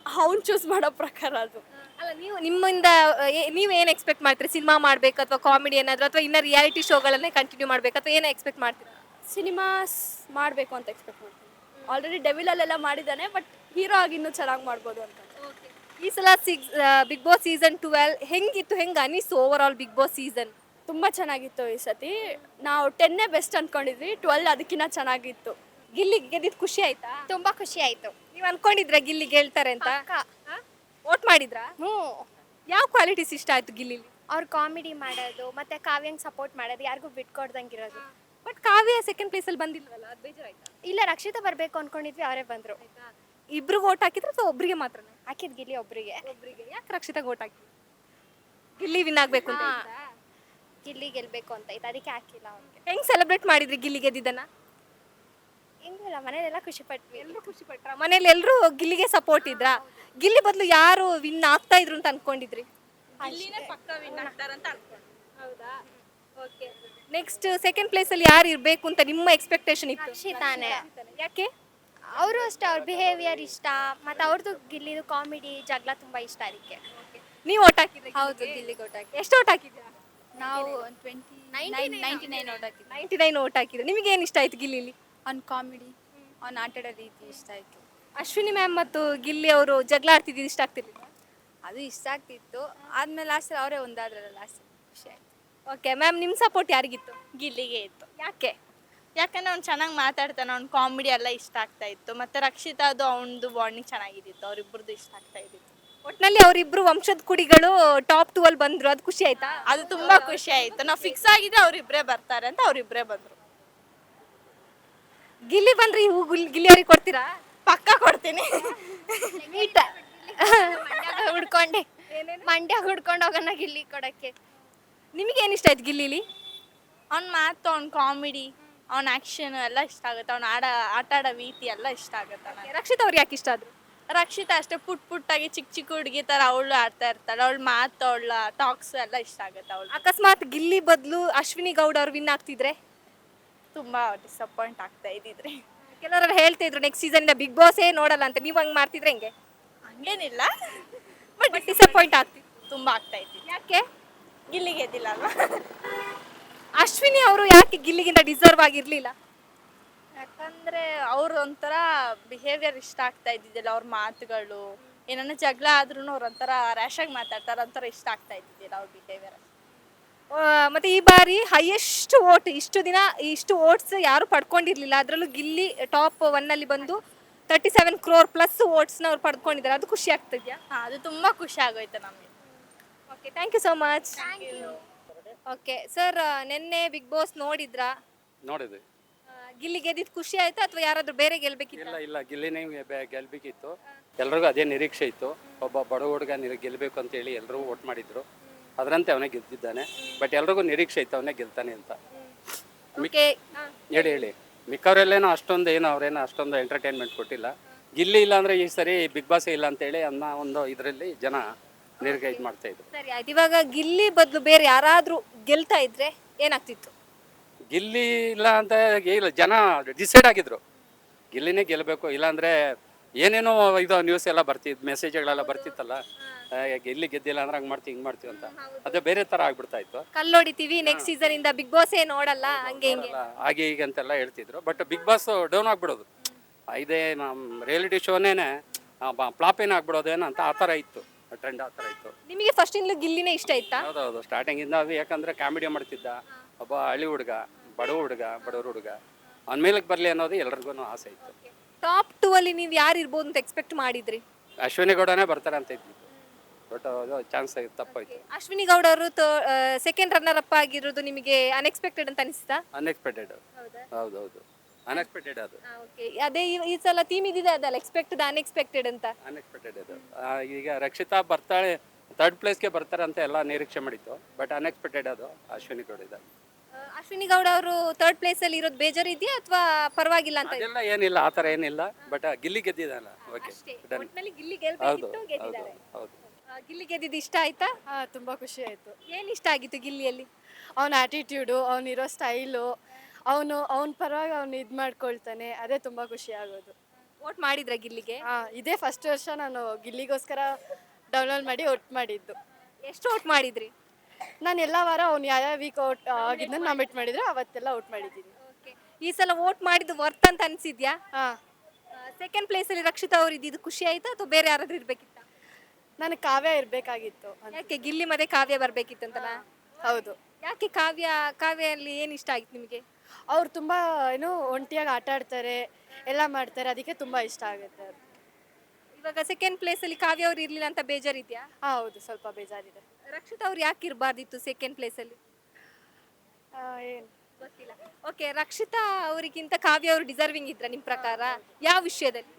ಅವ್ನು ಚೂಸ್ ಮಾಡೋ ಪ್ರಕಾರ ಅದು. ಅಲ್ಲ, ನೀವು ನಿಮ್ಮಿಂದ ನೀವು ಏನು ಎಕ್ಸ್ಪೆಕ್ಟ್ ಮಾಡ್ತೀರಿ? ಸಿನಿಮಾ ಮಾಡಬೇಕು ಅಥವಾ ಕಾಮಿಡಿ ಏನಾದರೂ, ಅಥವಾ ಇನ್ನು ರಿಯಾಲಿಟಿ ಶೋಗಳನ್ನೇ ಕಂಟಿನ್ಯೂ ಮಾಡಬೇಕು ಅಥವಾ ಏನು ಎಕ್ಸ್ಪೆಕ್ಟ್ ಮಾಡ್ತೀರಾ? ಸಿನಿಮಾಸ್ ಮಾಡಬೇಕು ಅಂತ ಎಕ್ಸ್ಪೆಕ್ಟ್ ಮಾಡ್ತೀನಿ. ಆಲ್ರೆಡಿ ಡೆವಿಲಲ್ಲೆಲ್ಲ ಮಾಡಿದ್ದಾನೆ, ಬಟ್ ಹೀರೋ ಆಗಿ ಇನ್ನೂ ಚೆನ್ನಾಗಿ ಮಾಡ್ಬೋದು ಅಂತ. ಈ ಸಲ ಬಿಗ್ ಬಾಸ್ ಸೀಸನ್ 12 ಹೆಂಗಿತ್ತು? ಹೆಂಗೆ ಅನಿಸ್ತು overall Bigg Boss season? ತುಂಬ ಚೆನ್ನಾಗಿತ್ತು. ಈ ಸತಿ ನಾವು 10 ಬೆಸ್ಟ್ ಅಂದ್ಕೊಂಡಿದ್ವಿ, 12 ಅದಕ್ಕಿಂತ ಚೆನ್ನಾಗಿತ್ತು. ಗಿಲ್ಲಿ ಗೆದ್ದಿದ್ದು ಖುಷಿ ಆಯ್ತಾ? ತುಂಬ ಖುಷಿ ಆಯಿತು. ನೀವು ಅನ್ಕೊಂಡಿದ್ರ ಗಿಲ್ಲಿ ಗೆಲ್ತಾರೆ ಅಂತ? ವೋಟ್ ಮಾಡಿದ್ರಾ? ಯಾವ ಕ್ವಾಲಿಟೀಸ್ ಇಷ್ಟ ಆಯ್ತು ಗಿಲ್ಲಿಲಿ? ಅವ್ರು ಕಾಮಿಡಿ ಮಾಡೋದು, ಮತ್ತೆ ಕಾವ್ಯಂಗೆ ಸಪೋರ್ಟ್ ಮಾಡೋದು, ಯಾರಿಗೂ ಬಿಟ್ಕೊಡ್ದಂಗಿರೋದು. ಬಟ್ ಕಾವ್ಯ ಸೆಕೆಂಡ್ ಪ್ಲೇಸ್ ಅಲ್ಲಿ ಬಂದಿಲ್ವಲ್ಲ, ಅದು ಬೇಜಾರಾಯ್ತಾ? ಇಲ್ಲ, ರಕ್ಷಿತಾ ಬರಬೇಕು ಅನ್ಕೊಂಡಿದ್ವಿ, ಅವರೇ ಬಂದರು. ಇಬ್ರಿಗೆ ವೋಟ್ ಹಾಕಿದ್ರೆ ಅಥವಾ ಒಬ್ರಿಗೆ ಮಾತ್ರ? ಹಾಕಿದ್ ಗಿಲ್ಲಿ ಒಬ್ರಿಗೆ. ಯಾಕೆ ರಕ್ಷಿತಾಗೆ ವೋಟ್ ಹಾಕಿ? ಗಿಲ್ಲಿ ವಿನ್ ಆಗ್ಬೇಕು ಅಂತ? ಗಿಲ್ಲಿ ಗೆಲ್ಬೇಕು ಅಂತ ಇತ್ತು, ಅದಕ್ಕೆ ಹಾಕಿಲ್ಲ ಅವ್ರಿಗೆ. ಹೆಂಗ್ ಸೆಲೆಬ್ರೇಟ್ ಮಾಡಿದ್ರಿ ಗಿಲ್ಲಿ ಗೆದ್ದಿದ್ದನ್ನ? ಹೆಂಗಿಲ್ಲ, ಮನೇಲೆಲ್ಲ ಖುಷಿ ಪಟ್ವಿ. ಎಲ್ಲರೂ ಖುಷಿ ಪಟ್ರ? ಮನೇಲಿ ಎಲ್ಲರೂ ಗಿಲ್ಲಿಗೆ ಸಪೋರ್ಟ್ ಇದ್ರಾ? ಗಿಲ್ಲಿ ಬದಲು ಯಾರು ವಿನ್ ಆಗ್ತಾ ಇದ್ರು ಅಂತ ಅನ್ಕೊಂಡಿದ್ರಿ? ಪಕ್ಕ ವಿನ್ ಆಗ್ತಾರಂತ ಅನ್ಕೊಂಡು. ಹೌದಾ? ಓಕೆ, ನೆಕ್ಸ್ಟ್ ಸೆಕೆಂಡ್ ಪ್ಲೇಸ್ ಅಲ್ಲಿ ಯಾರು ಇರಬೇಕು ಅಂತ ನಿಮ್ಮ ಎಕ್ಸ್ಪೆಕ್ಟೇಷನ್ ಇತ್ತು? ರಕ್ಷಿತಾನೆ. ಯಾಕೆ? ಅವರು ಅಷ್ಟೇ, ಅವ್ರ ಬಿಹೇವಿಯರ್ ಇಷ್ಟ, ಮತ್ತು ಅವ್ರದ್ದು ಗಿಲ್ಲಿದು ಕಾಮಿಡಿ ಜಗಳ ತುಂಬ ಇಷ್ಟ. ಅದಕ್ಕೆ ನೀವು ವೋಟ್ ಹಾಕಿದ್ರಿ? ಹೌದು, ಗಿಲ್ಲಿಗೆ ವೋಟ್ ಹಾಕಿ. ಎಷ್ಟು ವೋಟ್ ಹಾಕಿದ್ಯಾ? ನಾವು 99 ಓಟ್ ಹಾಕಿದ್ವಿ. 99 ವೋಟ್ ಹಾಕಿದ್ರು. ನಿಮಗೆ ಏನು ಇಷ್ಟ ಆಯ್ತು ಗಿಲ್ಲಿಲಿ? ಅವ್ನ ಕಾಮಿಡಿ, ಅವ್ನ ಆಟಾಡೋ ರೀತಿ ಇಷ್ಟ ಆಯಿತು. ಅಶ್ವಿನಿ ಮ್ಯಾಮ್ ಮತ್ತು ಗಿಲ್ಲಿ ಅವರು ಜಗಳ ಆಡ್ತಿದ್ದು ಇಷ್ಟ ಆಗ್ತಿರ್ಲಿಲ್ಲ? ಅದು ಇಷ್ಟ ಆಗ್ತಿತ್ತು. ಆದ್ಮೇಲೆ ಲಾಸ್ಟ್ ಅವರೇ ಒಂದಾದ್ರಲ್ಲ ಲಾಸ್ಟ್ ಖುಷಿ ಆಯ್ತು. ಓಕೆ ಮ್ಯಾಮ್, ನಿಮ್ಮ ಸಪೋರ್ಟ್ ಯಾರಿಗಿತ್ತು? ಗಿಲ್ಲಿಗೆ ಇತ್ತು. ಯಾಕೆ? ಯಾಕಂದ್ರೆ ಅವ್ನು ಚೆನ್ನಾಗಿ ಮಾತಾಡ್ತಾನೆ, ಅವ್ನ ಕಾಮಿಡಿ ಎಲ್ಲ ಇಷ್ಟ ಆಗ್ತಾ ಇತ್ತು. ಮತ್ತೆ ರಕ್ಷಿತಾ ಅದು ಅವನದು ಬಾಂಡಿಂಗ್ ಚೆನ್ನಾಗಿದ್ದಿತ್ತು, ಅವ್ರಿಬ್ರದ್ದು ಇಷ್ಟ ಆಗ್ತಾ ಇದ್ದಿತ್ತು. ಒಟ್ನಲ್ಲಿ ಅವರಿಬ್ರು ವಂಶದ ಕುಡಿಗಳು ಟಾಪ್ 2 ಅಲ್ಲಿ ಬಂದ್ರು, ಅದು ಖುಷಿ ಆಯ್ತಾ? ಅದು ತುಂಬಾ ಖುಷಿ ಆಯ್ತು. ನಾವು ಫಿಕ್ಸ್ ಆಗಿದ್ರೆ ಅವ್ರಿಬ್ರೇ ಬರ್ತಾರೆ ಅಂತ ಅವ್ರಿಬ್ರೇ ಬಂದ್ರು. ಗಿಲ್ಲಿ ಬಂದ್ರಿ ಹೂ ಗಿಲ್ಲಿ ಅವ್ರಿಗೆ ಕೊಡ್ತೀರಾ? ಪಕ್ಕ ಕೊಡ್ತೀನಿ. ಮಂಡ್ಯ ಹುಡ್ಕೊಂಡು ಹೋಗೋಣ ಗಿಲ್ಲಿ ಕೊಡಕ್ಕೆ. ನಿಮಗೆ ಏನು ಇಷ್ಟ ಆಯ್ತು ಗಿಲ್ಲಿಲಿ? ಅವ್ನ ಮಾತು, ಅವ್ನ ಕಾಮಿಡಿ, ಅವ್ನ ಆಕ್ಷನ್ ಎಲ್ಲ ಇಷ್ಟ ಆಗುತ್ತೆ. ಅವ್ನ ಆಟ ಆಡೋ ರೀತಿ ಎಲ್ಲ ಇಷ್ಟ ಆಗುತ್ತೆ ನನಗೆ. ರಕ್ಷಿತ್ ಅವ್ರು ಯಾಕೆ ಇಷ್ಟ ಆದ್ರು? ರಕ್ಷಿತಾ ಅಷ್ಟೇ ಪುಟ್ಟಾಗಿ ಚಿಕ್ಕ ಹುಡುಗಿ ತರ ಅವಳು ಆಡ್ತಾ ಇರ್ತಾಳೆ. ಅವಳ ಮಾತು, ಅವಳ ಟಾಕ್ಸ್ ಎಲ್ಲ ಇಷ್ಟ ಆಗುತ್ತೆ. ಅವಳು ಅಕಸ್ಮಾತ್ ಗಿಲ್ಲಿ ಬದಲು ಅಶ್ವಿನಿ ಗೌಡ ಅವ್ರು ವಿನ್ ಆಗ್ತಿದ್ರೆ ತುಂಬಾ ಡಿಸಪಾಯಿಂಟ್ ಆಗ್ತಾ ಇದ್ದಿದ್ರೆ. ಕೆಲವರು ಹೇಳ್ತಾ ಇದ್ರು ನೆಕ್ಸ್ಟ್ ಸೀಸನ್ ಇಂದ ಬಿಗ್ ಬಾಸೇ ನೋಡಲ್ಲ ಅಂತ, ನೀವು ಹಂಗ್ ಮಾಡ್ತಿದ್ರೆ ಹೆಂಗೆ? ಹಂಗೇನಿಲ್ಲ, ಬಟ್ ಡಿಸಪಾಯಿಂಟ್ ಆಗ್ತಿತ್ತು. ತುಂಬಾ ಆಗ್ತಾ ಇತ್ತು. ಯಾಕೆ? ಗಿಲ್ಲಿ ಗೆದ್ದಿಲ್ಲ ಅಲ್ವಾ? ಅಶ್ವಿನಿ ಅವರು ಯಾಕೆ ಗಿಲ್ಲಿಗಿಂತ ಡಿಸರ್ವ್ ಆಗಿರ್ಲಿಲ್ಲ? ಯಾಕಂದ್ರೆ ಅವ್ರ ಒಂಥರ ಬಿಹೇವಿಯರ್ ಇಷ್ಟ ಆಗ್ತಾ ಇದ್ದಿದ್ದಿಲ್ಲ. ಅವ್ರ ಮಾತುಗಳು, ಏನನ್ನ ಜಗಳ ಆದ್ರೂ ಅವ್ರ ಒಂಥರ ರ್ಯಾಶ್ ಆಗಿ ಮಾತಾಡ್ತಾರ, ಒಂಥರ ಇಷ್ಟ ಆಗ್ತಾ ಇದ್ದಿದ್ದಿಲ್ಲ ಅವ್ರ ಬಿಹೇವಿಯರ್. ಮತ್ತೆ ಈ ಬಾರಿ ಹೈಯೆಸ್ಟ್ ವೋಟ್, ಇಷ್ಟು ವೋಟ್ಸ್ ಯಾರು ಪಡ್ಕೊಂಡಿರ್ಲಿಲ್ಲ, ಅದರಲ್ಲೂ ಗಿಲ್ಲಿ ಟಾಪ್ 1 ಅಲ್ಲಿ ಬಂದು 37 crore ಪ್ಲಸ್ ವೋಟ್ಸ್ನ ಅವ್ರು ಪಡ್ಕೊಂಡಿದ್ದಾರೆ. ಅದು ಖುಷಿ ಆಗ್ತಿದ್ಯಾ? ಅದು ತುಂಬಾ ಖುಷಿ ಆಗೋಯ್ತು ನಮಗೆ. Okay, thank you so much. Okay sir, ನಿನ್ನೆ ಬಿಗ್ ಬಾಸ್ ನೋಡಿದ್ರಾ? ನೋಡಿದ್ವಿ. ಗಿಲ್ಲಿ ಗೆದ್ದಿದ್ದು ಖುಷಿ ಆಯ್ತಾ ಅಥವಾ ಯಾರಾದ್ರೂ ಬೇರೆ ಗೆಲ್ಬೇಕಿತ್ತ? ಇಲ್ಲ ಗಿಲ್ಲಿನೇ ಗೆಲ್ಬೇಕಿತ್ತು. ಎಲ್ರಿಗೂ ಅದೇ ನಿರೀಕ್ಷೆ ಇತ್ತು. ಒಬ್ಬ ಬಡ ಹುಡುಗ ಗೆಲ್ಲಬೇಕು ಅಂತ ಹೇಳಿ ಎಲ್ಲರೂ ವೋಟ್ ಮಾಡಿದ್ರು. ಅದರಂತೆ ಅವನೇ ಗೆದ್ದಿದ್ದಾನೆ. ಬಟ್ ಎಲ್ರಿಗೂ ನಿರೀಕ್ಷೆ ಇತ್ತು ಅವನೇ ಗೆಲ್ತಾನೆ ಅಂತ. ಹೇಳಿ ಮಿಕ್ಕವರೆಲ್ಲೇನೋ ಅವ್ರೇನೋ ಅಷ್ಟೊಂದು ಎಂಟರ್ಟೈನ್ಮೆಂಟ್ ಕೊಟ್ಟಿಲ್ಲ. ಗಿಲ್ಲಿ ಇಲ್ಲ ಅಂದ್ರೆ ಈ ಸರಿ ಬಿಗ್ ಬಾಸ್ ಇಲ್ಲ ಅಂತೇಳಿ ಅನ್ನೋ ಒಂದು ಇದರಲ್ಲಿ ಜನ ಇದು ಮಾಡ್ತಾ ಇದ್ರು. ಸರಿ ಆಯ್ತು. ಇವಾಗ ಗಿಲ್ಲಿ ಬದಲು ಬೇರೆ ಯಾರಾದ್ರೂ ಗೆಲ್ತಾ ಇದ್ರೆ ಏನಾಗ್ತಿತ್ತು? ಗಿಲ್ಲಿ ಇಲ್ಲ ಅಂತ ಇಲ್ಲ, ಜನ ಡಿಸೈಡ್ ಆಗಿದ್ರು ಗಿಲ್ಲಿನೇ ಗೆಲ್ಲಬೇಕು. ಇಲ್ಲಾಂದ್ರೆ ಏನೇನೋ ಇದು ನ್ಯೂಸ್ ಎಲ್ಲ ಮೆಸೇಜ್ಗಳೆಲ್ಲ ಬರ್ತಿತ್ತಲ್ಲ, ಗಿಲ್ಲಿ ಗೆದ್ದಿಲ್ಲ ಅಂದ್ರೆ ಹಂಗೆ ಮಾಡ್ತೀವಿ ಹಿಂಗೆ ಮಾಡ್ತೀವಿ ಅಂತ. ಅದೇ ಬೇರೆ ಥರ ಆಗ್ಬಿಡ್ತಾ ಇತ್ತು. ಕಲ್ಲೊಡಿತೀವಿ ನೆಕ್ಸ್ಟ್ ಸೀಸನ್ ಇಂದ ಬಿಗ್ ಬಾಸ್ ನೋಡಲ್ಲ ಹಂಗೆ ಹಿಂಗೆ ಹಾಗೆ ಹೀಗೆ ಅಂತೆಲ್ಲ ಹೇಳ್ತಿದ್ರು. ಬಟ್ ಬಿಗ್ ಬಾಸ್ ಡೌನ್ ಆಗ್ಬಿಡೋದು, ಇದೇ ನಮ್ಮ ರಿಯಾಲಿಟಿ ಶೋನೇನೆ ಫ್ಲಾಪ್ ಏನು ಆಗ್ಬಿಡೋದೇನೋ ಅಂತ ಆ ಥರ ಇತ್ತು, ಟ್ರೆಂಡ್ ಆ ಥರ ಇತ್ತು. ನಿಮಗೆ ಫಸ್ಟ್ ಇಂದಲೂ ಗಿಲ್ಲಿನೇ ಇಷ್ಟ ಆಯ್ತಾ? ಹೌದೌದು, ಸ್ಟಾರ್ಟಿಂಗಿಂದ ಅದು ಯಾಕಂದ್ರೆ ಕಾಮಿಡಿ ಮಾಡ್ತಿದ್ದ, ಒಬ್ಬ ಹಳ್ಳಿ ಹುಡುಗ, ಬಡವ್ರ ಹುಡುಗ, ಅವ್ನ ಮೇಲಕ್ಕೆ ಬರಲಿ ಅನ್ನೋದು ಎಲ್ರಿಗೂ ಆಸೆ ಇತ್ತು. ಟಾಪ್ 2 ಅಲ್ಲಿ ನೀವು ಯಾರು ಇರ್ಬೋದು ಅಂತ ಎಕ್ಸ್ಪೆಕ್ಟ್ ಮಾಡಿದ್ರಿ? ಅಶ್ವಿನಿ ಗೌಡನೇ ಬರ್ತಾರೆ ಅಂತ ಇದ್ದಿದ್ದು, ಬಟ್ ಅದು ಚಾನ್ಸ್ ತಪ್ಪಾಯ್ತು. ಅಶ್ವಿನಿ ಗೌಡ ಅವರು ಸೆಕೆಂಡ್ ರನ್ನರ್ ಅಪ್ ಆಗಿರೋದು ನಿಮಗೆ ಅನ್ಎಕ್ಸ್ಪೆಕ್ಟೆಡ್ ಅಂತ ಅನಿಸ್ತಾ? ಅನ್ಎಕ್ಸ್ಪೆಕ್ಟೆಡ್. ಹೌದೌದು, ಅನ್ಎಕ್ಸ್ಪೆಕ್ಟೆಡ್ ಅದು. ಓಕೆ, ಅದೇ ಈ ಸಲ ಟೀಮ್ ಇದಿದೆ ಅದಲ್ಲ, ಎಕ್ಸ್ಪೆಕ್ಟೆಡ್ ಅನ್ಎಕ್ಸ್ಪೆಕ್ಟೆಡ್ ಅಂತ. ಅನ್ಎಕ್ಸ್ಪೆಕ್ಟೆಡ್ ಅದು. ಈಗ ರಕ್ಷಿತಾ ಬರ್ತಾಳೆ, 3rd ಪ್ಲೇಸ್ಗೆ ಬರ್ತಾರೆ ಅಂತ ಎಲ್ಲ ನಿರೀಕ್ಷೆ ಮಾಡಿತ್ತು. ಬಟ್ ಅನ್ಎಕ್ಸ್ಪೆಕ್ಟೆಡ್ ಅದು ಅಶ್ವಿನಿ ಗೌಡ ಇದೆ. ಅಶ್ವಿನಿ ಗೌಡ ಅವರು 3rd ಪ್ಲೇಸ್ ಅಲ್ಲಿ ಇರೋದು ಬೇಜಾರು ಇದೆಯಾ ಅಥವಾ ಪರವಾಗಿಲ್ಲ ಅಂತ? ಅದೆಲ್ಲ ಏನಿಲ್ಲ, ಆ ಥರ ಏನಿಲ್ಲ. ಬಟ್ ಗಿಲ್ಲಿ ಗೆದ್ದಿದ್ದಾನ. ಓಕೆ, ಒಟ್ಟಿನಲ್ಲಿ ಗಿಲ್ಲಿ ಗೆಲ್ಬೇಕಿತ್ತು, ಗೆದ್ದಿದ್ದಾರೆ. ಹೌದು. ಗಿಲ್ಲಿ ಗೆದ್ದಿದ್ದು ಇಷ್ಟ ಆಯ್ತಾ? ತುಂಬಾ ಖುಷಿ ಆಯ್ತು. ಏನ್ ಇಷ್ಟ ಆಗಿತ್ತು ಗಿಲ್ಲಿಯಲ್ಲಿ? ಅವನ ಆಟಿಟ್ಯೂಡು, ಅವನಿರೋ ಸ್ಟೈಲು, ಅವನ ಪರವಾಗಿ ಅವ್ನು ಇದು ಮಾಡ್ಕೊಳ್ತಾನೆ, ಅದೇ ತುಂಬಾ ಖುಷಿ ಆಗೋದು. ವೋಟ್ ಮಾಡಿದ್ರ ಗಿಲ್ಲಿಗೆ? ಇದೇ ಫಸ್ಟ್ ವರ್ಷ ನಾನು ಗಿಲ್ಲಿಗೋಸ್ಕರ ಡೌನ್ಲೋಡ್ ಮಾಡಿ ವೋಟ್ ಮಾಡಿದ್ದು. ಎಷ್ಟು ವೋಟ್ ಮಾಡಿದ್ರಿ? ನಾನು ಎಲ್ಲ ವಾರ ಅವ್ನು ಯಾವ ವೀಕ್ ಔಟ್ ಆಗಿದ್ದನ್ನು ನಾಮಿನೇಟ್ ಮಾಡಿದ್ರೆ ಅವತ್ತೆಲ್ಲ ಔಟ್ ಮಾಡಿದ್ದೀನಿ. ಈ ಸಲ ವೋಟ್ ಮಾಡಿದ್ದು ವರ್ತ್ ಅಂತ ಅನ್ಸಿದ್ಯಾ? ಸೆಕೆಂಡ್ ಪ್ಲೇಸ್ ಅಲ್ಲಿ ರಕ್ಷಿತಾ ಅವ್ರು ಇದ್ದಿದ್ದು ಖುಷಿ ಆಯ್ತಾ ಅಥವಾ ಬೇರೆ ಯಾರಾದ್ರೂ ಇರ್ಬೇಕಿತ್ತ? ನನಗೆ ಕಾವ್ಯ ಇರಬೇಕಾಗಿತ್ತು. ಯಾಕೆ ಗಿಲ್ಲಿ ಮತ್ತೆ ಕಾವ್ಯ ಬರ್ಬೇಕಿತ್ತು ಅಂತನಾ? ಹೌದು. ಯಾಕೆ ಕಾವ್ಯಲ್ಲಿ ಏನು ಇಷ್ಟ ಆಗಿತ್ತು ನಿಮಗೆ? ಅವ್ರು ತುಂಬ ಒಂಟಿಯಾಗಿ ಆಟ ಆಡ್ತಾರೆ, ಎಲ್ಲ ಮಾಡ್ತಾರೆ, ಅದಕ್ಕೆ ತುಂಬ ಇಷ್ಟ ಆಗುತ್ತೆ ಅವ್ರು. ಇವಾಗ ಸೆಕೆಂಡ್ ಪ್ಲೇಸ್ ಅಲ್ಲಿ ಕಾವ್ಯ ಅವ್ರು ಇರ್ಲಿಲ್ಲ ಅಂತ ಬೇಜಾರಿದ್ಯಾ? ಹೌದು, ಸ್ವಲ್ಪ ಬೇಜಾರಿದೆ. ರಕ್ಷಿತಾ ಅವ್ರು ಯಾಕೆ ಇರಬಾರ್ದಿತ್ತು ಸೆಕೆಂಡ್ ಪ್ಲೇಸ್ ಅಲ್ಲಿ? ಏನು ಗೊತ್ತಿಲ್ಲ. ಓಕೆ, ರಕ್ಷಿತಾ ಅವರಿಗಿಂತ ಕಾವ್ಯ ಅವರು ಡಿಸರ್ವಿಂಗ್ ಇದ್ರ ನಿಮ್ಮ ಪ್ರಕಾರ ಯಾವ ವಿಷಯದಲ್ಲಿ?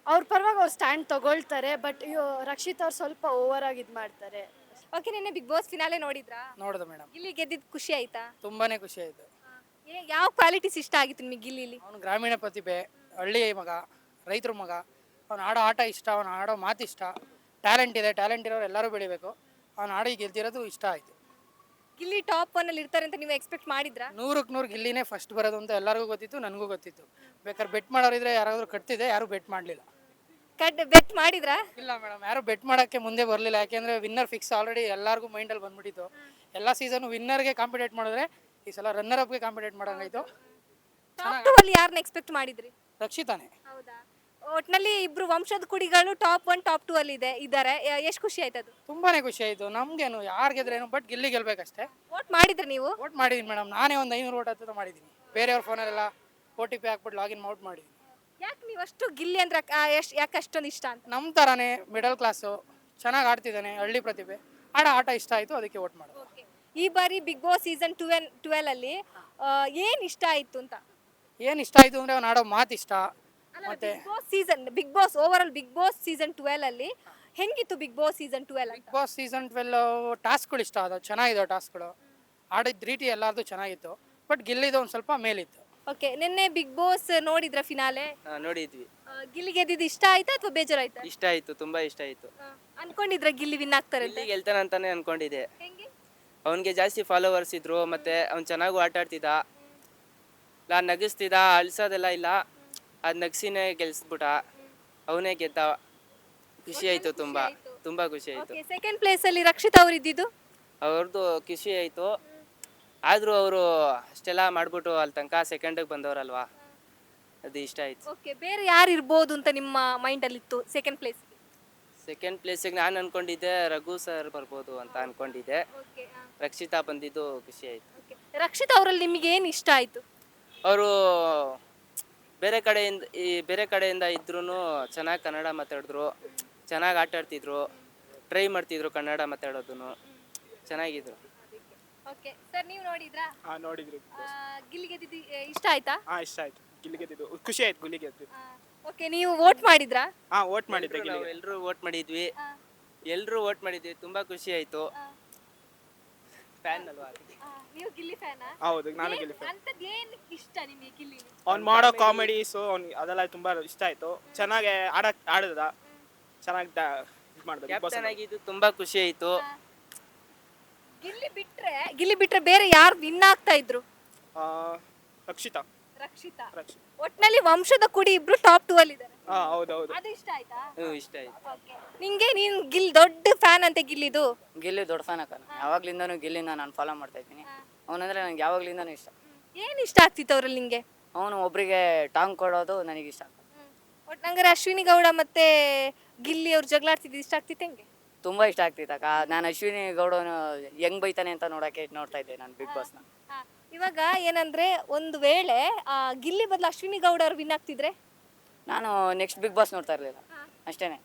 ಅವ್ರ ಪರವಾಗಿ ಅವ್ರು ಸ್ಟ್ಯಾಂಡ್ ತಗೊಳ್ತಾರೆ, ಬಟ್ ರಕ್ಷಿತ್ ಅವ್ರು ಸ್ವಲ್ಪ ಓವರ್ ಆಗಿ ಇದು ಮಾಡ್ತಾರೆ. ಓಕೆ, ನಿನ್ನೆ ಬಿಗ್ ಬಾಸ್ ಫಿನಾಲೆ ನೋಡಿದ್ರಾ? ನೋಡಿದೆ ಮೇಡಮ್. ಗಿಲ್ಲಿ ಗೆದ್ದಿದ್ದು ಖುಷಿ ಆಯ್ತಾ? ತುಂಬಾನೇ ಖುಷಿ ಆಯ್ತು. ಯಾವ ಕ್ವಾಲಿಟೀಸ್ ಇಷ್ಟ ಆಗಿತ್ತು ನಿಮಗೆ ಗಿಲ್ಲಿಲಿ? ಅವನು ಗ್ರಾಮೀಣ ಪ್ರತಿಭೆ, ಹಳ್ಳಿ ಮಗ, ರೈತರ ಮಗ, ಅವ್ನು ಆಡೋ ಆಟ ಇಷ್ಟ, ಅವ್ನು ಆಡೋ ಮಾತು ಇಷ್ಟ, ಟ್ಯಾಲೆಂಟ್ ಇದೆ. ಟ್ಯಾಲೆಂಟ್ ಇರೋರು ಎಲ್ಲರೂ ಬೆಳಿಬೇಕು. ಅವ್ನು ಆಡಿ ಗೆಲ್ತಿರೋದು ಇಷ್ಟ ಆಯಿತು. ಗಿಲ್ಲಿ ಟಾಪ್ 1 ಅಲ್ಲಿ ಇರ್ತಾರೆ ಅಂತ ನೀವು ಎಕ್ಸ್ಪೆಕ್ಟ್ ಮಾಡಿದ್ರಾ? 100ಕ್ಕೆ 100 ಗಿಲ್ಲಿನೇ ಫಸ್ಟ್ ಬರೋದು ಅಂತ ಎಲ್ಲರಿಗೂ ಗೊತ್ತಿತ್ತು, ನನಗೂ ಗೊತ್ತಿತ್ತು. ಬೇಕಾದ್ರೆ ಬೆಟ್ ಮಾಡೋರಿದ್ರೆ ಯಾರಾದರೂ ಕಟ್ತಿದೆ, ಯಾರೂ ಬೆಟ್ ಮಾಡಲಿಲ್ಲ. ಬೆಟ್ ಮಾಡಿದ್ರಾ? ಇಲ್ಲ ಮೇಡಮ್, ಯಾರು ಬೆಟ್ ಮಾಡೋಕ್ಕೆ ಮುಂದೆ ಬರಲಿಲ್ಲ. ಯಾಕೆಂದರೆ ವಿನ್ನರ್ ಫಿಕ್ಸ್ ಆಲ್ರೆಡಿ ಎಲ್ಲರಿಗೂ ಮೈಂಡಲ್ಲಿ ಬಂದ್ಬಿಟ್ಟಿತ್ತು. ಎಲ್ಲ ಸೀಸನು ವಿನ್ನರ್ಗೆ ಕಾಂಪಿಟೇಟ್ ಮಾಡಿದ್ರೆ ಈ ಸಲ ರನ್ನರ್ ಅಪ್ಗೆ ಕಾಂಪಿಟೇಟ್ ಮಾಡೋಂಗಾಯ್ತು. ಟಾಪ್ 2 ಅಲ್ಲಿ ಯಾರನ್ನ ಎಕ್ಸ್ಪೆಕ್ಟ್ ಮಾಡಿದ್ರಿ? ರಕ್ಷಿತಾನೆ. ಹೌದಾ? ಒಟ್ನಲ್ಲಿ ಇಬ್ರು ವಂಶದ ಕುಡಿಗಳು ಟಾಪ್ 1 ಟಾಪ್ 2 ಅಲ್ಲಿ ಇದ್ದಾರೆ. ಎಷ್ಟು ಖುಷಿ ಆಯ್ತು ಅದು? ತುಂಬಾನೇ ಖುಷಿ ಆಯಿತು ನಮಗೇನು ಯಾರು ಗೆದ್ರೇನು ಬಟ್ ಗಿಲ್ಲಿ ಗೆಲ್ಬೇಕಷ್ಟೇ. ವೋಟ್ ಮಾಡಿದ್ರೆ ನೀವು? ವೋಟ್ ಮಾಡಿದ್ದೀನಿ ಮೇಡಮ್, ನಾನೇ ಒಂದು 500 ವೋಟ್ ಹತ್ತಿರ ಮಾಡಿದ್ದೀನಿ. ಬೇರೆಯವ್ರ ಫೋನಲ್ಲೆಲ್ಲ OTP ಹಾಕ್ಬಿಟ್ಟು ಲಾಗಿನ್ ಔಟ್ ಮಾಡಿದ್ದೀನಿ. ಯಾಕೆ ನೀವು ಅಷ್ಟು ಗಿಲ್ಲಿ ಅಂದ್ರೆ ಯಾಕೆ ಅಷ್ಟೊಂದು ಇಷ್ಟ ಅಂತ? ನಮ್ಮ ಥರನೇ ಮಿಡಲ್ ಕ್ಲಾಸು, ಚೆನ್ನಾಗಿ ಆಡ್ತಿದ್ದಾನೆ, ಹಳ್ಳಿ ಪ್ರತಿಭೆ, ಆಟ ಇಷ್ಟ ಆಯಿತು, ಅದಕ್ಕೆ ವೋಟ್ ಮಾಡೋದು. ಈ ಬಾರಿ ಬಿಗ್ ಬಾಸ್ ಸೀಸನ್ 12 ಅಲ್ಲಿ ಏನ್ ಇಷ್ಟ ಆಯ್ತು ಅಂತ? ಏನು ಇಷ್ಟ ಆಯಿತು ಅಂದರೆ ಅವ್ನು ಆಡೋ ಮಾತು ಇಷ್ಟ. ಮತ್ತೆ Bigg Boss overall Bigg Boss season 12 ಅಲ್ಲಿ ಹೆಂಗಿತ್ತು ಬಿಗ್ ಬಾಸ್ ಸೀಸನ್ 12 ಅಂತ? ಬಿಗ್ ಬಾಸ್ ಸೀಸನ್ 12 ಟಾಸ್ಕ್ಗಳು ಇಷ್ಟ ಆದವು, ಚೆನ್ನಾಗಿದ್ದಾವೆ ಟಾಸ್ಕ್ಗಳು, ಆಡಿದ ರೀತಿ ಎಲ್ಲರದು ಚೆನ್ನಾಗಿತ್ತು. ಬಟ್ ಗಿಲ್ಲಿದು ಒಂದು ಸ್ವಲ್ಪ ಮೇಲಿತ್ತು. ಓಕೆ, ನಿನ್ನೆ ಬಿಗ್ ಬಾಸ್ ನೋಡಿದ್ರ ಫಿನಾಲೆ? ನೋಡಿದ್ವಿ. ಗಿಲ್ಲಿ ಗೆದ್ದಿದ್ದು ಇಷ್ಟ ಆಯ್ತಾ ಅಥವಾ ಬೇಜಾರಾಯ್ತಾ? ಇಷ್ಟ ಆಯ್ತು, ತುಂಬಾ ಇಷ್ಟ ಆಯ್ತು. ಅನ್ಕೊಂಡಿದ್ರ ಗಿಲ್ಲಿ ವಿನ್ ಆಗ್ತಾರೆ ಅಂತ? ಗಿಲ್ಲಿ ಗೆಲ್ತಾನೆ ಅಂತಾನೆ ಅನ್ಕೊಂಡಿದ್ದೆ. ಅವನಿಗೆ ಜಾಸ್ತಿ ಫಾಲೋವರ್ಸ್ ಇದ್ರು, ಮತ್ತೆ ಅವ್ನು ಚೆನ್ನಾಗೂ ಆಟ ಆಡ್ತಿದ್ದ, ನಾನು ನಗಿಸ್ತಿದ್ದ, ಅಳ್ಸೋದೆಲ್ಲ ಇಲ್ಲ, ಅದು ನಗ್ಸಿನೇ ಗೆಲ್ಸ್ಬಿಟ್ಟ, ಅವನೇ ಗೆದ್ದ. ಖುಷಿ ಆಯ್ತು, ತುಂಬಾ ಖುಷಿ ಆಯ್ತು. ಸೆಕೆಂಡ್ ಪ್ಲೇಸ್ ಅಲ್ಲಿ ರಕ್ಷಿತಾ ಅವ್ರು ಇದ್ದಿದ್ದು? ಅವ್ರದ್ದು ಖುಷಿ ಆಯ್ತು. ಆದ್ರೂ ಅವರು ಅಷ್ಟೆಲ್ಲ ಮಾಡ್ಬಿಟ್ಟು ಅಲ್ಲಿ ತನಕ ಸೆಕೆಂಡಿಗೆ ಬಂದವರಲ್ವಾ, ಅದು ಇಷ್ಟ ಆಯ್ತು. ಓಕೆ, ಬೇರೆ ಯಾರು ಇರ್ಬೋದು ಅಂತ ನಿಮ್ಮ ಮೈಂಡ್ ಅಲ್ಲಿ ಇತ್ತು ಸೆಕೆಂಡ್ ಪ್ಲೇಸ್? ಸೆಕೆಂಡ್ ಪ್ಲೇಸಿಗೆ ನಾನು ಅನ್ಕೊಂಡಿದ್ದೆ ರಘು ಸರ್ ಬರ್ಬೋದು ಅಂತ ಅನ್ಕೊಂಡಿದ್ದೆ. ರಕ್ಷಿತಾ ಬಂದಿದ್ದು ಖುಷಿ ಆಯ್ತು. ರಕ್ಷಿತಾ ಅವರಲ್ಲಿ ನಿಮಗೆ ಏನು ಇಷ್ಟ ಆಯ್ತು? ಅವರು ಬೇರೆ ಕಡೆಯಿಂದ ಇದ್ರೂ ಚೆನ್ನಾಗಿ ಕನ್ನಡ ಮಾತಾಡಿದ್ರು, ಚೆನ್ನಾಗಿ ಆಟ ಆಡ್ತಿದ್ರು, ಟ್ರೈ ಮಾಡ್ತಿದ್ರು ಕನ್ನಡ ಮಾತಾಡೋದನ್ನು, ಚೆನ್ನಾಗಿದ್ರು. ಓಕೆ ಸರ್, ನೀವು ನೋಡಿದ್ರಾ? ನೋಡಿದ್ರಿ. ಗಿಲ್ಲಿ ಗೆದ್ದಿದ್ದು ಇಷ್ಟ ಆಯ್ತಾ? ಇಷ್ಟ ಆಯ್ತು, ಗಿಲ್ಲಿ ಗೆದ್ದಿದ್ದು ಖುಷಿ ಆಯ್ತು, ಗಿಲ್ಲಿ ಗೆದ್ದಿದ್ದು. ಓಕೆ, ನೀವು ವೋಟ್ ಮಾಡಿದ್ರಾ? ವೋಟ್ ಮಾಡಿದ್ದೆ ಗಿಲ್ಲಿಗೆ. ಎಲ್ಲರೂ ವೋಟ್ ಮಾಡಿದ್ವಿ, ತುಂಬಾ ಖುಷಿ ಆಯ್ತು. ಫ್ಯಾನ್ ಅಲ್ವಾ? ನೀವು ಗಿಲ್ಲಿ ಫ್ಯಾನಾ? ಹೌದು, ನಾನು ಗಿಲ್ಲಿ ಫ್ಯಾನ್. ಅಂತದ್ದು ಏನು ಇಷ್ಟ ನಿಮಗೆ ಗಿಲ್ಲಿ? ಅವ್ನು ಮಾಡೋ ಕಾಮಿಡೀಸು ಅದೆಲ್ಲ ತುಂಬಾ ಇಷ್ಟ ಆಯ್ತು. ಚೆನ್ನಾಗಿ ಆಡಿದ, ಚೆನ್ನಾಗಿ ಇದು ಮಾಡಿದ. ಕ್ಯಾಪ್ಟನ್ ಆಗಿದ್ದು ತುಂಬಾ ಖುಷಿ ಆಯ್ತು. ಗಿಲ್ಲಿ ಬಿಟ್ರೆ ಬೇರೆ ಯಾರು ವಿನ್ ಆಗ್ತಾ ಇದ್ರು? ರಕ್ಷಿತಾ. ಒಟ್ನಲ್ಲಿ ವಂಶದ ಕುಡಿ ಇಬ್ರು ಟಾಪ್ 2 ಅಲ್ಲಿ ಇದ್ದಾರೆ. ಹೌದೌದು. ಅದು ಇಷ್ಟ ಆಯ್ತಾ? ಇಷ್ಟ ಆಯ್ತು. ನಿಂಗೆ ನೀನ್ ದೊಡ್ಡ ಫ್ಯಾನ್ ಅಂತ ಗಿಲ್ಲಿದು? ಗಿಲ್ಲಿ ದೊಡ್ಡ ಫ್ಯಾನ್ ಅಕ್ಕ. ಯಾವಾಗ್ಲಿಂದಾನು ಗಿಲ್ಲಿನ ನಾನು ಫಾಲೋ ಮಾಡ್ತಾ ಇದ್ದೀನಿ. ಅವನಂದ್ರೆ ನನಗೆ ಯಾವಾಗ್ಲಿಂದಾನು ಇಷ್ಟ. ಏನ್ ಇಷ್ಟ ಆಗ್ತಿತ್ತು ಅವ್ರಲ್ಲಿ ನಿಂಗೆ? ಅವನು ಒಬ್ರಿಗೆ ಟಾಂಗ್ ಕೊಡೋದು ನನಗೆ ಇಷ್ಟ. ಒಟ್ಟು ನಂಗೆ ಅಶ್ವಿನಿ ಗೌಡ ಮತ್ತೆ ಗಿಲ್ಲಿ ಅವ್ರು ಜಗಳ ಆಡ್ತಿದ್ದು ಇಷ್ಟ ಆಗ್ತಿತ್ತು. ಹೆಂಗೆ? ತುಂಬಾ ಇಷ್ಟ ಆಗ್ತಿತ್ತಕ್ಕ. ನಾನು ಅಶ್ವಿನಿ ಗೌಡನ ಹೆಂಗ್ ಬೈತಾನೆ ಅಂತ ನೋಡ್ತಾ ಇದ್ದೆ ನಾನು ಬಿಗ್ ಬಾಸ್ನ. ಇವಾಗ ಏನಂದ್ರೆ ಒಂದು ವೇಳೆ ಗಿಲ್ಲಿ ಬದಲು ಅಶ್ವಿನಿ ಗೌಡ ಅವ್ರು ವಿನ್ ಆಗ್ತಿದ್ರೆ ನಾನು ನೆಕ್ಸ್ಟ್ ಬಿಗ್ ಬಾಸ್ ನೋಡ್ತಾ ಇರ್ಲಿಲ್ಲ ಅಷ್ಟೇನೆ.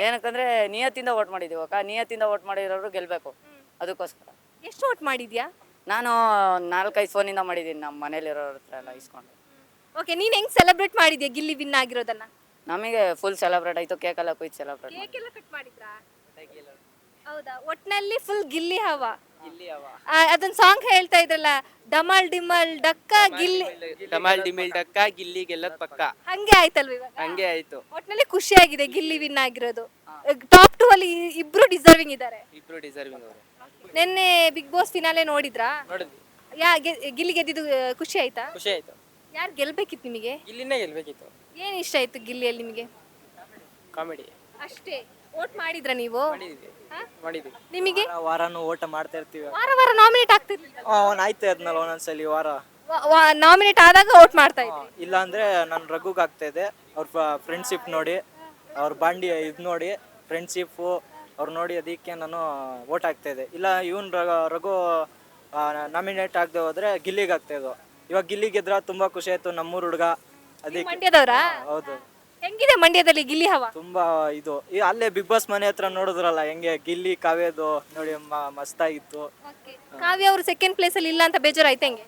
ಏನಕ್ಕಂದ್ರೆ ನಿಯತ್ತಿಂದ ವೋಟ್ ಮಾಡಿದೀವಿ ಅಕ್ಕ. ನಿಯತ್ತಿಂದ ವೋಟ್ ಮಾಡಿರೋರು ಗೆಲ್ಬೇಕು, ಅದಕ್ಕೋಸ್ಕರ. ಎಷ್ಟು ವೋಟ್ ಮಾಡಿದ್ಯಾ? ನಾನು 4-5 ಫೋನಿಂದ ಮಾಡಿದ್ದೀನಿ, ನಮ್ಮ ಮನೇಲಿರೋರ ಹತ್ರ ಎಲ್ಲ ಇಸ್ಕೊಂಡು. ಓಕೆ, ನೀನ್ ಹೆಂಗ್ ಸೆಲೆಬ್ರೇಟ್ ಮಾಡಿದ್ಯಾ ಗಿಲ್ಲಿ ವಿನ್ ಆಗಿರೋದನ್ನ? ನಮಗೆ ಫುಲ್ ಸೆಲೆಬ್ರೇಟ್ ಆಯ್ತು, ಕೇಕ್ ಎಲ್ಲ ಕುಯ್ದು ಸೆಲೆಬ್ರೇಟ್. ಕೇಕ್ ಎಲ್ಲ ಕಟ್ ಮಾಡಿದ್ರಾ? ಹೌದಾ? ಒಟ್ನಲ್ಲಿ ಫುಲ್ ಗಿಲ್ಲಿ ಹವಾ. ಅದೊಂದು ಸಾಂಗ್ ಹೇಳ್ತಾ ಇದ್ರಲ್ಲ, ಡಮಾಲ್ ಡಿಮಲ್ ಡಕ್ಕ ಗಿಲ್ಲಿ, ಡಮಾಲ್ ಡಿಮಿಲ್ ಡಕ್ಕ ಗಿಲ್ಲಿ ಗೆಲ್ಲದ್ ಪಕ್ಕ. ಹಂಗೆ ಆಯ್ತಲ್ವ ಇವಾಗ? ಹಂಗೆ ಆಯ್ತು. ಒಟ್ನಲ್ಲಿ ಖುಷಿ ಆಗಿದೆ ಗಿಲ್ಲಿ ವಿನ್ ಆಗಿರೋದು. ಟಾಪ್ 2 ಅಲ್ಲಿ ಇಬ್ರು ಡಿಸರ್ವಿಂಗ್ ಇದ್ದಾರೆ. ಇಬ್ರು ಡಿಸರ್ವಿಂಗ್ ಅವರು. ನಿನ್ನೆ ಬಿಗ್ ಬಾಸ್ ಫಿನಾಲೆ ನೋಡಿದ್ರಾ? ನೋಡಿದ್ವಿ. ಗಿಲ್ಲಿ ಗೆದ್ದಿದ್ದು ಖುಷಿ ಆಯ್ತಾ? ಖುಷಿ ಆಯ್ತು. ಯಾರು ಗೆಲ್ಬೇಕಿತ್ತು ನಿಮಗೆ? ಗಿಲ್ಲಿನೇ ಗೆಲ್ಬೇಕಿತ್ತು. ಏನ್ ಇಷ್ಟ ಆಯ್ತು ಗಿಲ್ಲಿಯಲ್ಲಿ ನಿಮಗೆ? ಕಾಮಿಡಿ ಅಷ್ಟೇ. ವೋಟ್ ಮಾಡಿದ್ರಾ ನೀವು? ಮಾಡಿದ್ವಿ. ನಿಮಗೆ? ವಾರನೂ ಓಟ ಮಾಡ್ತಾ ಇರ್ತೀವಿ. ವಾರ ನಾಮಿನೇಟ್ ಆಗ್ತಿರ್ಲಿಲ್ಲ? ಅವ್ನು ಆಯ್ತಾ ಇದ್ನಲ್ಲ ಒಂದೊಂದ್ಸಲಿ ವಾರ ನಾಮಿನೇಟ್ ಆದಾಗ ವೋಟ್ ಮಾಡ್ತಾ ಇದ್ವಿ. ಇಲ್ಲ ಅಂದ್ರೆ ನಾನು ರಘುಗ್ ಆಗ್ತಾ ಇದೆ. ಅವ್ರ ಫ್ರೆಂಡ್ಶಿಪ್ ನೋಡಿ, ಅವ್ರ ಬಾಂಡಿ ಇದು ನೋಡಿ, ಫ್ರೆಂಡ್ಶಿಪ್ಪು ಅವ್ರು ನೋಡಿ ಅದಕ್ಕೆ ನಾನು ವೋಟ್ ಆಗ್ತಾ ಇದೆ. ಇಲ್ಲ ಇವನ್ ರಘು ನಾಮಿನೇಟ್ ಆಗದೆ ಹೋದ್ರೆ ಗಿಲ್ಲಿಗೆ ಆಗ್ತಾ ಇದ್ದು. ಇವಾಗ ಗಿಲ್ಲಿ ಗೆದ್ರ ತುಂಬಾ ಖುಷಿ ಆಯ್ತು. ನಮ್ಮೂರ್ ಹುಡುಗ ಅದಕ್ಕೆ. ಮಂಡ್ಯದವ್ರಾ? ಹೌದು. ಹೆಂಗಿದೆ ಮಂಡ್ಯದಲ್ಲಿ ಗಿಲ್ಲಿ ಹವಾ? ತುಂಬಾ ಇದು ಅಲ್ಲೇ ಬಿಗ್ ಬಾಸ್ ಮನೆ ಹತ್ರ ನೋಡಿದ್ರಲ್ಲ ಹೆಂಗೆ ಗಿಲ್ಲಿ ಕಾವ್ಯದು ನೋಡಿ ಮಸ್ತಾಗಿತ್ತು. ಕಾವ್ಯ ಅವರು ಸೆಕೆಂಡ್ ಪ್ಲೇಸ್ ಅಲ್ಲಿ ಇಲ್ಲ ಅಂತ ಬೇಜಾರಾಯ್ತು. ಹೆಂಗೆ?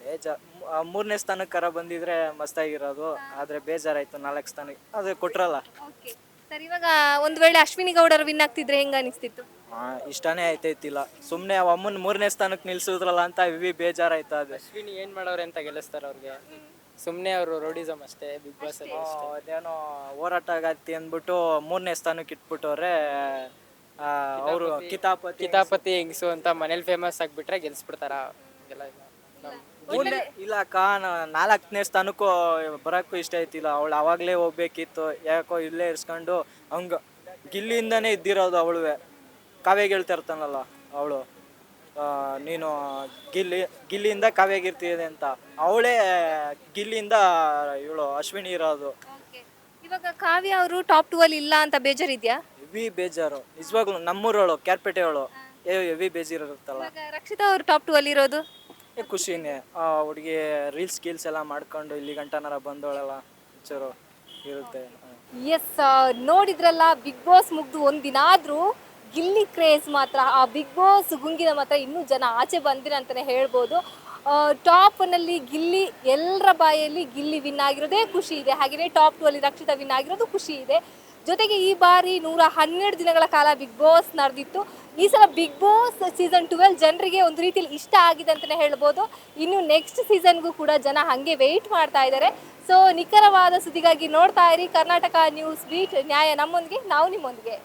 3ನೇ ಸ್ಥಾನಕ್ಕೆ ಕರ ಬಂದಿದ್ರೆ ಮಸ್ತಾಗಿರೋದು. ಆದ್ರೆ ಬೇಜಾರಾಯ್ತು 4 ಸ್ಥಾನಕ್ಕೆ ಅದು ಕೊಟ್ರಲ್ಲ. ಸರ್, ಇವಾಗ ಒಂದ್ ವೇಳೆ ಅಶ್ವಿನಿ ಗೌಡರು ವಿನ್ ಆಗ್ತಿದ್ರೆ ಹೆಂಗ ಅನಿಸ್ತಿತ್ತು? ಇಷ್ಟಾನೇ ಆಯ್ತೈತಿಲ್ಲ. ಸುಮ್ನೆ ಅಮ್ಮನ್ 3ನೇ ಸ್ಥಾನಕ್ಕೆ ನಿಲ್ಸಿದ್ರಲ್ಲ ಅಂತ ಬೇಜಾರಾಯ್ತು. ಅದು ಅಶ್ವಿನಿ ಏನ್ ಮಾಡವ್ರೆ ಅಂತ ಗೆಲ್ಲಿಸ್ತಾರ ಅವ್ರಿಗೆ. ಸುಮ್ಮನೆ ಅವರು ರೋಡಿಸಮ್ ಅಷ್ಟೇ. ಬಿಗ್ ಬಾಸ್ ಅಲ್ಲಿ ಅದೇನೋ ಹೋರಾಟ ಆಗತ್ತಿ ಅಂದ್ಬಿಟ್ಟು 3ನೇ ಸ್ಥಾನಕ್ಕೆ ಇಟ್ಬಿಟ್ಟವ್ರೆ. ಅವರು ಕಿತಾಪತಿ ಹೆಂಗಸು ಅಂತ ಮನೇಲಿ ಫೇಮಸ್ ಆಗ್ಬಿಟ್ರೆ ಗೆಲ್ಸ್ಬಿಡ್ತಾರ. ಇಲ್ಲ ಅಕ್ಕ, 4ನೇ ಸ್ಥಾನಕ್ಕೂ ಬರಕ್ಕೂ ಇಷ್ಟ ಆಯ್ತಿಲ್ಲ. ಅವಳು ಅವಾಗ್ಲೇ ಹೋಗ್ಬೇಕಿತ್ತು. ಯಾಕೋ ಇಲ್ಲೇ ಇರ್ಸ್ಕೊಂಡು ಹಂಗ ಗಿಲ್ಲಿಯಿಂದಾನೇ ಇದ್ದಿರೋದು. ಅವಳುವೆ ಕಾವ್ಯಾಗ ಹೇಳ್ತಾ ಇರ್ತಾನಲ್ಲ ಅವಳು, ನೀನು ಗಿಲ್ಲಿಯಿಂದ ಕಾವ್ಯಾಗಿರ್ತಿದೆ ಅಂತ. ಅವಳೇ ಗಿಲ್ಲಿಯಿಂದ ಇವಳು ಅಶ್ವಿನಿ ಇರೋದು. ಇವಾಗ ಕಾವ್ಯ ಅವರು ಟಾಪ್ 2 ಅಲ್ಲಿ ಇಲ್ಲ ಅಂತ ಬೇಜಾರಿದ್ಯಾ? ಹೆವಿ ಬೇಜಾರು ನಿಜವಾಗ್ಲೂ. ನಮ್ಮೂರವಳು ಕ್ಯಾರ್ಪೇಟೆಯವಳು ಹೆವಿ ಬೇಜಾರಿರುತ್ತಲ್ಲ. ರಕ್ಷಿತಾ ಅವರು ಟಾಪ್ 2 ಅಲ್ಲಿ ಇರೋದು ಖುಷಿನೇ. ಆ ಹುಡುಗಿ ರೀಲ್ಸ್ ಗೀಲ್ಸ್ ಎಲ್ಲ ಮಾಡ್ಕೊಂಡು ಇಲ್ಲಿ ಗಂಟನಾರ ಬಂದವಳೆಲ್ಲ ಚೂರು ಇರುತ್ತೆ. ಎಸ್, ನೋಡಿದ್ರಲ್ಲ ಬಿಗ್ ಬಾಸ್ ಮುಗ್ದು ಒಂದಿನ ಆದ್ರೂ ಗಿಲ್ಲಿ ಕ್ರೇಜ್ ಮಾತ್ರ, ಆ ಬಿಗ್ ಬಾಸ್ ಗುಂಗಿನ ಮಾತ್ರ ಇನ್ನೂ ಜನ ಆಚೆ ಬಂದಿರ ಅಂತಾನೆ ಹೇಳ್ಬೋದು. ಟಾಪ್ 1 ಅಲ್ಲಿ ಗಿಲ್ಲಿ, ಎಲ್ಲರ ಬಾಯಲ್ಲಿ ಗಿಲ್ಲಿ ವಿನ್ ಆಗಿರೋದೇ ಖುಷಿ ಇದೆ. ಹಾಗೆಯೇ ಟಾಪ್ 2 ಅಲ್ಲಿ ರಕ್ಷಿತಾ ವಿನ್ ಆಗಿರೋದು ಖುಷಿ ಇದೆ. ಜೊತೆಗೆ ಈ ಬಾರಿ 112 ದಿನಗಳ ಕಾಲ ಬಿಗ್ ಬಾಸ್ ನಡೆದಿತ್ತು. ಈ ಸಲ ಬಿಗ್ ಬಾಸ್ ಸೀಸನ್ 12 ಜನರಿಗೆ ಒಂದು ರೀತಿಯಲ್ಲಿ ಇಷ್ಟ ಆಗಿದೆ ಅಂತಲೇ ಹೇಳ್ಬೋದು. ಇನ್ನು ನೆಕ್ಸ್ಟ್ ಸೀಸನ್ಗೂ ಕೂಡ ಜನ ಹಾಗೆ ವೆಯ್ಟ್ ಮಾಡ್ತಾ ಇದ್ದಾರೆ. ಸೊ ನಿಖರವಾದ ಸುದ್ದಿಗಾಗಿ ನೋಡ್ತಾ ಇರಿ ಕರ್ನಾಟಕ ನ್ಯೂಸ್ ಬೀಟ್. ನ್ಯಾಯ ನಮ್ಮೊಂದಿಗೆ, ನಾವು ನಿಮ್ಮೊಂದಿಗೆ.